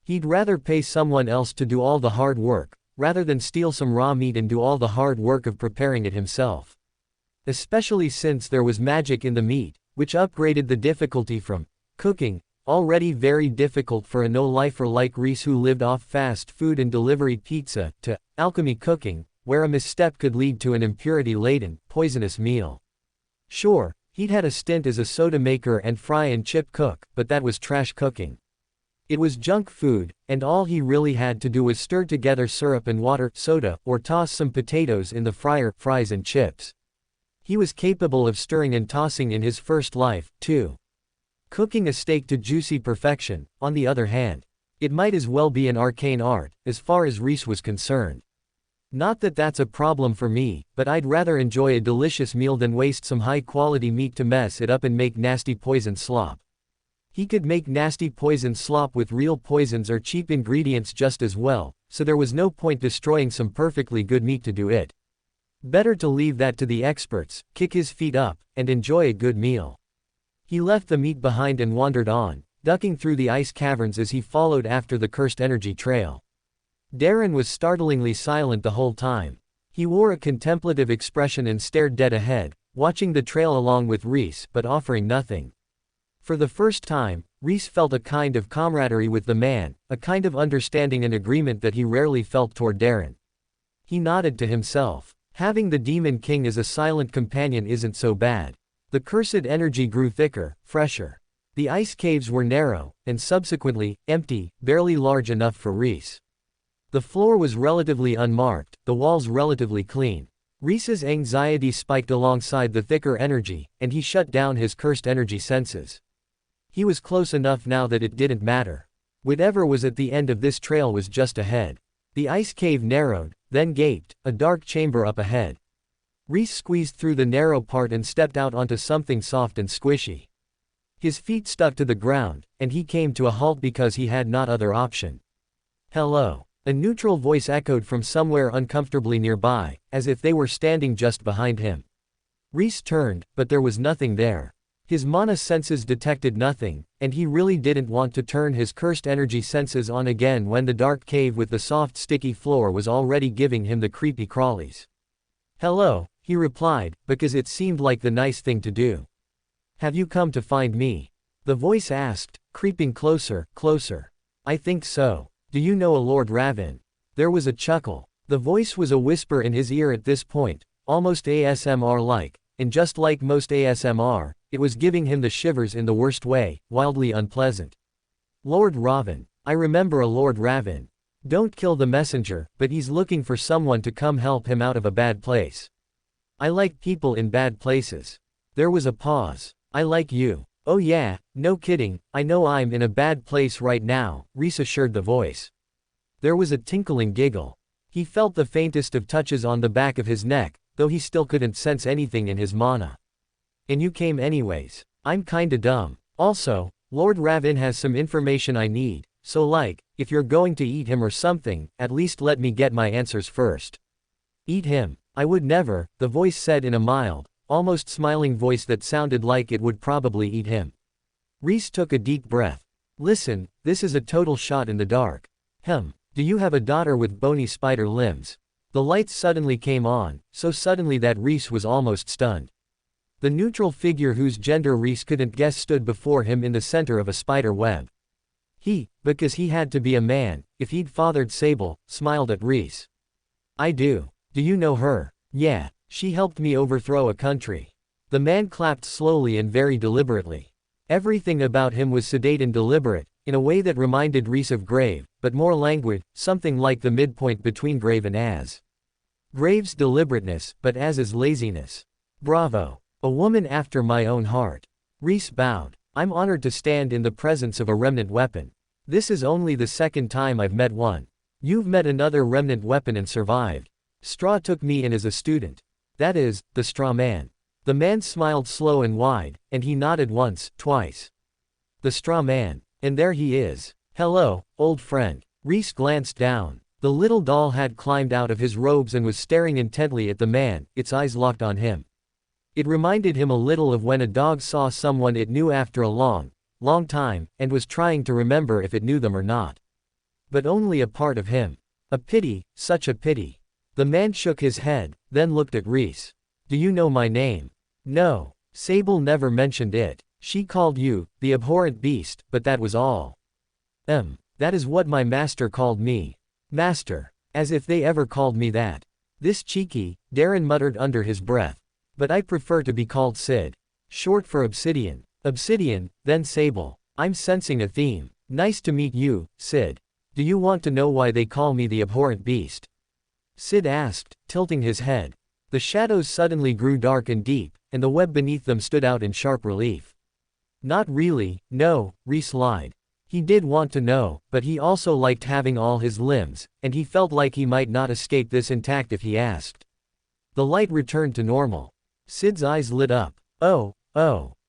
He'd rather pay someone else to do all the hard work, rather than steal some raw meat and do all the hard work of preparing it himself. Especially since there was magic in the meat, which upgraded the difficulty from cooking, already very difficult for a no-lifer like Rhys who lived off fast food and delivery pizza, to alchemy cooking, where a misstep could lead to an impurity-laden, poisonous meal. Sure, he'd had a stint as a soda maker and fry and chip cook, but that was trash cooking. It was junk food, and all he really had to do was stir together syrup and water, soda, or toss some potatoes in the fryer, fries and chips. He was capable of stirring and tossing in his first life, too. Cooking a steak to juicy perfection, on the other hand, it might as well be an arcane art, as far as Rhys was concerned. Not that that's a problem for me, but I'd rather enjoy a delicious meal than waste some high-quality meat to mess it up and make nasty poison slop. He could make nasty poison slop with real poisons or cheap ingredients just as well, so there was no point destroying some perfectly good meat to do it. Better to leave that to the experts, kick his feet up, and enjoy a good meal. He left the meat behind and wandered on, ducking through the ice caverns as he followed after the cursed energy trail. Darren was startlingly silent the whole time. He wore a contemplative expression and stared dead ahead, watching the trail along with Rhys but offering nothing. For the first time, Rhys felt a kind of camaraderie with the man, a kind of understanding and agreement that he rarely felt toward Darren. He nodded to himself. Having the Demon King as a silent companion isn't so bad. The cursed energy grew thicker, fresher. The ice caves were narrow, and subsequently, empty, barely large enough for Rhys. The floor was relatively unmarked, the walls relatively clean. Rhys's anxiety spiked alongside the thicker energy, and he shut down his cursed energy senses. He was close enough now that it didn't matter. Whatever was at the end of this trail was just ahead. The ice cave narrowed, then gaped, a dark chamber up ahead. Rhys squeezed through the narrow part and stepped out onto something soft and squishy. His feet stuck to the ground, and he came to a halt because he had no other option. "Hello." A neutral voice echoed from somewhere uncomfortably nearby, as if they were standing just behind him. Rhys turned, but there was nothing there. His mana senses detected nothing, and he really didn't want to turn his cursed energy senses on again when the dark cave with the soft sticky floor was already giving him the creepy crawlies. "Hello," he replied, because it seemed like the nice thing to do. "Have you come to find me?" the voice asked, creeping closer, closer. "I think so. Do you know a Lord Ravin?" There was a chuckle. The voice was a whisper in his ear at this point, almost ASMR-like, and just like most ASMR, it was giving him the shivers in the worst way, wildly unpleasant. "Lord Ravin. I remember a Lord Ravin. Don't kill the messenger, but he's looking for someone to come help him out of a bad place. I like people in bad places." There was a pause. "I like you." "Oh yeah, no kidding, I know I'm in a bad place right now," Rhys assured the voice. There was a tinkling giggle. He felt the faintest of touches on the back of his neck, though he still couldn't sense anything in his mana. "And you came anyways. I'm kinda dumb. Also, Lord Ravin has some information I need, so like, if you're going to eat him or something, at least let me get my answers first." "Eat him? I would never," the voice said in a mild, almost smiling voice that sounded like it would probably eat him. Rhys took a deep breath. "Listen, this is a total shot in the dark. Do you have a daughter with bony spider limbs?" The lights suddenly came on, so suddenly that Rhys was almost stunned. The neutral figure whose gender Rhys couldn't guess stood before him in the center of a spider web. Because he had to be a man, if he'd fathered Sable, smiled at Rhys. "I do. Do you know her?" "Yeah, she helped me overthrow a country." The man clapped slowly and very deliberately. Everything about him was sedate and deliberate, in a way that reminded Rhys of Grave, but more languid, something like the midpoint between Grave and Az. Grave's deliberateness, but Az's laziness. "Bravo. A woman after my own heart." Rhys bowed. "I'm honored to stand in the presence of a remnant weapon. This is only the second time I've met one." "You've met another remnant weapon and survived. Straw took me in as a student." "That is, the straw man." The man smiled slow and wide, and he nodded once, twice. "The straw man. And there he is. Hello, old friend." Rhys glanced down. The little doll had climbed out of his robes and was staring intently at the man, its eyes locked on him. It reminded him a little of when a dog saw someone it knew after a long, long time, and was trying to remember if it knew them or not. But only a part of him. A pity, such a pity. The man shook his head, then looked at Rhys. "Do you know my name?" "No. Sable never mentioned it. She called you, the abhorrent beast, but that was all." That is what my master called me." "Master. As if they ever called me that." "This cheeky," Darren muttered under his breath. "But I prefer to be called Sid. Short for Obsidian." "Obsidian, then Sable. I'm sensing a theme." "Nice to meet you, Sid. Do you want to know why they call me the abhorrent beast?" Sid asked, tilting his head. The shadows suddenly grew dark and deep, and the web beneath them stood out in sharp relief. "Not really, no," Rhys lied. He did want to know, but he also liked having all his limbs, and he felt like he might not escape this intact if he asked. The light returned to normal. Sid's eyes lit up. Oh,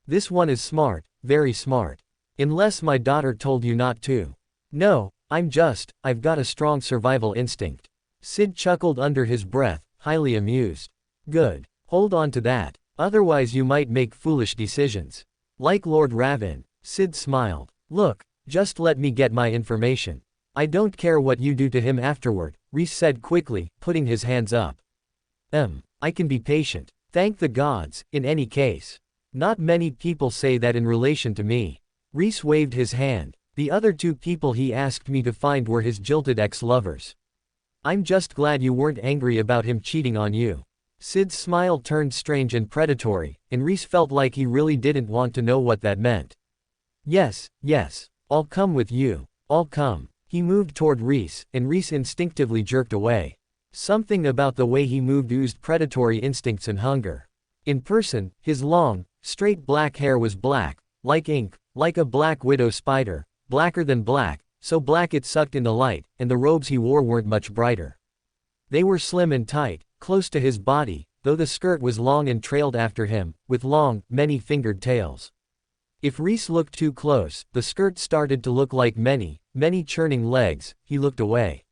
this one is smart, very smart. Unless my daughter told you not to." "No, I've got a strong survival instinct." Sid chuckled under his breath, highly amused. "Good. Hold on to that, otherwise you might make foolish decisions. Like Lord Ravin." Sid smiled. "Look, just let me get my information. I don't care what you do to him afterward," Rhys said quickly, putting his hands up. I can be patient. Thank the gods, in any case. Not many people say that in relation to me. Rhys waved his hand. The other two people he asked me to find were his jilted ex-lovers. I'm just glad you weren't angry about him cheating on you. Sid's smile turned strange and predatory, and Rhys felt like he really didn't want to know what that meant. Yes, yes. I'll come with you. I'll come. He moved toward Rhys, and Rhys instinctively jerked away. Something about the way he moved oozed predatory instincts and hunger. In person, his long, straight black hair was black, like ink, like a black widow spider, blacker than black, so black it sucked in the light, and the robes he wore weren't much brighter. They were slim and tight, close to his body, though the skirt was long and trailed after him, with long, many-fingered tails. If Rhys looked too close, the skirt started to look like many churning legs. He looked away.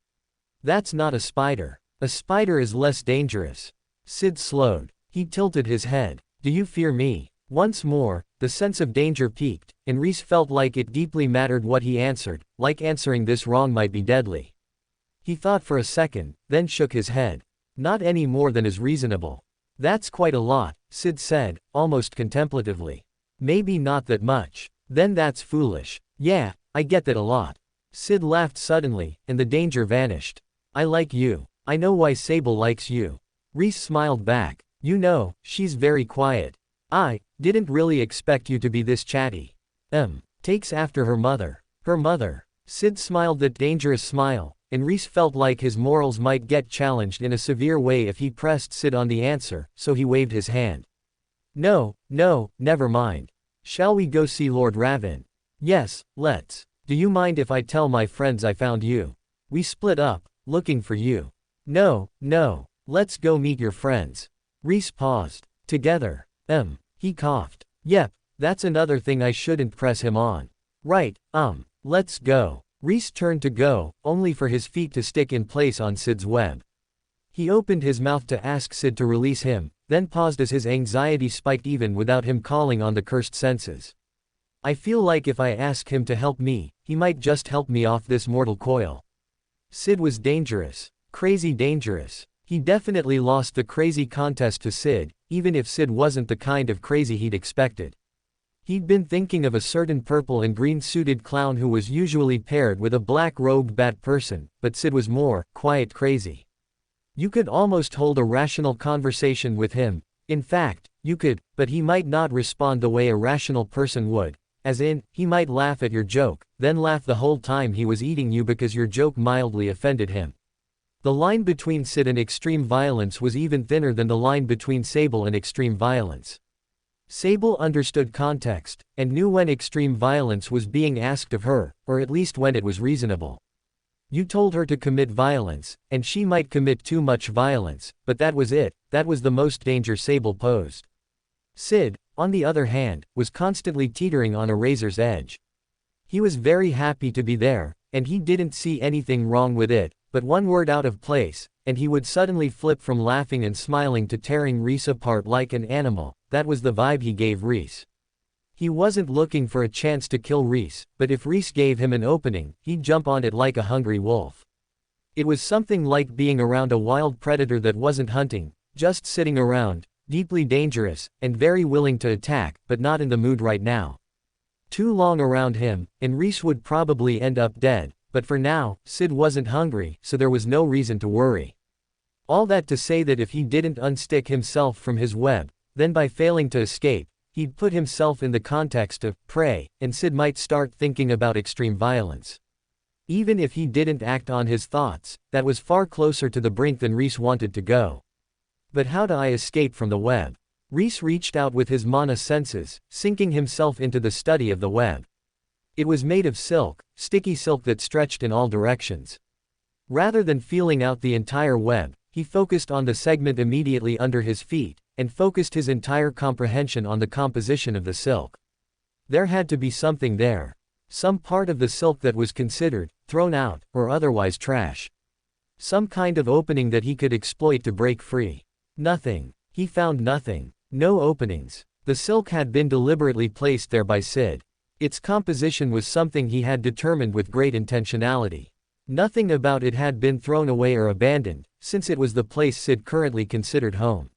That's not a spider. A spider is less dangerous. Sid slowed. He tilted his head. Do you fear me? Once more, the sense of danger peaked, and Rhys felt like it deeply mattered what he answered, like answering this wrong might be deadly. He thought for a second, then shook his head. Not any more than is reasonable. That's quite a lot, Sid said, almost contemplatively. Maybe not that much. Then that's foolish. Yeah, I get that a lot. Sid laughed suddenly, and the danger vanished. I like you. I know why Sable likes you. Rhys smiled back. You know, she's very quiet. I didn't really expect you to be this chatty. Takes after her mother. Her mother. Sid smiled that dangerous smile, and Rhys felt like his morals might get challenged in a severe way if he pressed Sid on the answer, so he waved his hand. No, never mind. Shall we go see Lord Ravin? Yes, let's. Do you mind if I tell my friends I found you? We split up, looking for you. No, let's go meet your friends. Rhys paused. Together. He coughed. Yep, that's another thing I shouldn't press him on. Right, let's go. Rhys turned to go, only for his feet to stick in place on Sid's web. He opened his mouth to ask Sid to release him, then paused as his anxiety spiked even without him calling on the cursed senses. I feel like if I ask him to help me, he might just help me off this mortal coil. Sid was dangerous. Crazy dangerous. He definitely lost the crazy contest to Sid, even if Sid wasn't the kind of crazy he'd expected. He'd been thinking of a certain purple and green-suited clown who was usually paired with a black-robed bat person, but Sid was more quiet crazy. You could almost hold a rational conversation with him. In fact, you could, but he might not respond the way a rational person would. As in, he might laugh at your joke, then laugh the whole time he was eating you because your joke mildly offended him. The line between Sid and extreme violence was even thinner than the line between Sable and extreme violence. Sable understood context, and knew when extreme violence was being asked of her, or at least when it was reasonable. You told her to commit violence, and she might commit too much violence, but that was it. That was the most danger Sable posed. Sid, on the other hand, was constantly teetering on a razor's edge. He was very happy to be there, and he didn't see anything wrong with it, but one word out of place, and he would suddenly flip from laughing and smiling to tearing Rhys apart like an animal. That was the vibe he gave Rhys. He wasn't looking for a chance to kill Rhys, but if Rhys gave him an opening, he'd jump on it like a hungry wolf. It was something like being around a wild predator that wasn't hunting, just sitting around, deeply dangerous, and very willing to attack, but not in the mood right now. Too long around him, and Rhys would probably end up dead, but for now, Sid wasn't hungry, so there was no reason to worry. All that to say that if he didn't unstick himself from his web, then by failing to escape, he'd put himself in the context of prey, and Sid might start thinking about extreme violence. Even if he didn't act on his thoughts, that was far closer to the brink than Rhys wanted to go. But how do I escape from the web? Rhys reached out with his mana senses, sinking himself into the study of the web. It was made of silk, sticky silk that stretched in all directions. Rather than feeling out the entire web, he focused on the segment immediately under his feet, and focused his entire comprehension on the composition of the silk. There had to be something there. Some part of the silk that was considered, thrown out, or otherwise trash. Some kind of opening that he could exploit to break free. Nothing. He found nothing. No openings. The silk had been deliberately placed there by Sid. Its composition was something he had determined with great intentionality. Nothing about it had been thrown away or abandoned, since it was the place Sid currently considered home.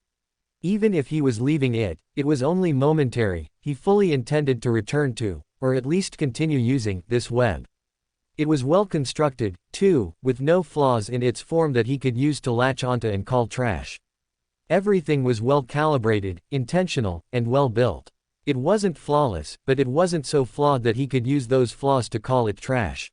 Even if he was leaving it, it was only momentary. He fully intended to return to, or at least continue using, this web. It was well constructed, too, with no flaws in its form that he could use to latch onto and call trash. Everything was well calibrated, intentional, and well built. It wasn't flawless, but it wasn't so flawed that he could use those flaws to call it trash.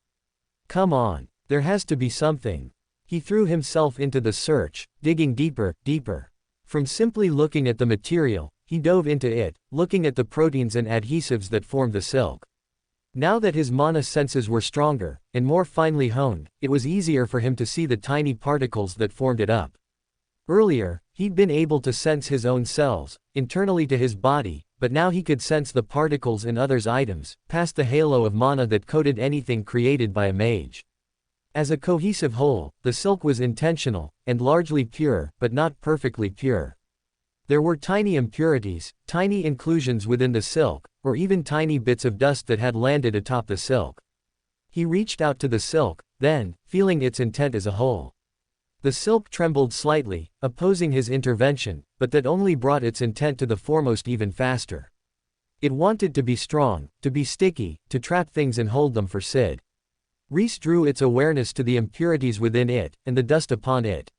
Come on, there has to be something. He threw himself into the search, digging deeper, deeper. From simply looking at the material, he dove into it, looking at the proteins and adhesives that formed the silk. Now that his mana senses were stronger, and more finely honed, it was easier for him to see the tiny particles that formed it up. Earlier, he'd been able to sense his own cells, internally to his body, but now he could sense the particles in others' items, past the halo of mana that coated anything created by a mage. As a cohesive whole, the silk was intentional, and largely pure, but not perfectly pure. There were tiny impurities, tiny inclusions within the silk, or even tiny bits of dust that had landed atop the silk. He reached out to the silk, then, feeling its intent as a whole. The silk trembled slightly, opposing his intervention, but that only brought its intent to the foremost even faster. It wanted to be strong, to be sticky, to trap things and hold them for Sid. Rhys drew its awareness to the impurities within it, and the dust upon it.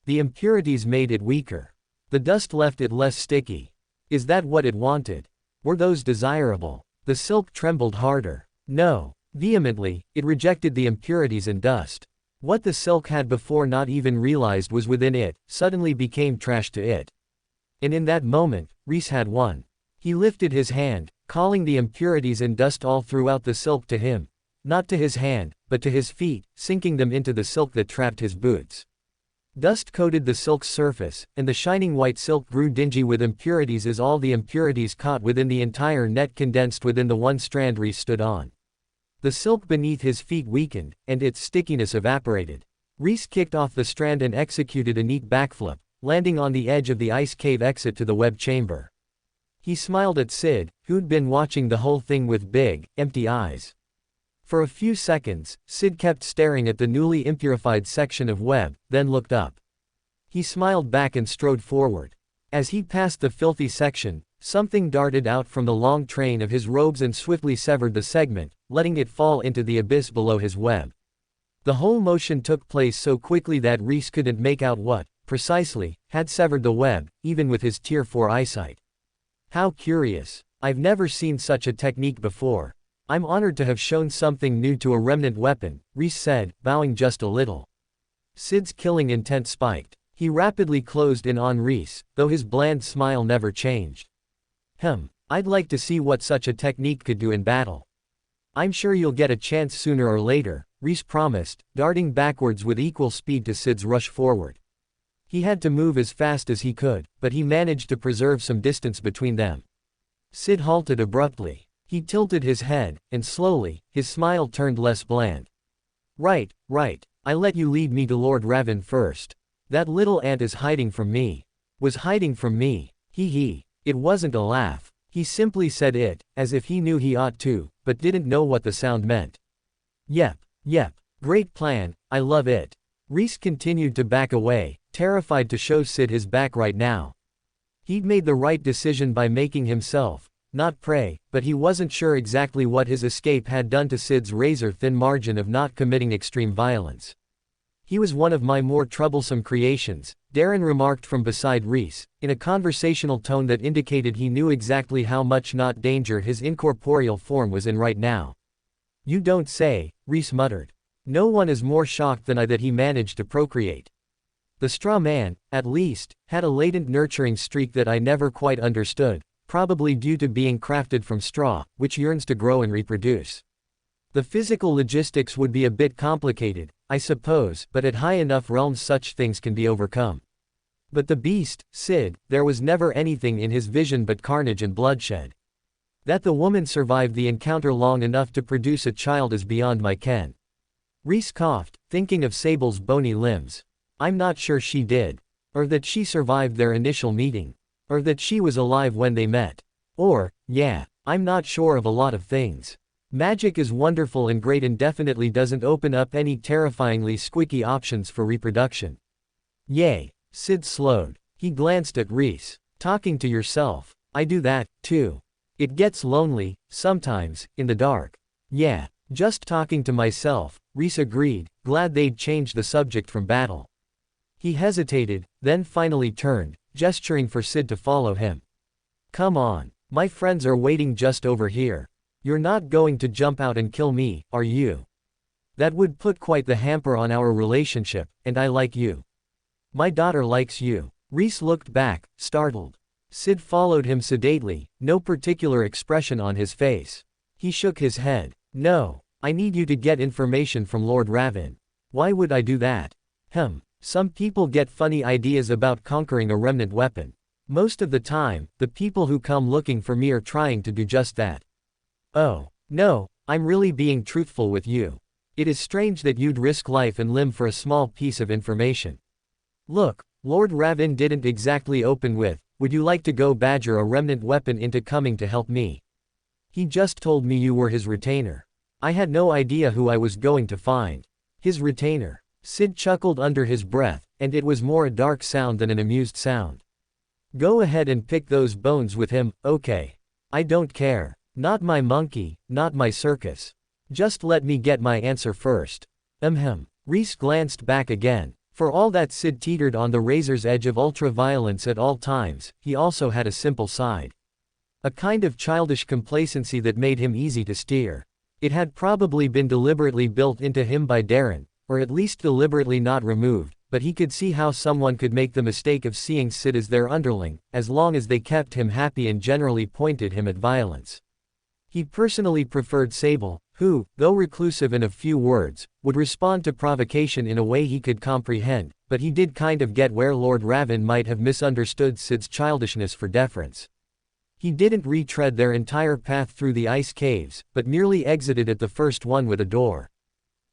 The impurities made it weaker. The dust left it less sticky. Is that what it wanted? Were those desirable? The silk trembled harder. No. Vehemently, it rejected the impurities and dust. What the silk had before not even realized was within it, suddenly became trash to it. And in that moment, Rhys had won. He lifted his hand, calling the impurities and dust all throughout the silk to him. Not to his hand, but to his feet, sinking them into the silk that trapped his boots. Dust coated the silk's surface, and the shining white silk grew dingy with impurities as all the impurities caught within the entire net condensed within the one strand Rhys stood on. The silk beneath his feet weakened, and its stickiness evaporated. Rhys kicked off the strand and executed a neat backflip, landing on the edge of the ice cave exit to the web chamber. He smiled at Sid, who'd been watching the whole thing with big, empty eyes. For a few seconds, Sid kept staring at the newly impurified section of web, then looked up. He smiled back and strode forward. As he passed the filthy section, something darted out from the long train of his robes and swiftly severed the segment, letting it fall into the abyss below his web. The whole motion took place so quickly that Rhys couldn't make out what, precisely, had severed the web, even with his Tier 4 eyesight. How curious. I've never seen such a technique before. I'm honored to have shown something new to a remnant weapon, Rhys said, bowing just a little. Sid's killing intent spiked. He rapidly closed in on Rhys, though his bland smile never changed. I'd like to see what such a technique could do in battle. I'm sure you'll get a chance sooner or later, Rhys promised, darting backwards with equal speed to Sid's rush forward. He had to move as fast as he could, but he managed to preserve some distance between them. Sid halted abruptly. He tilted his head, and slowly, his smile turned less bland. Right. I let you lead me to Lord Raven first. That little ant is hiding from me. Was hiding from me. He. It wasn't a laugh. He simply said it, as if he knew he ought to, but didn't know what the sound meant. Yep. Great plan, I love it. Rhys continued to back away, terrified to show Sid his back right now. He'd made the right decision by making himself, not prey, but he wasn't sure exactly what his escape had done to Sid's razor-thin margin of not committing extreme violence. He was one of my more troublesome creations, Darren remarked from beside Rhys, in a conversational tone that indicated he knew exactly how much not danger his incorporeal form was in right now. You don't say, Rhys muttered. No one is more shocked than I that he managed to procreate. The straw man, at least, had a latent nurturing streak that I never quite understood, probably due to being crafted from straw, which yearns to grow and reproduce. The physical logistics would be a bit complicated, I suppose, but at high enough realms such things can be overcome. But the beast, Sid, there was never anything in his vision but carnage and bloodshed. That the woman survived the encounter long enough to produce a child is beyond my ken. Rhys coughed, thinking of Sable's bony limbs. I'm not sure she did. Or that she survived their initial meeting. Or that she was alive when they met. Or, yeah, I'm not sure of a lot of things. Magic is wonderful and great and definitely doesn't open up any terrifyingly squicky options for reproduction. Yay. Sid slowed. He glanced at Rhys. Talking to yourself. I do that, too. It gets lonely, sometimes, in the dark. Yeah, just talking to myself, Rhys agreed, glad they'd changed the subject from battle. He hesitated, then finally turned, gesturing for Sid to follow him. Come on. My friends are waiting just over here. You're not going to jump out and kill me, are you? That would put quite the hamper on our relationship, and I like you. My daughter likes you. Rhys looked back, startled. Sid followed him sedately, no particular expression on his face. He shook his head. No, I need you to get information from Lord Ravin. Why would I do that? Some people get funny ideas about conquering a remnant weapon. Most of the time, the people who come looking for me are trying to do just that. Oh, no, I'm really being truthful with you. It is strange that you'd risk life and limb for a small piece of information. Look, Lord Ravin didn't exactly open with, would you like to go badger a remnant weapon into coming to help me? He just told me you were his retainer. I had no idea who I was going to find. His retainer. Sid chuckled under his breath, and it was more a dark sound than an amused sound. Go ahead and pick those bones with him, okay? I don't care. Not my monkey, not my circus. Just let me get my answer first. Rhys glanced back again. For all that Sid teetered on the razor's edge of ultra-violence at all times, he also had a simple side. A kind of childish complacency that made him easy to steer. It had probably been deliberately built into him by Darren, or at least deliberately not removed, but he could see how someone could make the mistake of seeing Sid as their underling, as long as they kept him happy and generally pointed him at violence. He personally preferred Sable, who, though reclusive in a few words, would respond to provocation in a way he could comprehend, but he did kind of get where Lord Ravin might have misunderstood Sid's childishness for deference. He didn't retread their entire path through the ice caves, but merely exited at the first one with a door.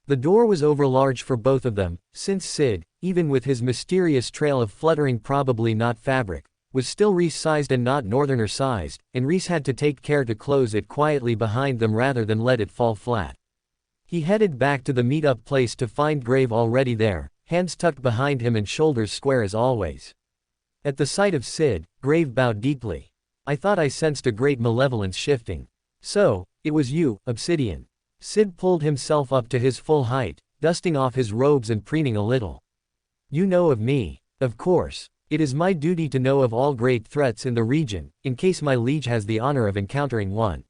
The door was overlarge for both of them, since Sid, even with his mysterious trail of fluttering probably not fabric, was still Rhys-sized and not Northerner-sized, and Rhys had to take care to close it quietly behind them rather than let it fall flat. He headed back to the meet-up place to find Grave already there, hands tucked behind him and shoulders square as always. At the sight of Sid, Grave bowed deeply. I thought I sensed a great malevolence shifting. So, it was you, Obsidian. Sid pulled himself up to his full height, dusting off his robes and preening a little. You know of me. Of course. It is my duty to know of all great threats in the region, in case my liege has the honor of encountering one.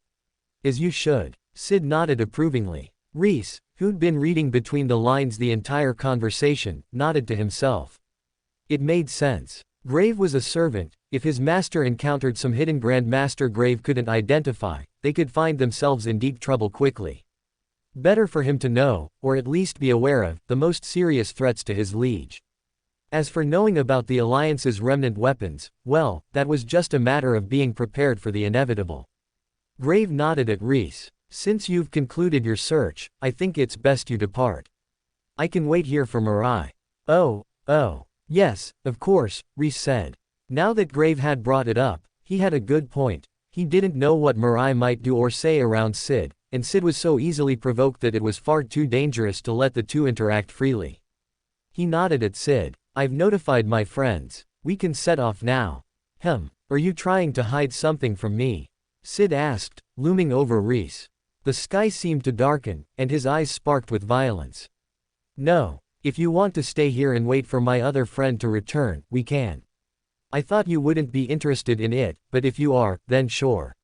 As you should. Sid nodded approvingly. Rhys, who'd been reading between the lines the entire conversation, nodded to himself. It made sense. Grave was a servant. If his master encountered some hidden Grandmaster Grave couldn't identify, they could find themselves in deep trouble quickly. Better for him to know, or at least be aware of, the most serious threats to his liege. As for knowing about the Alliance's remnant weapons, well, that was just a matter of being prepared for the inevitable. Grave nodded at Rhys. Since you've concluded your search, I think it's best you depart. I can wait here for Mirai. Oh, yes, of course, Rhys said. Now that Grave had brought it up, he had a good point. He didn't know what Mirai might do or say around Sid, and Sid was so easily provoked that it was far too dangerous to let the two interact freely. He nodded at Sid. I've notified my friends. We can set off now. Are you trying to hide something from me? Sid asked, looming over Rhys. The sky seemed to darken, and his eyes sparked with violence. No. If you want to stay here and wait for my other friend to return, we can. I thought you wouldn't be interested in it, but if you are, then sure.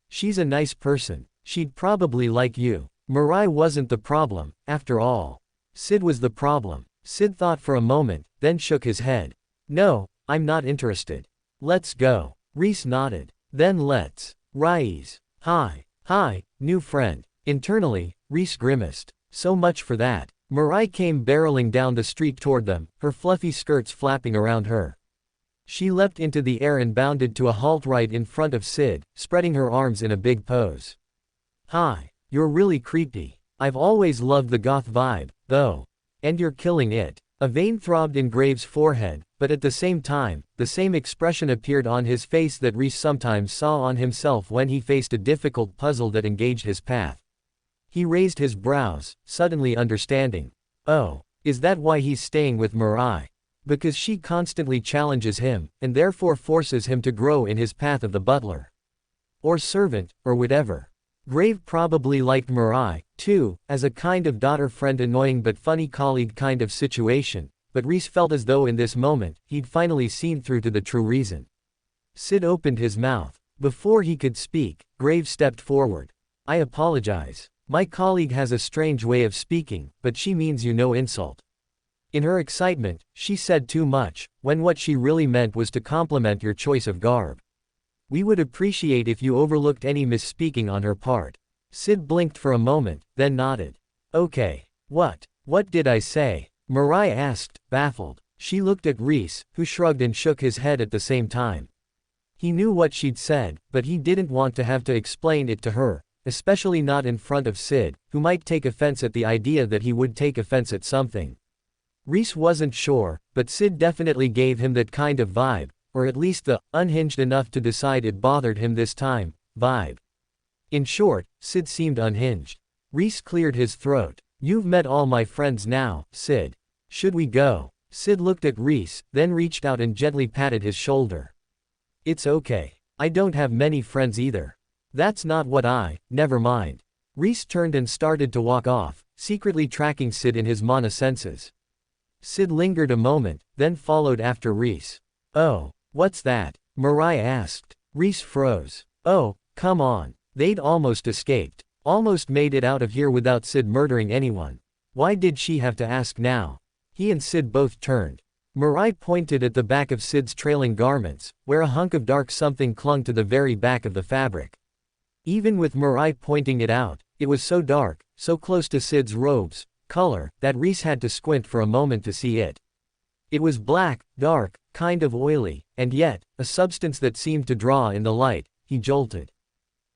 She's a nice person. She'd probably like you. Mirai wasn't the problem, after all. Sid was the problem. Sid thought for a moment, then shook his head. No, I'm not interested. Let's go. Rhys nodded. Then let's. Rhys. Hi, new friend. Internally, Rhys grimaced. So much for that. Mirai came barreling down the street toward them, her fluffy skirts flapping around her. She leapt into the air and bounded to a halt right in front of Sid, spreading her arms in a big pose. Hi, you're really creepy. I've always loved the goth vibe, though. And you're killing it. A vein throbbed in Grave's forehead, but at the same time, the same expression appeared on his face that Rhys sometimes saw on himself when he faced a difficult puzzle that engaged his path. He raised his brows, suddenly understanding. Oh, is that why he's staying with Mirai? Because she constantly challenges him, and therefore forces him to grow in his path of the butler. Or servant, or whatever. Grave probably liked Mirai, too, as a kind of daughter-friend, annoying but funny colleague kind of situation, but Rhys felt as though in this moment, he'd finally seen through to the true reason. Sid opened his mouth. Before he could speak, Grave stepped forward. I apologize. My colleague has a strange way of speaking, but she means you no insult. In her excitement, she said too much, when what she really meant was to compliment your choice of garb. We would appreciate if you overlooked any misspeaking on her part. Sid blinked for a moment, then nodded. Okay. What did I say? Mirai asked, baffled. She looked at Rhys, who shrugged and shook his head at the same time. He knew what she'd said, but he didn't want to have to explain it to her, especially not in front of Sid, who might take offense at the idea that he would take offense at something. Rhys wasn't sure, but Sid definitely gave him that kind of vibe, or at least the unhinged enough to decide it bothered him this time vibe. In short, Sid seemed unhinged. Rhys cleared his throat. You've met all my friends now, Sid. Should we go? Sid looked at Rhys, then reached out and gently patted his shoulder. It's okay. I don't have many friends either. That's not what never mind. Rhys turned and started to walk off, secretly tracking Sid in his mana senses. Sid lingered a moment, then followed after Rhys. Oh, what's that? Mirai asked. Rhys froze. Oh, come on. They'd almost escaped. Almost made it out of here without Sid murdering anyone. Why did she have to ask now? He and Sid both turned. Mirai pointed at the back of Sid's trailing garments, where a hunk of dark something clung to the very back of the fabric. Even with Mirai pointing it out, it was so dark, so close to Sid's robe's color, that Rhys had to squint for a moment to see it. It was black, dark, kind of oily, and yet, a substance that seemed to draw in the light. He jolted.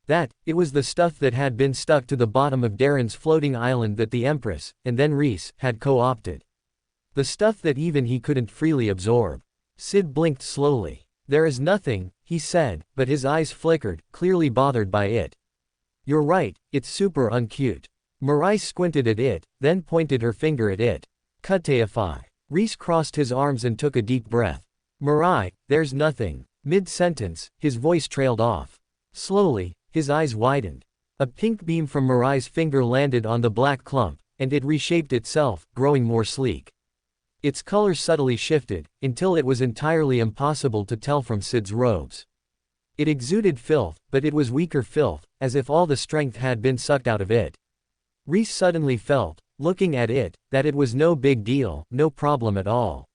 It was the stuff that had been stuck to the bottom of Darren's floating island that the Empress, and then Rhys, had co-opted. The stuff that even he couldn't freely absorb. Sid blinked slowly. There is nothing, he said, but his eyes flickered, clearly bothered by it. You're right, it's super uncute. Mirai squinted at it, then pointed her finger at it. Cultivate. Rhys crossed his arms and took a deep breath. Mirai, there's nothing. Mid-sentence, his voice trailed off. Slowly, his eyes widened. A pink beam from Mirai's finger landed on the black clump, and it reshaped itself, growing more sleek. Its color subtly shifted, until it was entirely impossible to tell from Sid's robes. It exuded filth, but it was weaker filth, as if all the strength had been sucked out of it. Rhys suddenly felt, looking at it, that it was no big deal, no problem at all.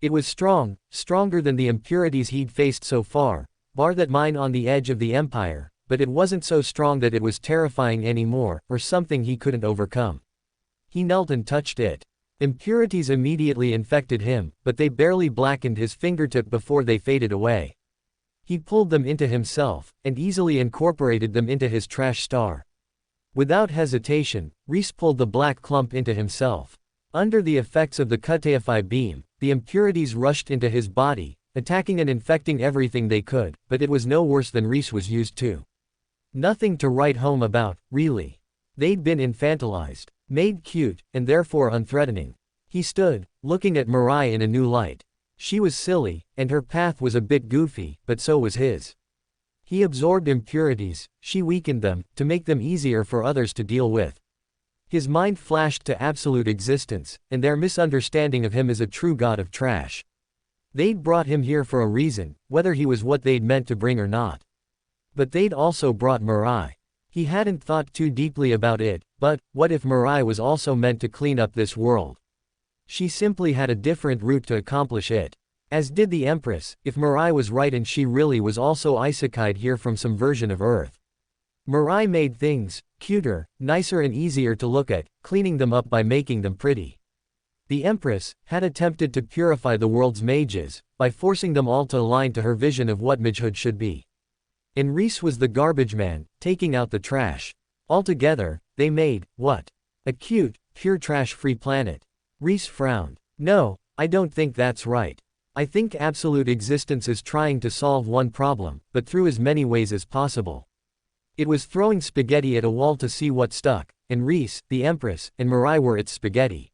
It was strong, stronger than the impurities he'd faced so far, bar that mine on the edge of the Empire, but it wasn't so strong that it was terrifying anymore, or something he couldn't overcome. He knelt and touched it. Impurities immediately infected him, but they barely blackened his fingertip before they faded away. He pulled them into himself, and easily incorporated them into his trash star. Without hesitation, Rhys pulled the black clump into himself. Under the effects of the Cultivate beam, the impurities rushed into his body, attacking and infecting everything they could, but it was no worse than Rhys was used to. Nothing to write home about, really. They'd been infantilized, made cute, and therefore unthreatening. He stood, looking at Mirai in a new light. She was silly, and her path was a bit goofy, but so was his. He absorbed impurities, she weakened them, to make them easier for others to deal with. His mind flashed to absolute existence, and their misunderstanding of him as a true god of trash. They'd brought him here for a reason, whether he was what they'd meant to bring or not. But they'd also brought Mirai. He hadn't thought too deeply about it, but what if Mirai was also meant to clean up this world? She simply had a different route to accomplish it. As did the Empress, if Mirai was right and she really was also isekai'd here from some version of Earth. Mirai made things cuter, nicer and easier to look at, cleaning them up by making them pretty. The Empress had attempted to purify the world's mages, by forcing them all to align to her vision of what magehood should be. And Rhys was the garbage man, taking out the trash. Altogether, they made, what? A cute, pure trash-free planet. Rhys frowned. No, I don't think that's right. I think absolute existence is trying to solve one problem, but through as many ways as possible. It was throwing spaghetti at a wall to see what stuck, and Rhys, the Empress, and Mirai were its spaghetti.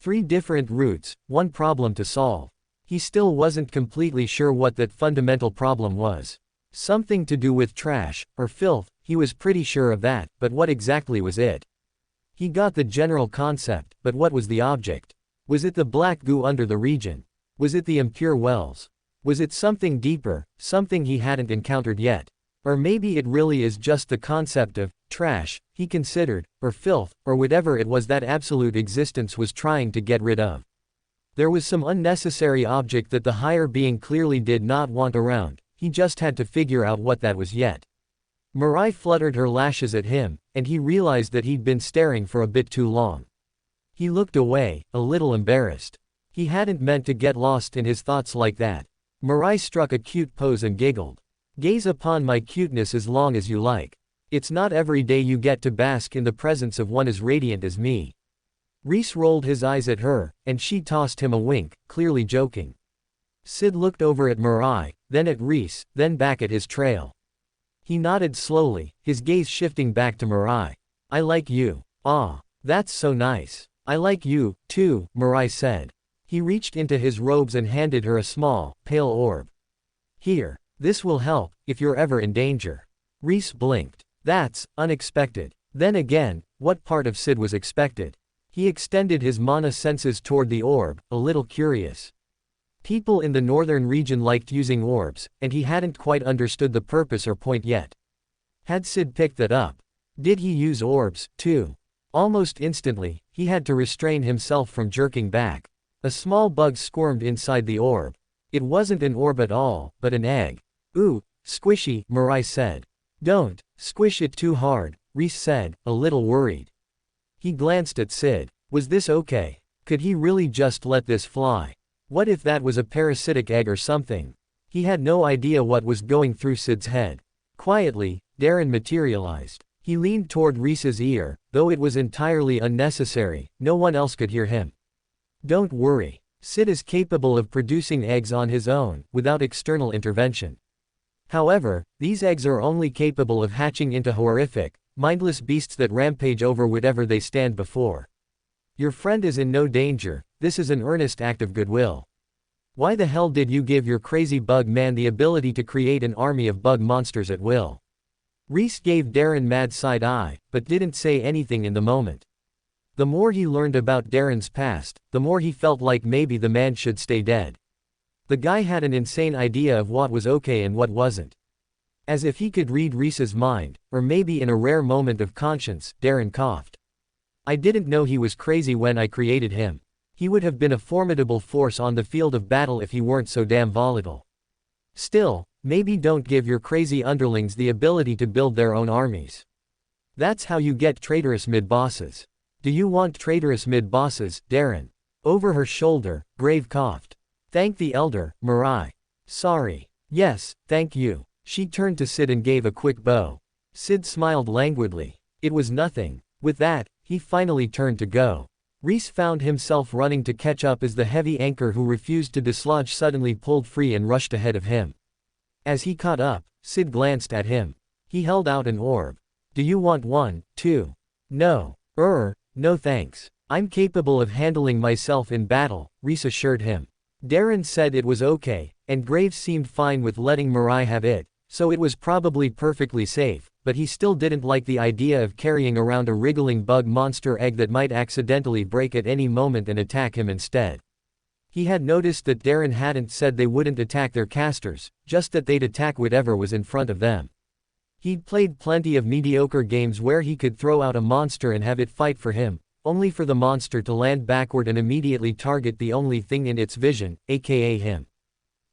3 different routes, 1 problem to solve. He still wasn't completely sure what that fundamental problem was. Something to do with trash, or filth, he was pretty sure of that, but what exactly was it? He got the general concept, but what was the object? Was it the black goo under the region? Was it the impure wells? Was it something deeper, something he hadn't encountered yet? Or maybe it really is just the concept of trash, he considered, or filth, or whatever it was that absolute existence was trying to get rid of. There was some unnecessary object that the higher being clearly did not want around, he just had to figure out what that was yet. Mirai fluttered her lashes at him, and he realized that he'd been staring for a bit too long. He looked away, a little embarrassed. He hadn't meant to get lost in his thoughts like that. Mirai struck a cute pose and giggled. Gaze upon my cuteness as long as you like. It's not every day you get to bask in the presence of one as radiant as me. Rhys rolled his eyes at her, and she tossed him a wink, clearly joking. Sid looked over at Mirai, then at Rhys, then back at his trail. He nodded slowly, his gaze shifting back to Mirai. I like you. Ah, that's so nice. I like you, too, Mirai said. He reached into his robes and handed her a small, pale orb. Here. This will help, if you're ever in danger. Rhys blinked. That's unexpected. Then again, what part of Sid was expected? He extended his mana senses toward the orb, a little curious. People in the northern region liked using orbs, and he hadn't quite understood the purpose or point yet. Had Sid picked that up? Did he use orbs, too? Almost instantly, he had to restrain himself from jerking back. A small bug squirmed inside the orb. It wasn't an orb at all, but an egg. Ooh, squishy, Mirai said. Don't squish it too hard, Rhys said, a little worried. He glanced at Sid. Was this okay? Could he really just let this fly? What if that was a parasitic egg or something? He had no idea what was going through Sid's head. Quietly, Darren materialized. He leaned toward Rhys's ear, though it was entirely unnecessary, no one else could hear him. Don't worry. Sid is capable of producing eggs on his own, without external intervention. However, these eggs are only capable of hatching into horrific, mindless beasts that rampage over whatever they stand before. Your friend is in no danger, this is an earnest act of goodwill. Why the hell did you give your crazy bug man the ability to create an army of bug monsters at will? Rhys gave Darren mad side eye, but didn't say anything in the moment. The more he learned about Darren's past, the more he felt like maybe the man should stay dead. The guy had an insane idea of what was okay and what wasn't. As if he could read Rhys's mind, or maybe in a rare moment of conscience, Darren coughed. I didn't know he was crazy when I created him. He would have been a formidable force on the field of battle if he weren't so damn volatile. Still, maybe don't give your crazy underlings the ability to build their own armies. That's how you get traitorous mid-bosses. Do you want traitorous mid-bosses, Darren? Over her shoulder, Grave coughed. Thank the elder, Mirai. Sorry. Yes, thank you. She turned to Sid and gave a quick bow. Sid smiled languidly. It was nothing. With that, he finally turned to go. Rhys found himself running to catch up as the heavy anchor who refused to dislodge suddenly pulled free and rushed ahead of him. As he caught up, Sid glanced at him. He held out an orb. Do you want one, too? No. No thanks. I'm capable of handling myself in battle, Rhys assured him. Darren said it was okay, and Graves seemed fine with letting Mirai have it, so it was probably perfectly safe, but he still didn't like the idea of carrying around a wriggling bug monster egg that might accidentally break at any moment and attack him instead. He had noticed that Darren hadn't said they wouldn't attack their casters, just that they'd attack whatever was in front of them. He'd played plenty of mediocre games where he could throw out a monster and have it fight for him, only for the monster to land backward and immediately target the only thing in its vision, aka him.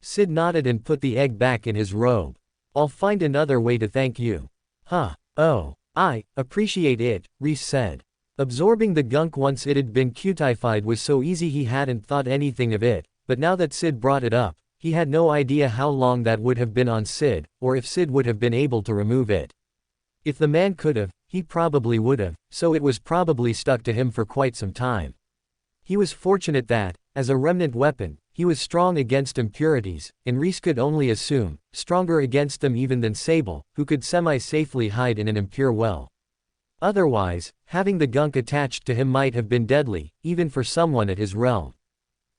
Sid nodded and put the egg back in his robe. I'll find another way to thank you. Huh. Oh. I appreciate it, Rhys said. Absorbing the gunk once it had been cutified was so easy he hadn't thought anything of it, but now that Sid brought it up, he had no idea how long that would have been on Sid, or if Sid would have been able to remove it. If the man could have, he probably would have, so it was probably stuck to him for quite some time. He was fortunate that, as a remnant weapon, he was strong against impurities, and Rhys could only assume, stronger against them even than Sable, who could semi-safely hide in an impure well. Otherwise, having the gunk attached to him might have been deadly, even for someone at his realm.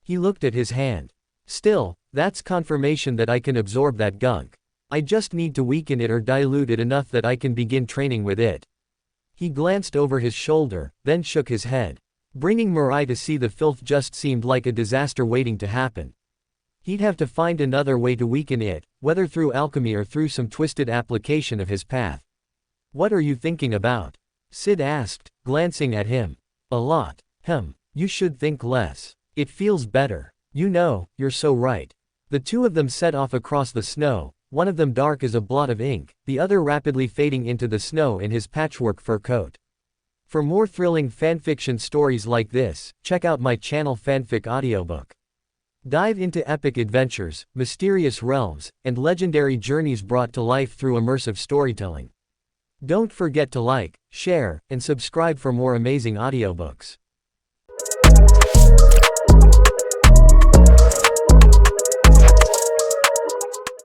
He looked at his hand. Still, that's confirmation that I can absorb that gunk. I just need to weaken it or dilute it enough that I can begin training with it. He glanced over his shoulder, then shook his head. Bringing Mirai to see the filth just seemed like a disaster waiting to happen. He'd have to find another way to weaken it, whether through alchemy or through some twisted application of his path. What are you thinking about? Sid asked, glancing at him. A lot. You should think less. It feels better. You know, you're so right. The two of them set off across the snow, one of them dark as a blot of ink, the other rapidly fading into the snow in his patchwork fur coat. For more thrilling fanfiction stories like this, check out my channel Fanfic Audiobook. Dive into epic adventures, mysterious realms, and legendary journeys brought to life through immersive storytelling. Don't forget to like, share, and subscribe for more amazing audiobooks.